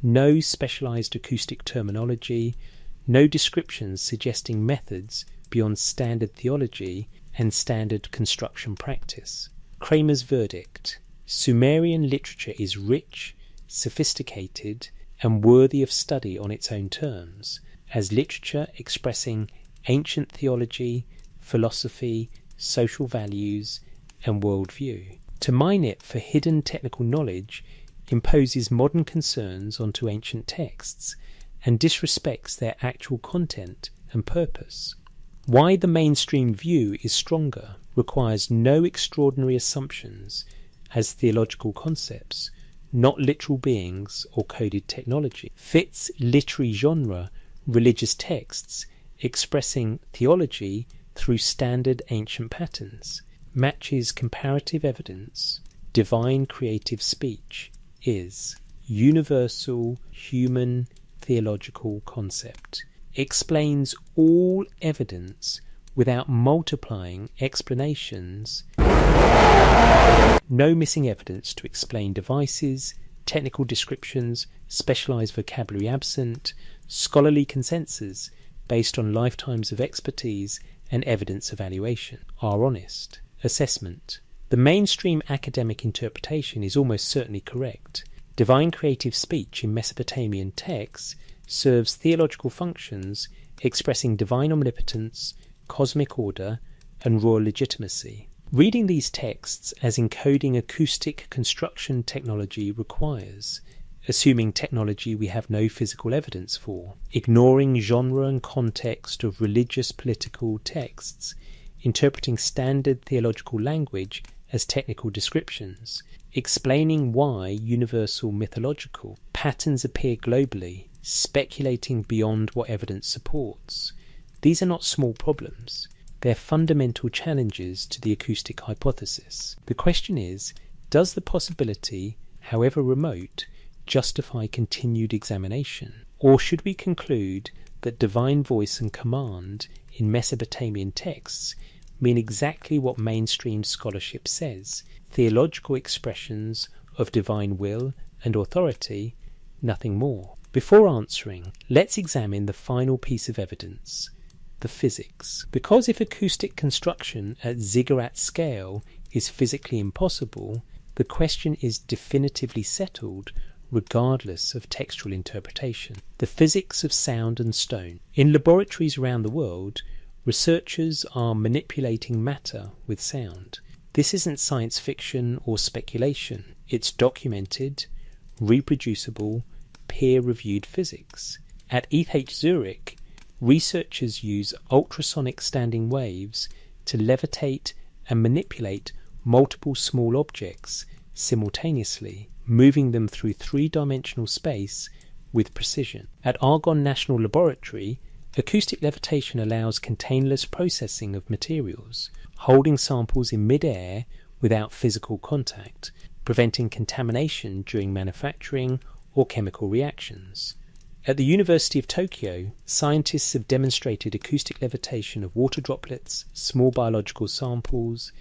no specialized acoustic terminology, no descriptions suggesting methods beyond standard theology and standard construction practice. Kramer's verdict: Sumerian literature is rich, sophisticated, and worthy of study on its own terms, as literature expressing ancient theology, philosophy, social values, and worldview. To mine it for hidden technical knowledge imposes modern concerns onto ancient texts and disrespects their actual content and purpose. Why the mainstream view is stronger requires no extraordinary assumptions as theological concepts, not literal beings or coded technology. Fits literary genre religious texts expressing theology through standard ancient patterns. Matches comparative evidence. Divine creative speech is universal human theological concept. Explains all evidence without multiplying explanations. No missing evidence to explain devices, technical descriptions, specialized vocabulary absent, scholarly consensus based on lifetimes of expertise and evidence evaluation are honest. Assessment. The mainstream academic interpretation is almost certainly correct. Divine creative speech in Mesopotamian texts serves theological functions expressing divine omnipotence, cosmic order, and royal legitimacy. Reading these texts as encoding acoustic construction technology requires, assuming technology we have no physical evidence for, ignoring genre and context of religious political texts, interpreting standard theological language as technical descriptions, explaining why universal mythological patterns appear globally, speculating beyond what evidence supports. These are not small problems. They're fundamental challenges to the acoustic hypothesis. The question is, does the possibility, however remote, justify continued examination? Or should we conclude that divine voice and command in Mesopotamian texts mean exactly what mainstream scholarship says, theological expressions of divine will and authority, nothing more? Before answering, let's examine the final piece of evidence, the physics. Because if acoustic construction at ziggurat scale is physically impossible, the question is definitively settled regardless of textual interpretation. The physics of sound and stone. In laboratories around the world, researchers are manipulating matter with sound. This isn't science fiction or speculation. It's documented, reproducible, peer-reviewed physics. At ETH Zurich, researchers use ultrasonic standing waves to levitate and manipulate multiple small objects simultaneously, moving them through three-dimensional space with precision. At Argonne National Laboratory, acoustic levitation allows containless processing of materials, holding samples in mid-air without physical contact, preventing contamination during manufacturing or chemical reactions. At the University of Tokyo, scientists have demonstrated acoustic levitation of water droplets, small biological samples,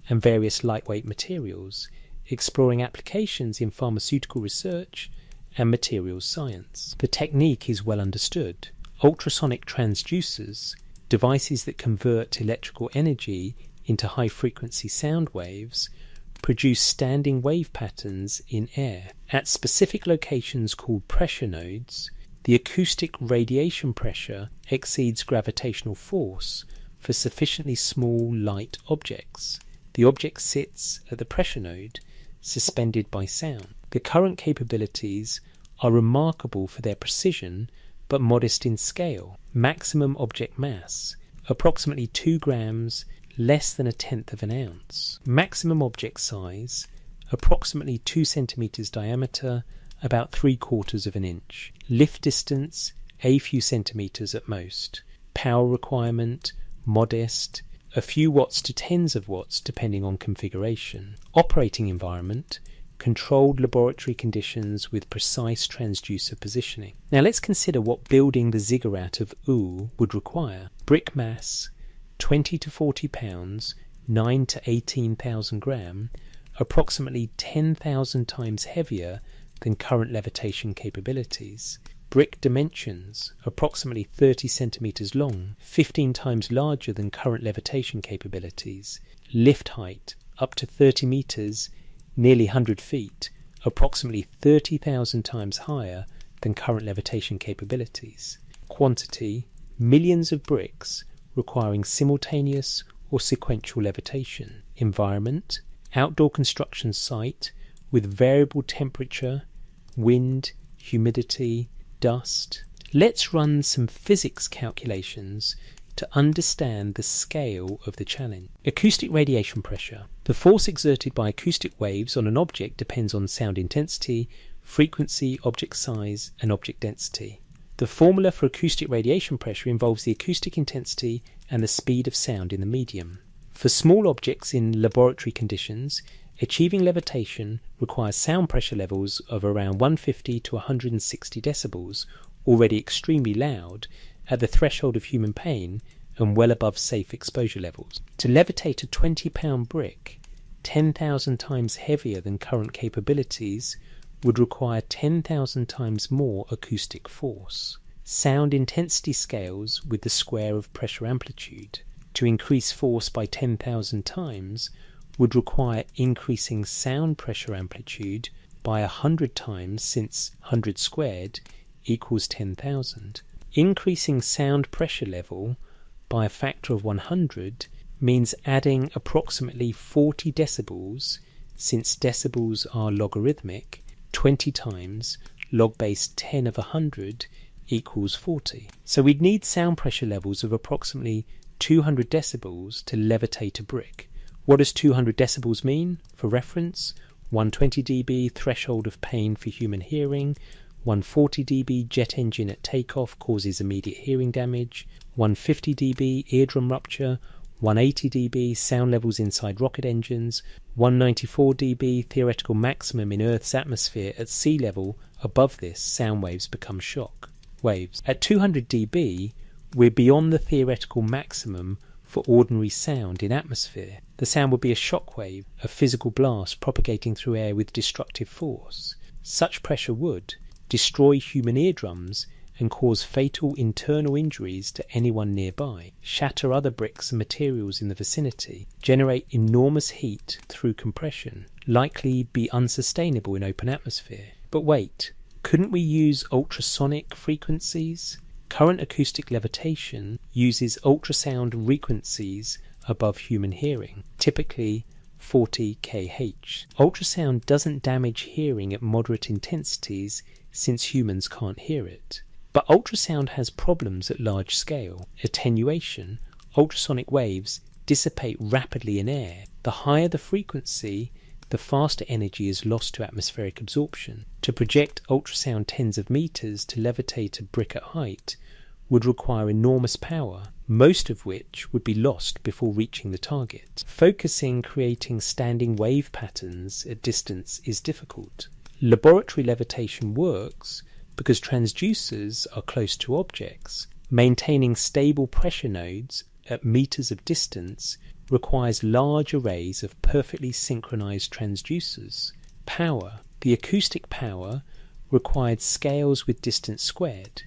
and various lightweight materials, exploring applications in pharmaceutical research and materials science. The technique is well understood. Ultrasonic transducers, devices that convert electrical energy into high-frequency sound waves, produce standing wave patterns in air. At specific locations called pressure nodes, the acoustic radiation pressure exceeds gravitational force for sufficiently small, light objects. The object sits at the pressure node, suspended by sound. The current capabilities are remarkable for their precision, but modest in scale. Maximum object mass, approximately 2 grams, less than 1/10 of an ounce. Maximum object size, approximately 2 centimeters diameter, about 3/4 of an inch. Lift distance, a few centimeters at most. Power requirement, modest, a few watts to tens of watts depending on configuration. Operating environment, controlled laboratory conditions with precise transducer positioning. Now let's consider what building the ziggurat of Ur would require. Brick mass, 20 to 40 pounds, 9 to 18,000 gram, approximately 10,000 times heavier than current levitation capabilities. Brick dimensions, approximately 30 centimeters long, 15 times larger than current levitation capabilities. Lift height, up to 30 meters, nearly 100 feet, approximately 30,000 times higher than current levitation capabilities. Quantity, millions of bricks requiring simultaneous or sequential levitation. Environment, outdoor construction site with variable temperature, wind, humidity, dust. Let's run some physics calculations to understand the scale of the challenge. Acoustic radiation pressure. The force exerted by acoustic waves on an object depends on sound intensity, frequency, object size, and object density. The formula for acoustic radiation pressure involves the acoustic intensity and the speed of sound in the medium. For small objects in laboratory conditions, achieving levitation requires sound pressure levels of around 150 to 160 decibels, already extremely loud, at the threshold of human pain and well above safe exposure levels. To levitate a 20-pound brick, 10,000 times heavier than current capabilities, would require 10,000 times more acoustic force. Sound intensity scales with the square of pressure amplitude. To increase force by 10,000 times would require increasing sound pressure amplitude by 100 times, since 100 squared equals 10,000. Increasing sound pressure level by a factor of 100 means adding approximately 40 decibels, since decibels are logarithmic. 20 times log base 10 of 100 equals 40. So we'd need sound pressure levels of approximately 200 decibels to levitate a brick. What does 200 decibels mean? For reference, 120 dB threshold of pain for human hearing, 140 dB jet engine at takeoff causes immediate hearing damage, 150 dB eardrum rupture, 180 dB sound levels inside rocket engines, 194 dB theoretical maximum in Earth's atmosphere. At sea level. Above this, sound waves become shock waves. At 200 dB, we're beyond the theoretical maximum for ordinary sound in atmosphere. The sound would be a shock wave, a physical blast propagating through air with destructive force. Such pressure would destroy human eardrums and cause fatal internal injuries to anyone nearby, shatter other bricks and materials in the vicinity, generate enormous heat through compression, likely be unsustainable in open atmosphere. But wait, couldn't we use ultrasonic frequencies? Current acoustic levitation uses ultrasound frequencies above human hearing, typically 40 kHz. Ultrasound doesn't damage hearing at moderate intensities since humans can't hear it. But ultrasound has problems at large scale. Attenuation, ultrasonic waves dissipate rapidly in air. The higher the frequency, the faster energy is lost to atmospheric absorption. To project ultrasound tens of meters to levitate a brick at height would require enormous power, most of which would be lost before reaching the target. Focusing creating standing wave patterns at distance is difficult. Laboratory levitation works because transducers are close to objects. Maintaining stable pressure nodes at meters of distance requires large arrays of perfectly synchronized transducers. Power. The acoustic power required scales with distance squared.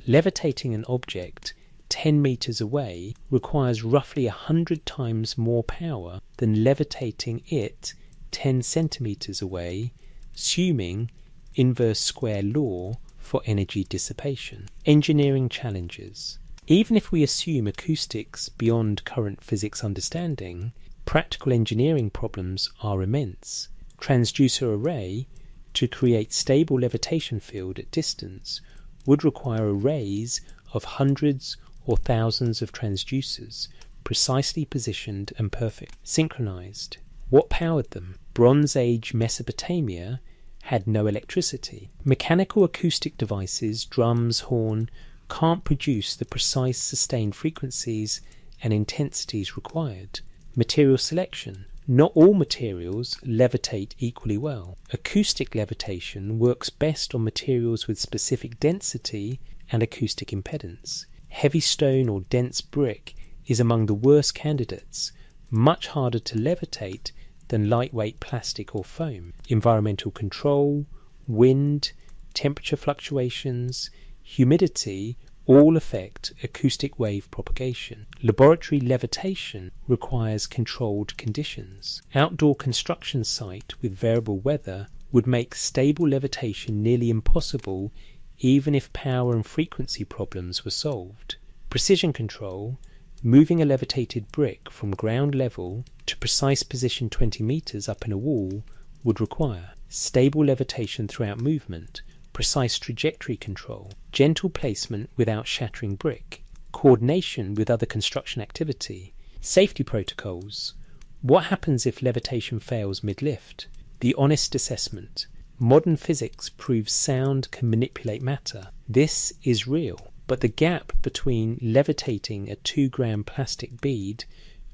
Levitating an object 10 meters away requires roughly 100 times more power than levitating it 10 centimeters away, assuming inverse square law for energy dissipation. Engineering challenges. Even if we assume acoustics beyond current physics understanding, practical engineering problems are immense. Transducer array, to create stable levitation field at distance, would require arrays of hundreds or thousands of transducers, precisely positioned and perfect, synchronized. What powered them? Bronze Age Mesopotamia had no electricity. Mechanical acoustic devices, drums, horn, can't produce the precise sustained frequencies and intensities required. Material selection. Not all materials levitate equally well. Acoustic levitation works best on materials with specific density and acoustic impedance. Heavy stone or dense brick is among the worst candidates, much harder to levitate than lightweight plastic or foam. Environmental control, wind, temperature fluctuations, humidity all affect acoustic wave propagation. Laboratory levitation requires controlled conditions. Outdoor construction site with variable weather would make stable levitation nearly impossible even if power and frequency problems were solved. Precision control, moving a levitated brick from ground level to precise position 20 meters up in a wall, would require stable levitation throughout movement, precise trajectory control, gentle placement without shattering brick, coordination with other construction activity, safety protocols. What happens if levitation fails mid-lift? The honest assessment. Modern physics proves sound can manipulate matter. This is real, but the gap between levitating a 2-gram plastic bead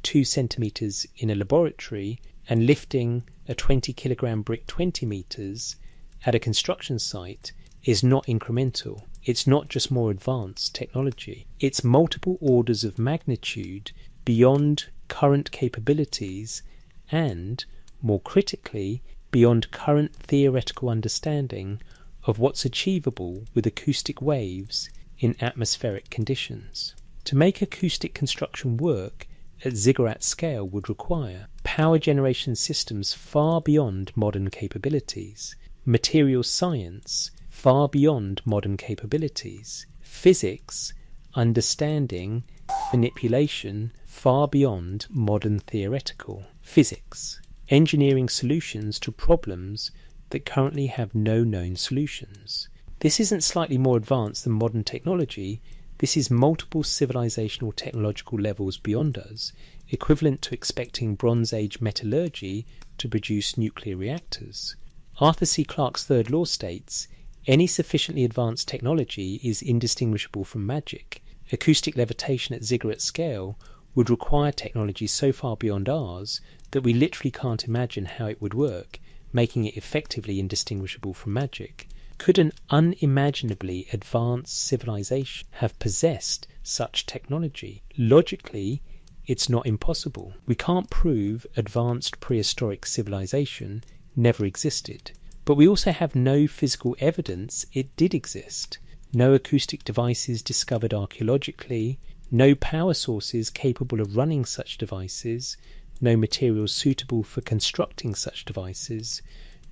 2 centimeters in a laboratory and lifting a 20-kilogram brick 20 meters at a construction site is not incremental. It's not just more advanced technology. It's multiple orders of magnitude beyond current capabilities and, more critically, beyond current theoretical understanding of what's achievable with acoustic waves in atmospheric conditions. To make acoustic construction work at ziggurat scale would require power generation systems far beyond modern capabilities, materials science far beyond modern capabilities, physics, understanding, manipulation far beyond modern theoretical, physics, engineering solutions to problems that currently have no known solutions. This isn't slightly more advanced than modern technology, this is multiple civilizational technological levels beyond us, equivalent to expecting Bronze Age metallurgy to produce nuclear reactors. Arthur C. Clarke's third law states, any sufficiently advanced technology is indistinguishable from magic. Acoustic levitation at ziggurat scale would require technology so far beyond ours that we literally can't imagine how it would work, making it effectively indistinguishable from magic. Could an unimaginably advanced civilization have possessed such technology? Logically, it's not impossible. We can't prove advanced prehistoric civilization never existed, but we also have no physical evidence it did exist. No acoustic devices discovered archaeologically, no power sources capable of running such devices, no materials suitable for constructing such devices,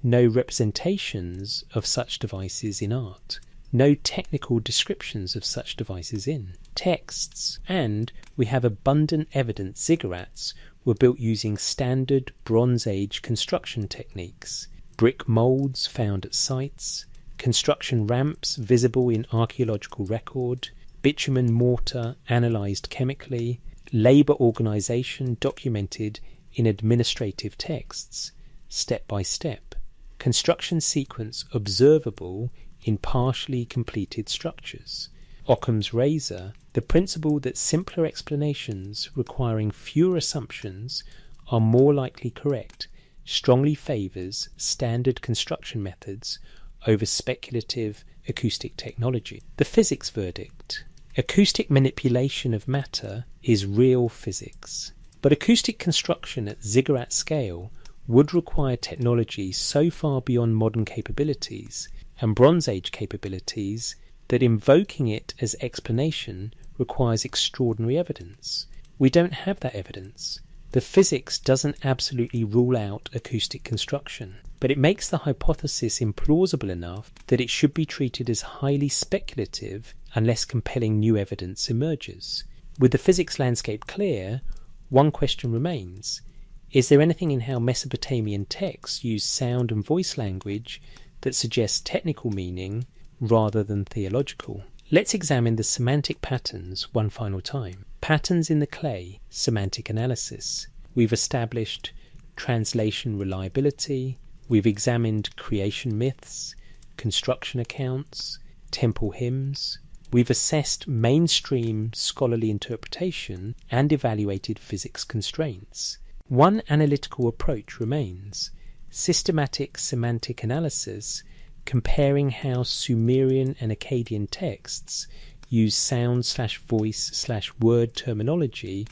no representations of such devices in art, no technical descriptions of such devices in texts, and we have abundant evidence ziggurats were built using standard Bronze Age construction techniques, brick moulds found at sites, construction ramps visible in archaeological record, bitumen mortar analysed chemically, labour organisation documented in administrative texts, step by step, construction sequence observable in partially completed structures. Occam's razor, the principle that simpler explanations requiring fewer assumptions are more likely correct, strongly favours standard construction methods over speculative acoustic technology. The physics verdict. Acoustic manipulation of matter is real physics, but acoustic construction at ziggurat scale would require technology so far beyond modern capabilities and Bronze Age capabilities that invoking it as explanation requires extraordinary evidence. We don't have that evidence. The physics doesn't absolutely rule out acoustic construction, but it makes the hypothesis implausible enough that it should be treated as highly speculative unless compelling new evidence emerges. With the physics landscape clear, one question remains. Is there anything in how Mesopotamian texts use sound and voice language that suggests technical meaning rather than theological? Let's examine the semantic patterns one final time. Patterns in the clay, semantic analysis. We've established translation reliability. We've examined creation myths, construction accounts, temple hymns. We've assessed mainstream scholarly interpretation and evaluated physics constraints. One analytical approach remains: systematic semantic analysis, comparing how Sumerian and Akkadian texts use sound/voice/word terminology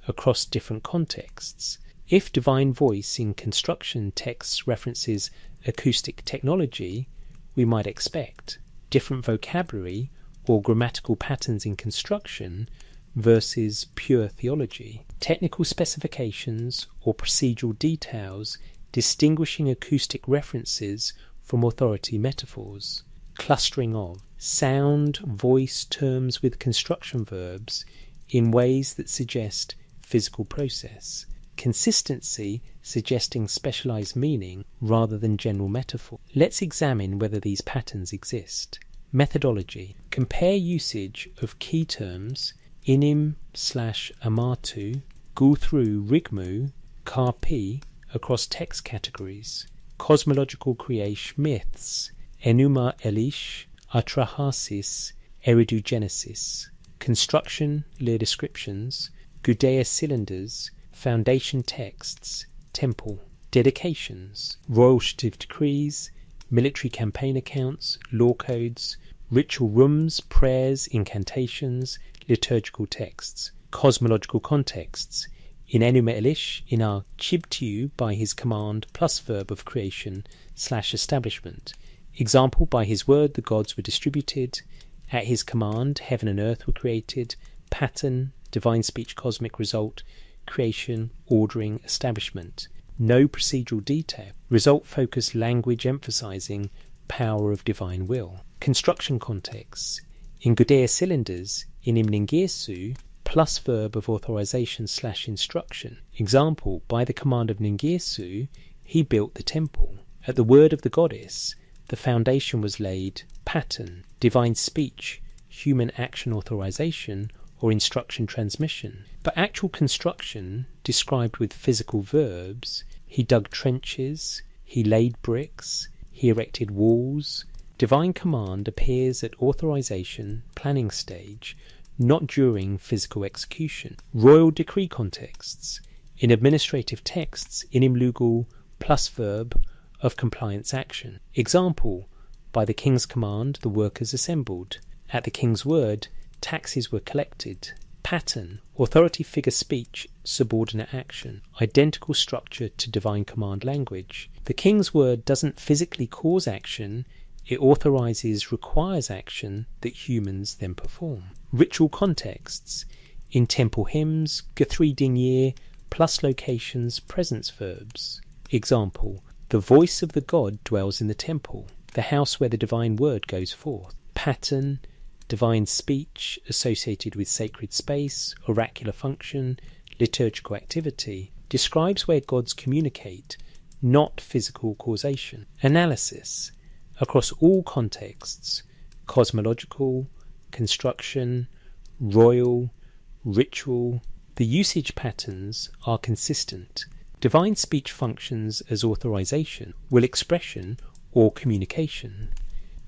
across different contexts. If divine voice in construction texts references acoustic technology, we might expect different vocabulary or grammatical patterns in construction versus pure theology. Technical specifications or procedural details distinguishing acoustic references from authority metaphors. Clustering of sound, voice terms with construction verbs in ways that suggest physical process. Consistency suggesting specialized meaning rather than general metaphor. Let's examine whether these patterns exist. Methodology. Compare usage of key terms inim/amatu, guthru rigmu, karpi across text categories. Cosmological creation myths, Enuma Elish, Atrahasis, Eridugenesis. Construction, Lear descriptions, Gudea cylinders, foundation texts, temple. Dedications, royalship decrees, military campaign accounts, law codes, ritual rooms, prayers, incantations, liturgical texts. Cosmological contexts, In Enuma Elish, in our Chibtiu by his command plus verb of creation / establishment. Example, by his word the gods were distributed. At his command heaven and earth were created. Pattern, divine speech cosmic result, creation, ordering, establishment. No procedural detail. Result focused language emphasizing power of divine will. Construction contexts. In Gudea cylinders, in Imningirsu, plus verb of authorization / instruction. Example, by the command of Ningirsu, he built the temple. At the word of the goddess, the foundation was laid. Pattern, divine speech, human action authorization, or instruction transmission. But actual construction, described with physical verbs, he dug trenches, he laid bricks, he erected walls. Divine command appears at authorization, planning stage, not during physical execution. Royal decree contexts. In administrative texts, inim lugal plus verb of compliance action. Example, by the king's command the workers assembled. At the king's word, taxes were collected. Pattern, authority figure speech, subordinate action. Identical structure to divine command language. The king's word doesn't physically cause action, it authorizes, requires action that humans then perform. Ritual contexts. In temple hymns, Guthrie Dinier plus locations, presence verbs. Example, the voice of the god dwells in the temple, the house where the divine word goes forth. Pattern, divine speech associated with sacred space, oracular function, liturgical activity, describes where gods communicate, not physical causation. Analysis. Across all contexts, cosmological, construction, royal, ritual, the usage patterns are consistent. Divine speech functions as authorization, will expression, or communication.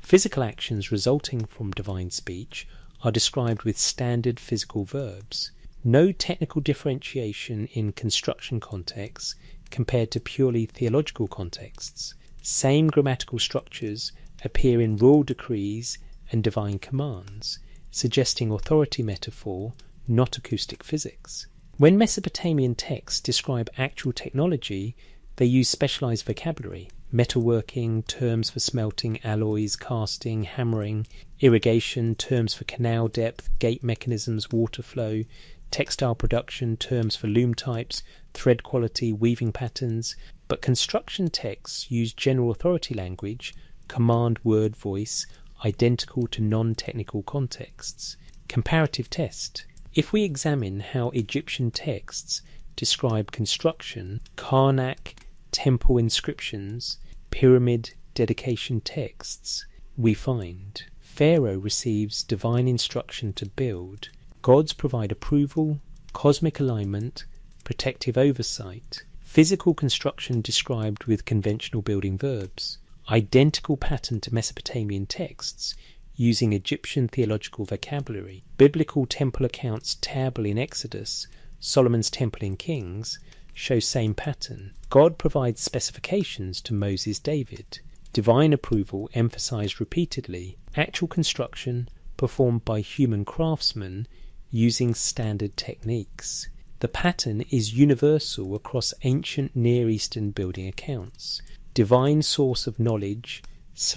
Physical actions resulting from divine speech are described with standard physical verbs. No technical differentiation in construction contexts compared to purely theological contexts. Same grammatical structures appear in royal decrees and divine commands, suggesting authority metaphor, not acoustic physics. When Mesopotamian texts describe actual technology, they use specialized vocabulary, metalworking, terms for smelting, alloys, casting, hammering, irrigation, terms for canal depth, gate mechanisms, water flow, textile production, terms for loom types, thread quality, weaving patterns. But construction texts use general authority language, command word voice, identical to non-technical contexts. Comparative test. If we examine how Egyptian texts describe construction, Karnak, temple inscriptions, pyramid dedication texts, we find Pharaoh receives divine instruction to build. Gods provide approval, cosmic alignment, protective oversight. Physical construction described with conventional building verbs. Identical pattern to Mesopotamian texts, using Egyptian theological vocabulary. Biblical temple accounts Table in Exodus, Solomon's temple in Kings, show same pattern. God provides specifications to Moses David. Divine approval emphasized repeatedly. Actual construction performed by human craftsmen using standard techniques. The pattern is universal across ancient Near Eastern building accounts. Divine source of knowledge /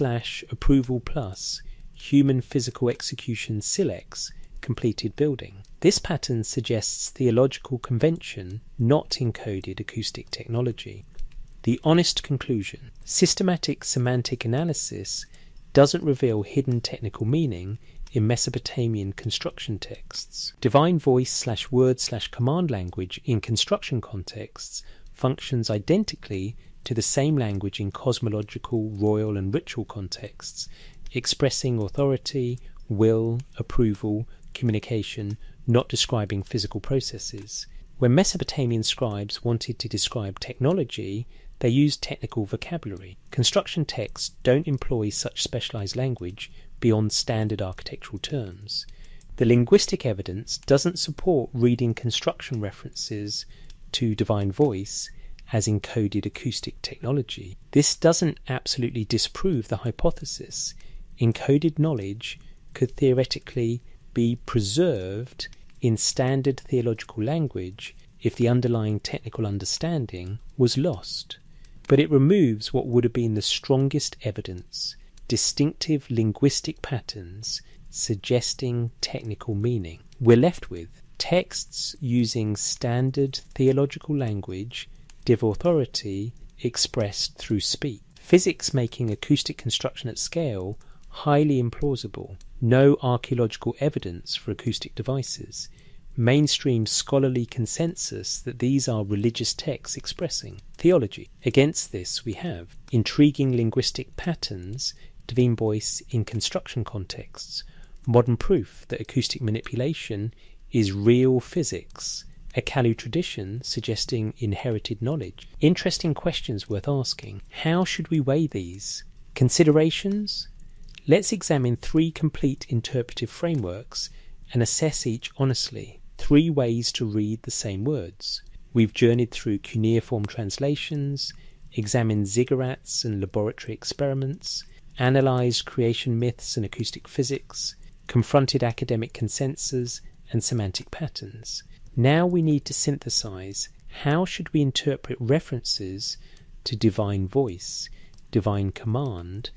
approval plus human physical execution silex completed building. This pattern suggests theological convention, not encoded acoustic technology. The honest conclusion. Systematic semantic analysis doesn't reveal hidden technical meaning in Mesopotamian construction texts. Divine voice / word / command language in construction contexts functions identically to the same language in cosmological, royal and ritual contexts, expressing authority, will, approval, communication, not describing physical processes. When Mesopotamian scribes wanted to describe technology, they used technical vocabulary. Construction texts don't employ such specialized language beyond standard architectural terms. The linguistic evidence doesn't support reading construction references to divine voice as encoded acoustic technology. This doesn't absolutely disprove the hypothesis. Encoded knowledge could theoretically be preserved in standard theological language if the underlying technical understanding was lost. But it removes what would have been the strongest evidence, distinctive linguistic patterns suggesting technical meaning. We're left with texts using standard theological language, div authority, expressed through speech. Physics making acoustic construction at scale highly implausible. No archaeological evidence for acoustic devices. Mainstream scholarly consensus that these are religious texts expressing theology. Against this we have intriguing linguistic patterns, divine voice in construction contexts, modern proof that acoustic manipulation is real physics, a Kalu tradition suggesting inherited knowledge. Interesting questions worth asking. How should we weigh these? Considerations? Let's examine 3 complete interpretive frameworks and assess each honestly. 3 ways to read the same words. We've journeyed through cuneiform translations, examined ziggurats and laboratory experiments, analysed creation myths and acoustic physics, confronted academic consensus and semantic patterns. Now we need to synthesize how should we interpret references to divine voice, divine command,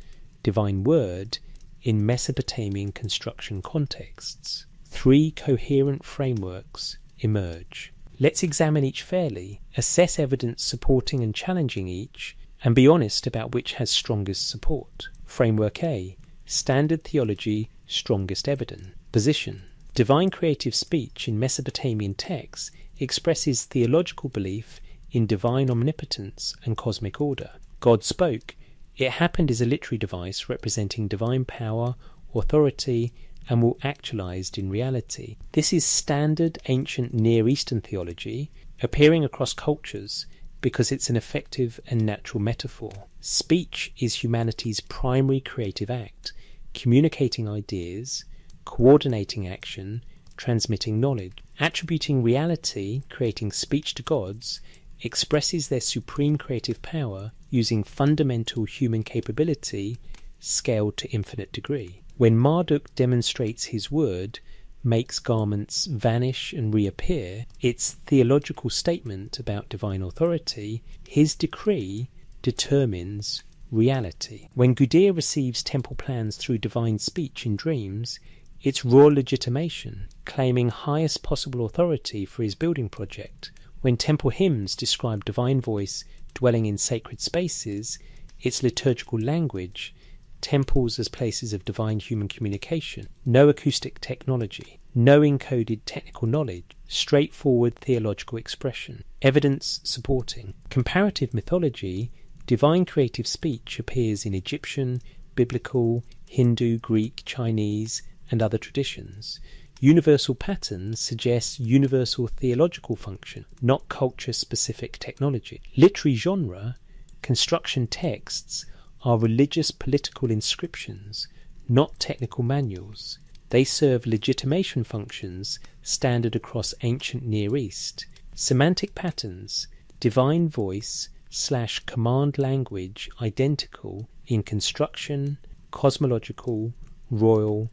divine word in Mesopotamian construction contexts. 3 coherent frameworks emerge. Let's examine each fairly, assess evidence supporting and challenging each, and be honest about which has strongest support. Framework A. Standard theology, strongest evidence. Position. Divine creative speech in Mesopotamian texts expresses theological belief in divine omnipotence and cosmic order. God spoke. It happened is a literary device representing divine power, authority, and will actualized in reality. This is standard ancient Near Eastern theology, appearing across cultures because it's an effective and natural metaphor. Speech is humanity's primary creative act, communicating ideas, coordinating action, transmitting knowledge. Attributing reality, creating speech to gods, expresses their supreme creative power using fundamental human capability scaled to infinite degree. When Marduk demonstrates his word, makes garments vanish and reappear, its theological statement about divine authority, his decree determines reality. When Gudea receives temple plans through divine speech in dreams, it's raw legitimation, claiming highest possible authority for his building project. When temple hymns describe divine voice dwelling in sacred spaces, its liturgical language, temples as places of divine human communication, no acoustic technology, no encoded technical knowledge, straightforward theological expression, evidence supporting. Comparative mythology, divine creative speech appears in Egyptian, biblical, Hindu, Greek, Chinese, and other traditions. Universal patterns suggest universal theological function, not culture-specific technology. Literary genre, construction texts, are religious political inscriptions, not technical manuals. They serve legitimation functions standard across ancient Near East. Semantic patterns, divine voice / command language identical in construction, cosmological, royal,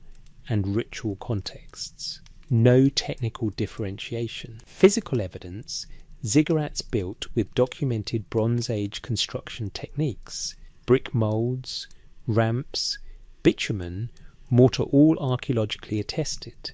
and ritual contexts. No technical differentiation. Physical evidence, ziggurats built with documented Bronze Age construction techniques, brick moulds, ramps, bitumen, mortar all archaeologically attested.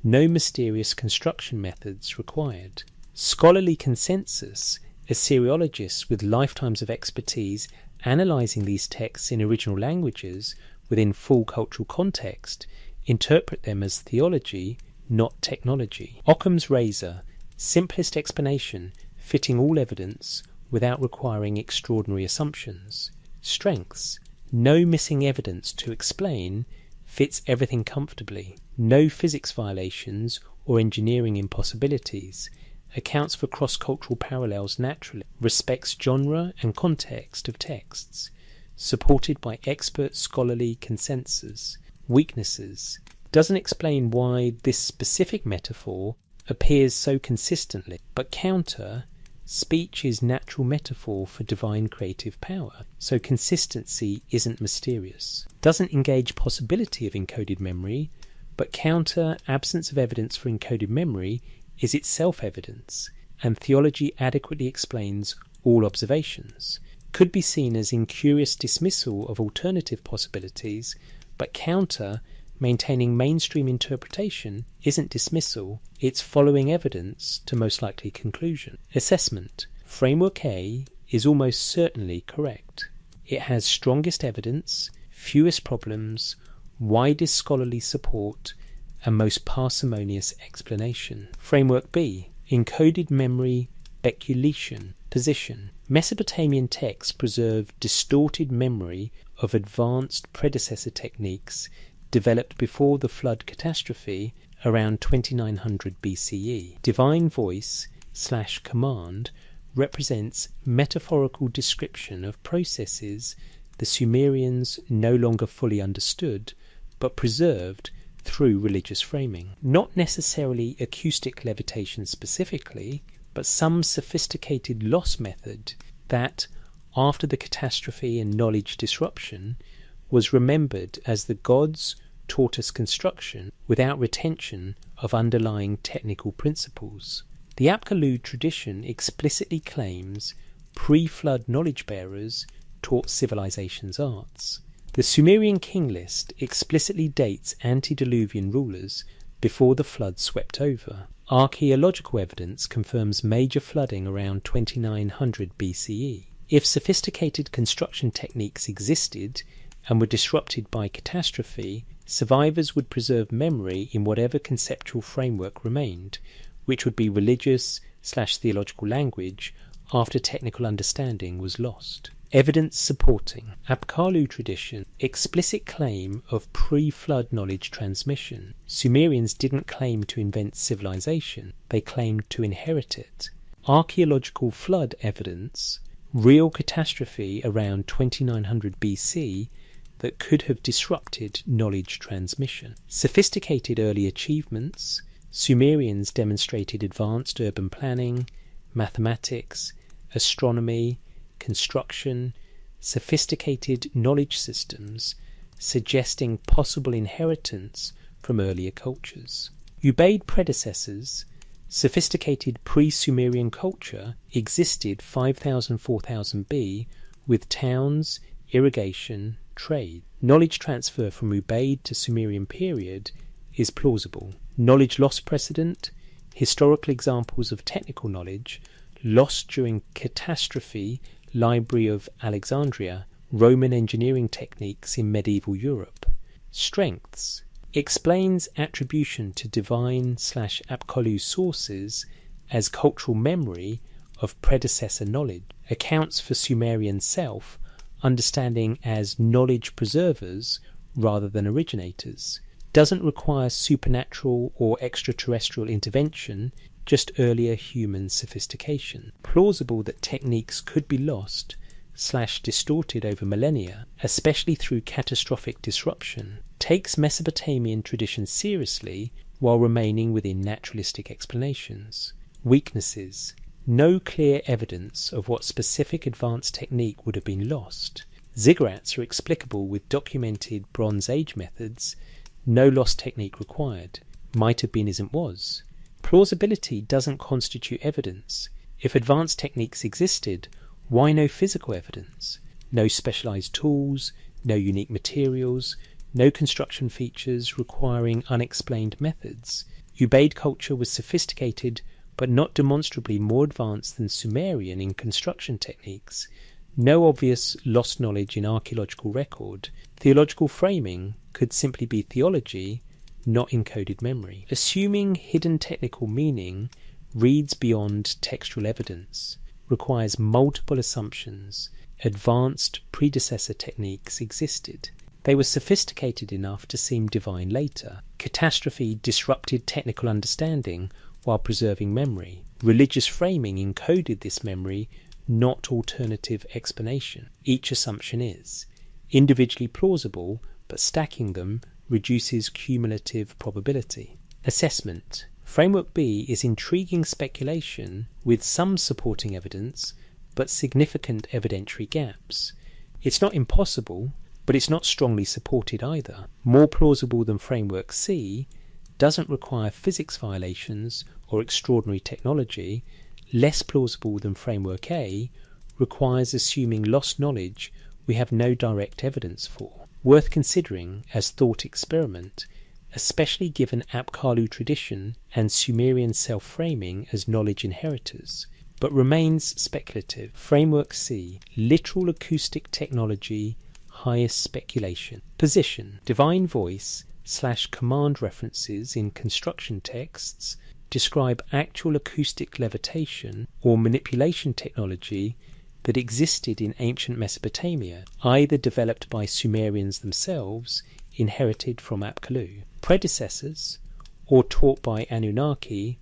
No mysterious construction methods required. Scholarly consensus, Assyriologists with lifetimes of expertise analysing these texts in original languages within full cultural context, interpret them as theology, not technology. Occam's razor, simplest explanation fitting all evidence without requiring extraordinary assumptions. Strengths, no missing evidence to explain, fits everything comfortably, no physics violations or engineering impossibilities, accounts for cross-cultural parallels naturally, respects genre and context of texts, supported by expert scholarly consensus. Weaknesses, doesn't explain why this specific metaphor appears so consistently, but counter, speech is natural metaphor for divine creative power, so consistency isn't mysterious. Doesn't engage possibility of encoded memory, but counter, absence of evidence for encoded memory is itself evidence. and theology adequately explains all observations, could be seen as incurious dismissal of alternative possibilities, but counter, maintaining mainstream interpretation isn't dismissal, it's following evidence to most likely conclusion. Assessment. Framework A is almost certainly correct. It has strongest evidence, fewest problems, widest scholarly support, and most parsimonious explanation. Framework B. Encoded memory, speculation, position. Mesopotamian texts preserve distorted memory of advanced predecessor techniques developed before the flood catastrophe around 2900 BCE. Divine voice/command represents metaphorical description of processes the Sumerians no longer fully understood, but preserved through religious framing. Not necessarily acoustic levitation specifically, but some sophisticated loss method that, after the catastrophe and knowledge disruption, was remembered as the gods taught us construction without retention of underlying technical principles. The Apkallu tradition explicitly claims pre-flood knowledge bearers taught civilization's arts. The Sumerian king list explicitly dates antediluvian rulers before the flood swept over. Archaeological evidence confirms major flooding around 2900 BCE. If sophisticated construction techniques existed and were disrupted by catastrophe, survivors would preserve memory in whatever conceptual framework remained, which would be religious/theological language after technical understanding was lost. Evidence supporting Apkallu tradition explicit claim of pre-flood knowledge transmission. Sumerians didn't claim to invent civilization, they claimed to inherit it. Archaeological flood evidence, real catastrophe around 2900 BC that could have disrupted knowledge transmission. Sophisticated early achievements. Sumerians demonstrated advanced urban planning, mathematics, astronomy, construction, sophisticated knowledge systems, suggesting possible inheritance from earlier cultures. Ubaid predecessors, sophisticated pre-Sumerian culture existed 5000–4000 B with towns, irrigation, trade. Knowledge transfer from Ubaid to Sumerian period is plausible. Knowledge loss precedent, historical examples of technical knowledge lost during catastrophe, Library of Alexandria, Roman engineering techniques in medieval Europe. Strengths. Explains attribution to divine/Apkallu sources as cultural memory of predecessor knowledge. Accounts for Sumerian self, understanding as knowledge preservers rather than originators. Doesn't require supernatural or extraterrestrial intervention, just earlier human sophistication. Plausible that techniques could be lost/distorted over millennia, especially through catastrophic disruption. Takes Mesopotamian tradition seriously while remaining within naturalistic explanations. Weaknesses. No clear evidence of what specific advanced technique would have been lost. Ziggurats are explicable with documented Bronze Age methods. No lost technique required. Might have been isn't was. Plausibility doesn't constitute evidence. If advanced techniques existed, why no physical evidence? No specialized tools, no unique materials, no construction features requiring unexplained methods. Ubaid culture was sophisticated but not demonstrably more advanced than Sumerian in construction techniques. No obvious lost knowledge in archaeological record. Theological framing could simply be theology, not encoded memory. Assuming hidden technical meaning reads beyond textual evidence, requires multiple assumptions. Advanced predecessor techniques existed. They were sophisticated enough to seem divine later. Catastrophe disrupted technical understanding while preserving memory. Religious framing encoded this memory, not alternative explanation. Each assumption is individually plausible, but stacking them reduces cumulative probability. Assessment. Framework B is intriguing speculation with some supporting evidence, but significant evidentiary gaps. It's not impossible, but it's not strongly supported either. More plausible than Framework C, doesn't require physics violations or extraordinary technology, less plausible than Framework A, requires assuming lost knowledge we have no direct evidence for. Worth considering as thought experiment, especially given Apkallu tradition and Sumerian self-framing as knowledge inheritors, but remains speculative. Framework C, literal acoustic technology, highest speculation. Position, divine voice / command references in construction texts describe actual acoustic levitation or manipulation technology that existed in ancient Mesopotamia, either developed by Sumerians themselves, inherited from Apkallu, predecessors, or taught by Anunnaki,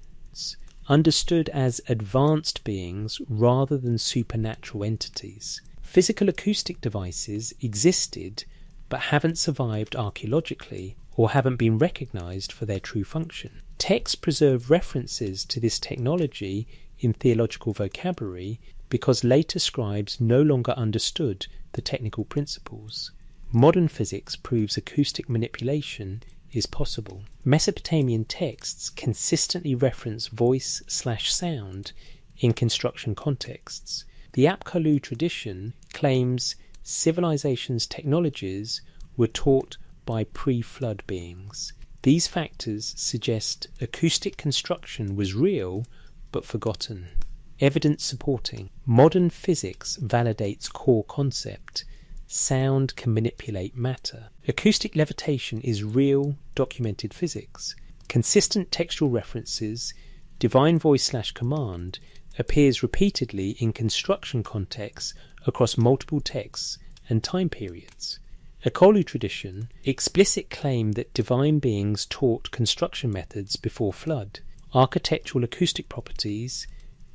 understood as advanced beings rather than supernatural entities. Physical acoustic devices existed but haven't survived archaeologically or haven't been recognized for their true function. Texts preserve references to this technology in theological vocabulary because later scribes no longer understood the technical principles. Modern physics proves acoustic manipulation is possible. Mesopotamian texts consistently reference voice / sound in construction contexts. The Apkallu tradition claims civilization's technologies were taught by pre-flood beings. These factors suggest acoustic construction was real but forgotten. Evidence supporting. Modern physics validates core concept. Sound can manipulate matter. Acoustic levitation is real, documented physics. Consistent textual references, divine voice / command, appears repeatedly in construction contexts across multiple texts and time periods. Acoustic tradition, explicit claim that divine beings taught construction methods before flood. Architectural acoustic properties,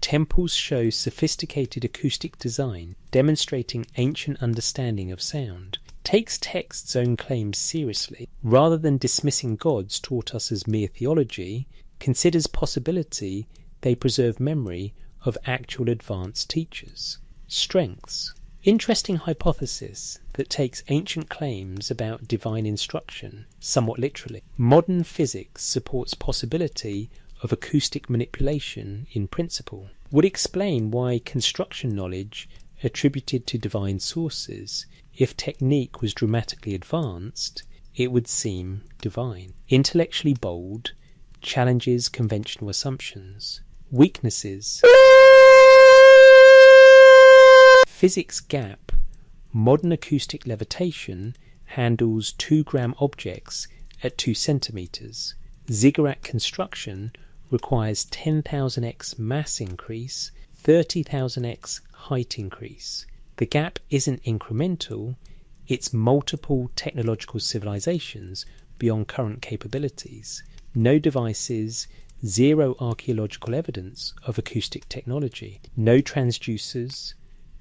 temples show sophisticated acoustic design, demonstrating ancient understanding of sound. Takes text's own claims seriously. Rather than dismissing gods taught us as mere theology, considers possibility they preserve memory of actual advanced teachers. Strengths. Interesting hypothesis that takes ancient claims about divine instruction somewhat literally. Modern physics supports possibility of acoustic manipulation in principle. Would explain why construction knowledge attributed to divine sources, if technique was dramatically advanced, it would seem divine. Intellectually bold, challenges conventional assumptions. Weaknesses. Physics gap. Modern acoustic levitation handles 2-gram objects at 2 centimeters. Ziggurat construction requires 10,000x mass increase, 30,000x height increase. The gap isn't incremental, it's multiple technological civilizations beyond current capabilities. No devices, 0 archaeological evidence of acoustic technology. No transducers,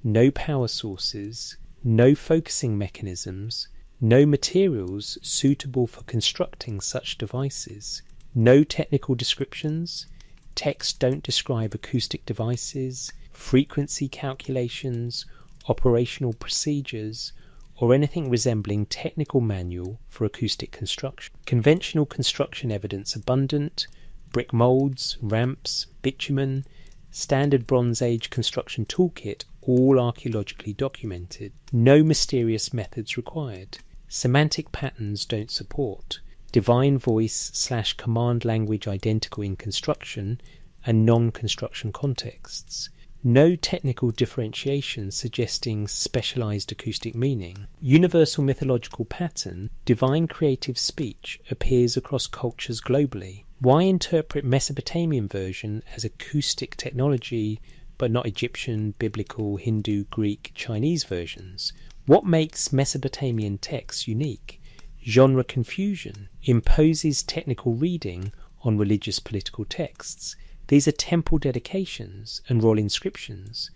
no power sources, no focusing mechanisms, no materials suitable for constructing such devices. No technical descriptions, texts don't describe acoustic devices, frequency calculations, operational procedures, or anything resembling technical manual for acoustic construction. Conventional construction evidence abundant, brick molds, ramps, bitumen, standard Bronze Age construction toolkit all archaeologically documented. No mysterious methods required. Semantic patterns don't support. Divine voice / command language identical in construction and non-construction contexts. No technical differentiation suggesting specialized acoustic meaning. Universal mythological pattern, divine creative speech appears across cultures globally. Why interpret Mesopotamian version as acoustic technology but not Egyptian, biblical, Hindu, Greek, Chinese versions? What makes Mesopotamian texts unique? Genre confusion imposes technical reading on religious political texts. These are temple dedications and royal inscriptions,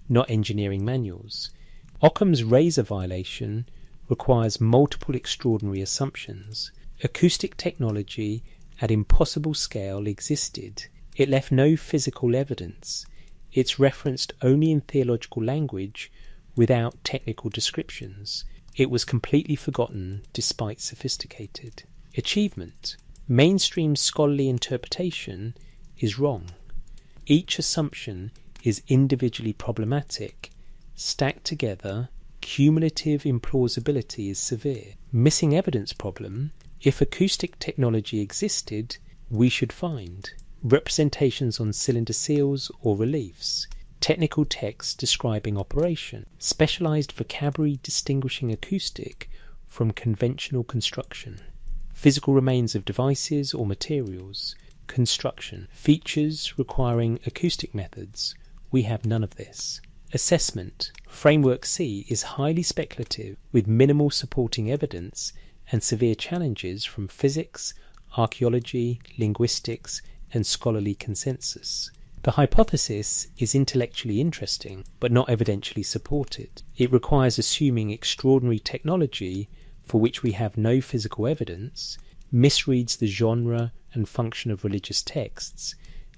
not engineering manuals. Occam's razor violation requires multiple extraordinary assumptions. Acoustic technology at impossible scale existed. It left no physical evidence. It's referenced only in theological language without technical descriptions. It was completely forgotten despite sophisticated achievement. Mainstream scholarly interpretation is wrong. Each assumption is individually problematic. Stacked together, cumulative implausibility is severe. Missing evidence problem: if acoustic technology existed, we should find representations on cylinder seals or reliefs, technical text describing operation, specialized vocabulary distinguishing acoustic from conventional construction, physical remains of devices or materials, construction, features requiring acoustic methods. We have none of this. Assessment: Framework C is highly speculative with minimal supporting evidence and severe challenges from physics, archaeology, linguistics, and scholarly consensus. The hypothesis is intellectually interesting, but not evidentially supported. It requires assuming extraordinary technology for which we have no physical evidence, misreads the genre and function of religious texts,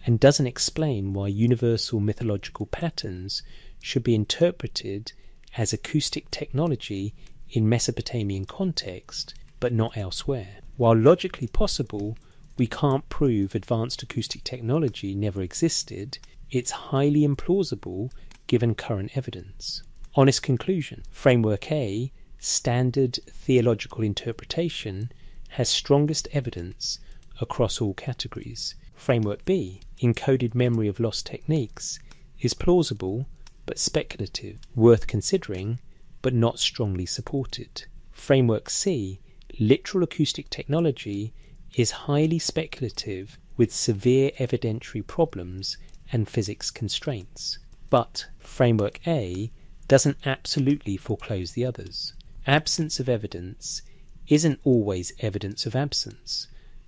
and doesn't explain why universal mythological patterns should be interpreted as acoustic technology in Mesopotamian context, but not elsewhere. While logically possible, we can't prove advanced acoustic technology never existed. It's highly implausible given current evidence. Honest conclusion: Framework A, standard theological interpretation, has strongest evidence across all categories. Framework B, encoded memory of lost techniques, is plausible but speculative, worth considering but not strongly supported. Framework C, literal acoustic technology, is highly speculative with severe evidentiary problems and physics constraints. But Framework A doesn't absolutely foreclose the others. Absence of evidence isn't always evidence of absence,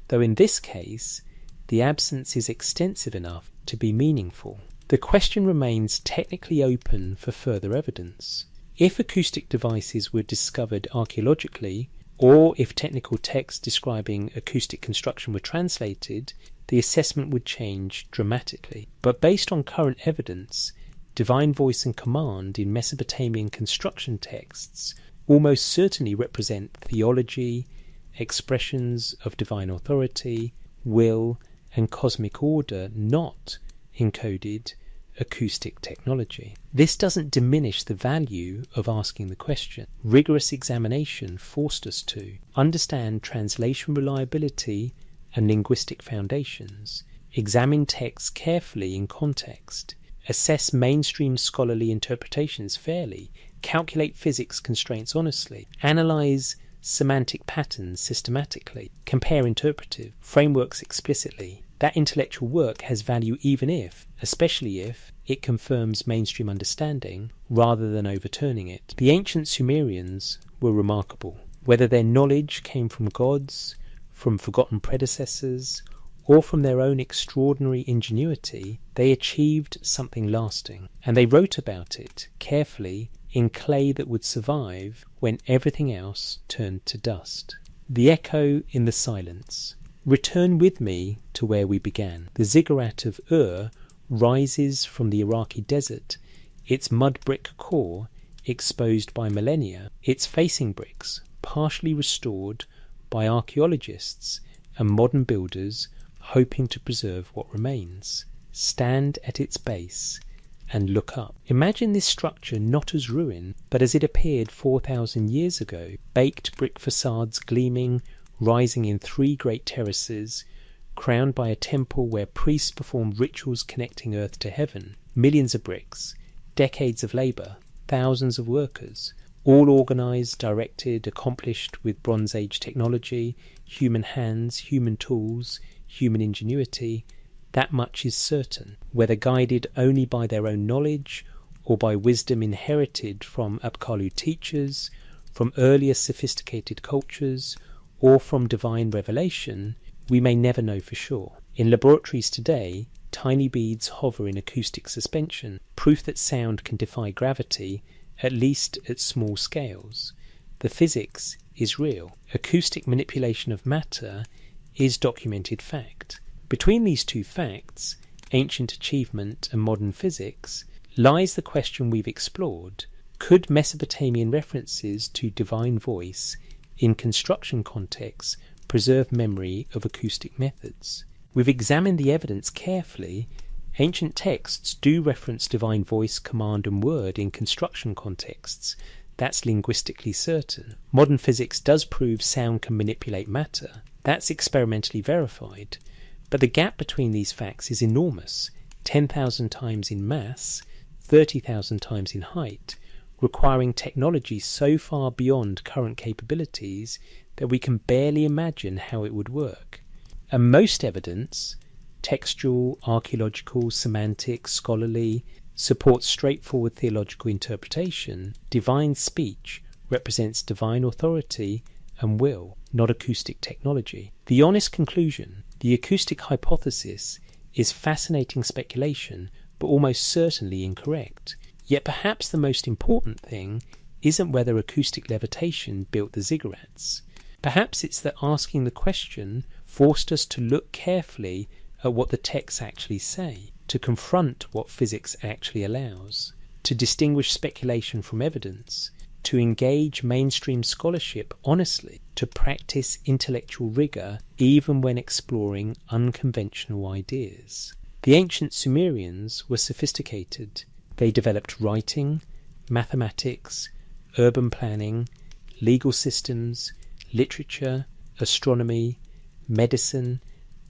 though in this case the absence is extensive enough to be meaningful. The question remains technically open for further evidence. If acoustic devices were discovered archaeologically, or if technical texts describing acoustic construction were translated, the assessment would change dramatically. But based on current evidence, divine voice and command in Mesopotamian construction texts almost certainly represent theology, expressions of divine authority, will, and cosmic order, not encoded acoustic technology. This doesn't diminish the value of asking the question. Rigorous examination forced us to understand translation reliability and linguistic foundations, examine texts carefully in context, assess mainstream scholarly interpretations fairly, calculate physics constraints honestly, analyze semantic patterns systematically, compare interpretive frameworks explicitly. That intellectual work has value even if, especially if, it confirms mainstream understanding rather than overturning it. The ancient Sumerians were remarkable. Whether their knowledge came from gods, from forgotten predecessors, or from their own extraordinary ingenuity, they achieved something lasting, and they wrote about it carefully in clay that would survive when everything else turned to dust. The echo in the silence. Return with me to where we began. The ziggurat of Ur rises from the Iraqi desert, its mud brick core exposed by millennia, its facing bricks partially restored by archaeologists and modern builders hoping to preserve what remains. Stand at its base and look up. Imagine this structure not as ruin, but as it appeared 4,000 years ago, baked brick facades gleaming, rising in 3 great terraces, crowned by a temple where priests performed rituals connecting earth to heaven. Millions of bricks, decades of labour, thousands of workers, all organised, directed, accomplished with Bronze Age technology, human hands, human tools, human ingenuity. That much is certain, whether guided only by their own knowledge or by wisdom inherited from Apkallu teachers, from earlier sophisticated cultures, or from divine revelation, we may never know for sure. In laboratories today, tiny beads hover in acoustic suspension, proof that sound can defy gravity, at least at small scales. The physics is real. Acoustic manipulation of matter is documented fact. Between these two facts, ancient achievement and modern physics, lies the question we've explored. Could Mesopotamian references to divine voice in construction contexts preserve memory of acoustic methods? We've examined the evidence carefully Ancient texts do reference divine voice, command and word in construction contexts. That's linguistically certain. Modern physics does prove sound can manipulate matter. That's experimentally verified. But the gap between these facts is enormous, 10,000 times in mass, 30,000 times in height, requiring technology so far beyond current capabilities that we can barely imagine how it would work. And most evidence, textual, archaeological, semantic, scholarly, supports straightforward theological interpretation. Divine speech represents divine authority and will, not acoustic technology. The honest conclusion, the acoustic hypothesis, is fascinating speculation, but almost certainly incorrect. Yet perhaps the most important thing isn't whether acoustic levitation built the ziggurats. Perhaps it's that asking the question forced us to look carefully at what the texts actually say, to confront what physics actually allows, to distinguish speculation from evidence, to engage mainstream scholarship honestly, to practice intellectual rigour even when exploring unconventional ideas. The ancient Sumerians were sophisticated. They developed writing, mathematics, urban planning, legal systems, literature, astronomy, medicine,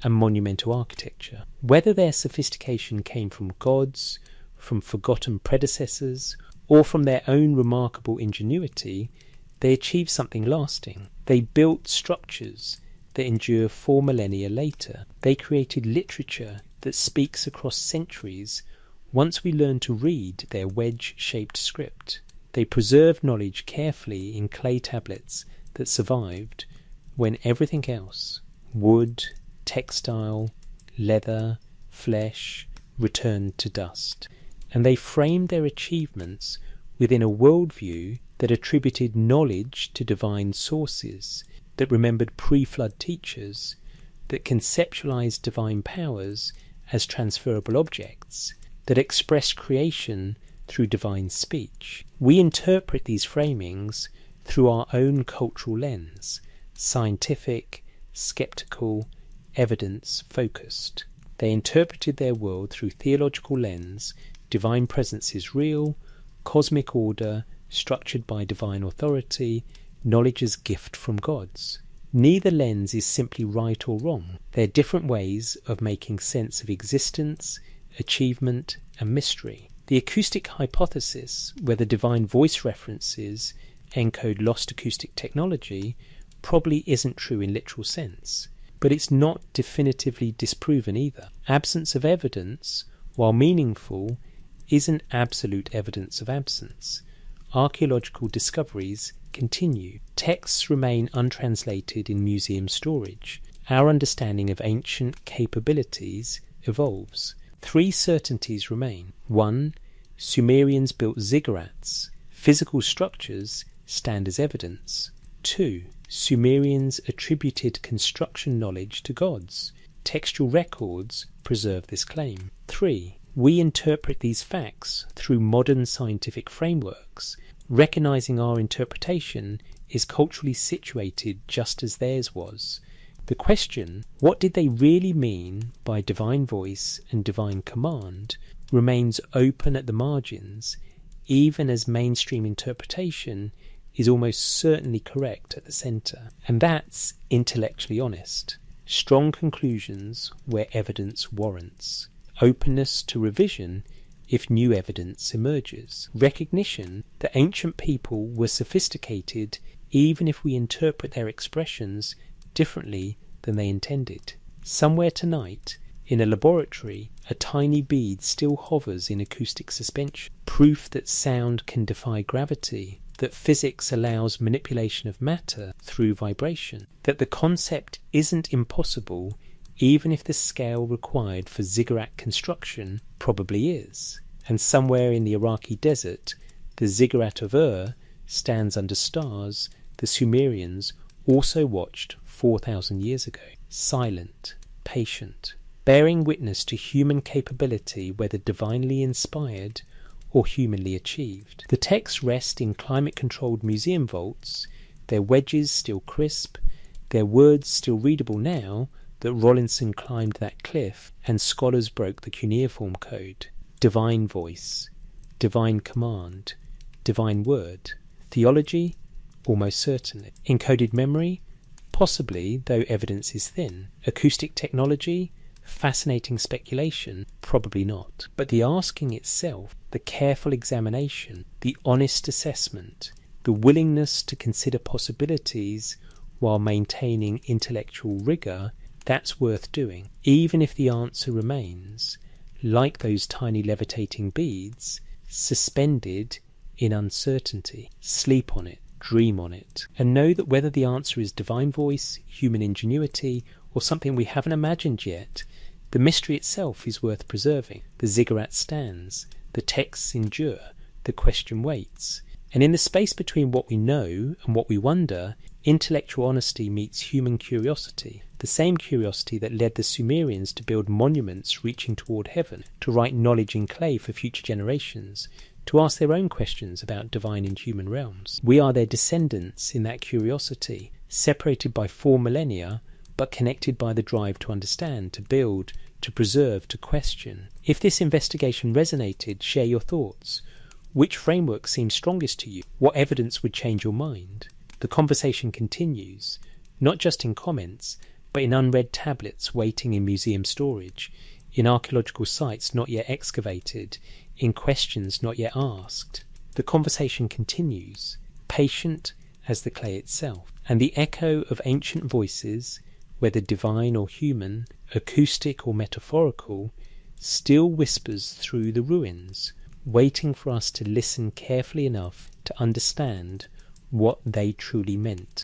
and monumental architecture. Whether their sophistication came from gods, from forgotten predecessors, or from their own remarkable ingenuity, they achieved something lasting. They built structures that endure 4 millennia later. They created literature that speaks across centuries once we learn to read their wedge-shaped script. They preserved knowledge carefully in clay tablets that survived when everything else, wood, textile, leather, flesh, returned to dust. And they framed their achievements within a worldview that attributed knowledge to divine sources, that remembered pre-flood teachers, that conceptualized divine powers as transferable objects, that expressed creation through divine speech. We interpret these framings through our own cultural lens, scientific, skeptical, evidence-focused. They interpreted their world through theological lens. Divine presence is real, cosmic order, structured by divine authority, knowledge as gift from gods. Neither lens is simply right or wrong. They're different ways of making sense of existence, achievement, and mystery. The acoustic hypothesis, where the divine voice references encode lost acoustic technology, probably isn't true in literal sense, but it's not definitively disproven either. Absence of evidence, while meaningful, isn't absolute evidence of absence. Archaeological discoveries continue. Texts remain untranslated in museum storage. Our understanding of ancient capabilities evolves. 3 certainties remain. 1. Sumerians built ziggurats. Physical structures stand as evidence. 2. Sumerians attributed construction knowledge to gods. Textual records preserve this claim. 3. We interpret these facts through modern scientific frameworks, recognizing our interpretation is culturally situated just as theirs was. The question, what did they really mean by divine voice and divine command, remains open at the margins, even as mainstream interpretation is almost certainly correct at the centre. And that's intellectually honest. Strong conclusions where evidence warrants. Openness to revision if new evidence emerges. Recognition that ancient people were sophisticated even if we interpret their expressions differently than they intended. Somewhere tonight, in a laboratory, a tiny bead still hovers in acoustic suspension. Proof that sound can defy gravity, that physics allows manipulation of matter through vibration, that the concept isn't impossible even if the scale required for ziggurat construction probably is. And somewhere in the Iraqi desert, the ziggurat of Ur stands under stars the Sumerians also watched 4,000 years ago, silent, patient, bearing witness to human capability, whether divinely inspired or humanly achieved. The texts rest in climate-controlled museum vaults, their wedges still crisp, their words still readable now, that Rawlinson climbed that cliff and scholars broke the cuneiform code. Divine voice, divine command, divine word. Theology? Almost certainly. Encoded memory? Possibly, though evidence is thin. Acoustic technology? Fascinating speculation? Probably not. But the asking itself, the careful examination, the honest assessment, the willingness to consider possibilities while maintaining intellectual rigour, that's worth doing. Even if the answer remains, like those tiny levitating beads, suspended in uncertainty. Sleep on it, dream on it, and know that whether the answer is divine voice, human ingenuity, or something we haven't imagined yet, the mystery itself is worth preserving. The ziggurat stands, the texts endure, the question waits. And in the space between what we know and what we wonder, intellectual honesty meets human curiosity, the same curiosity that led the Sumerians to build monuments reaching toward heaven, to write knowledge in clay for future generations, to ask their own questions about divine and human realms. We are their descendants in that curiosity, separated by 4 millennia, but connected by the drive to understand, to build, to preserve, to question. If this investigation resonated, share your thoughts. Which framework seems strongest to you? What evidence would change your mind? The conversation continues, not just in comments, but in unread tablets waiting in museum storage, in archaeological sites not yet excavated, in questions not yet asked. The conversation continues, patient as the clay itself, and the echo of ancient voices, whether divine or human, acoustic or metaphorical, still whispers through the ruins, waiting for us to listen carefully enough to understand what they truly meant.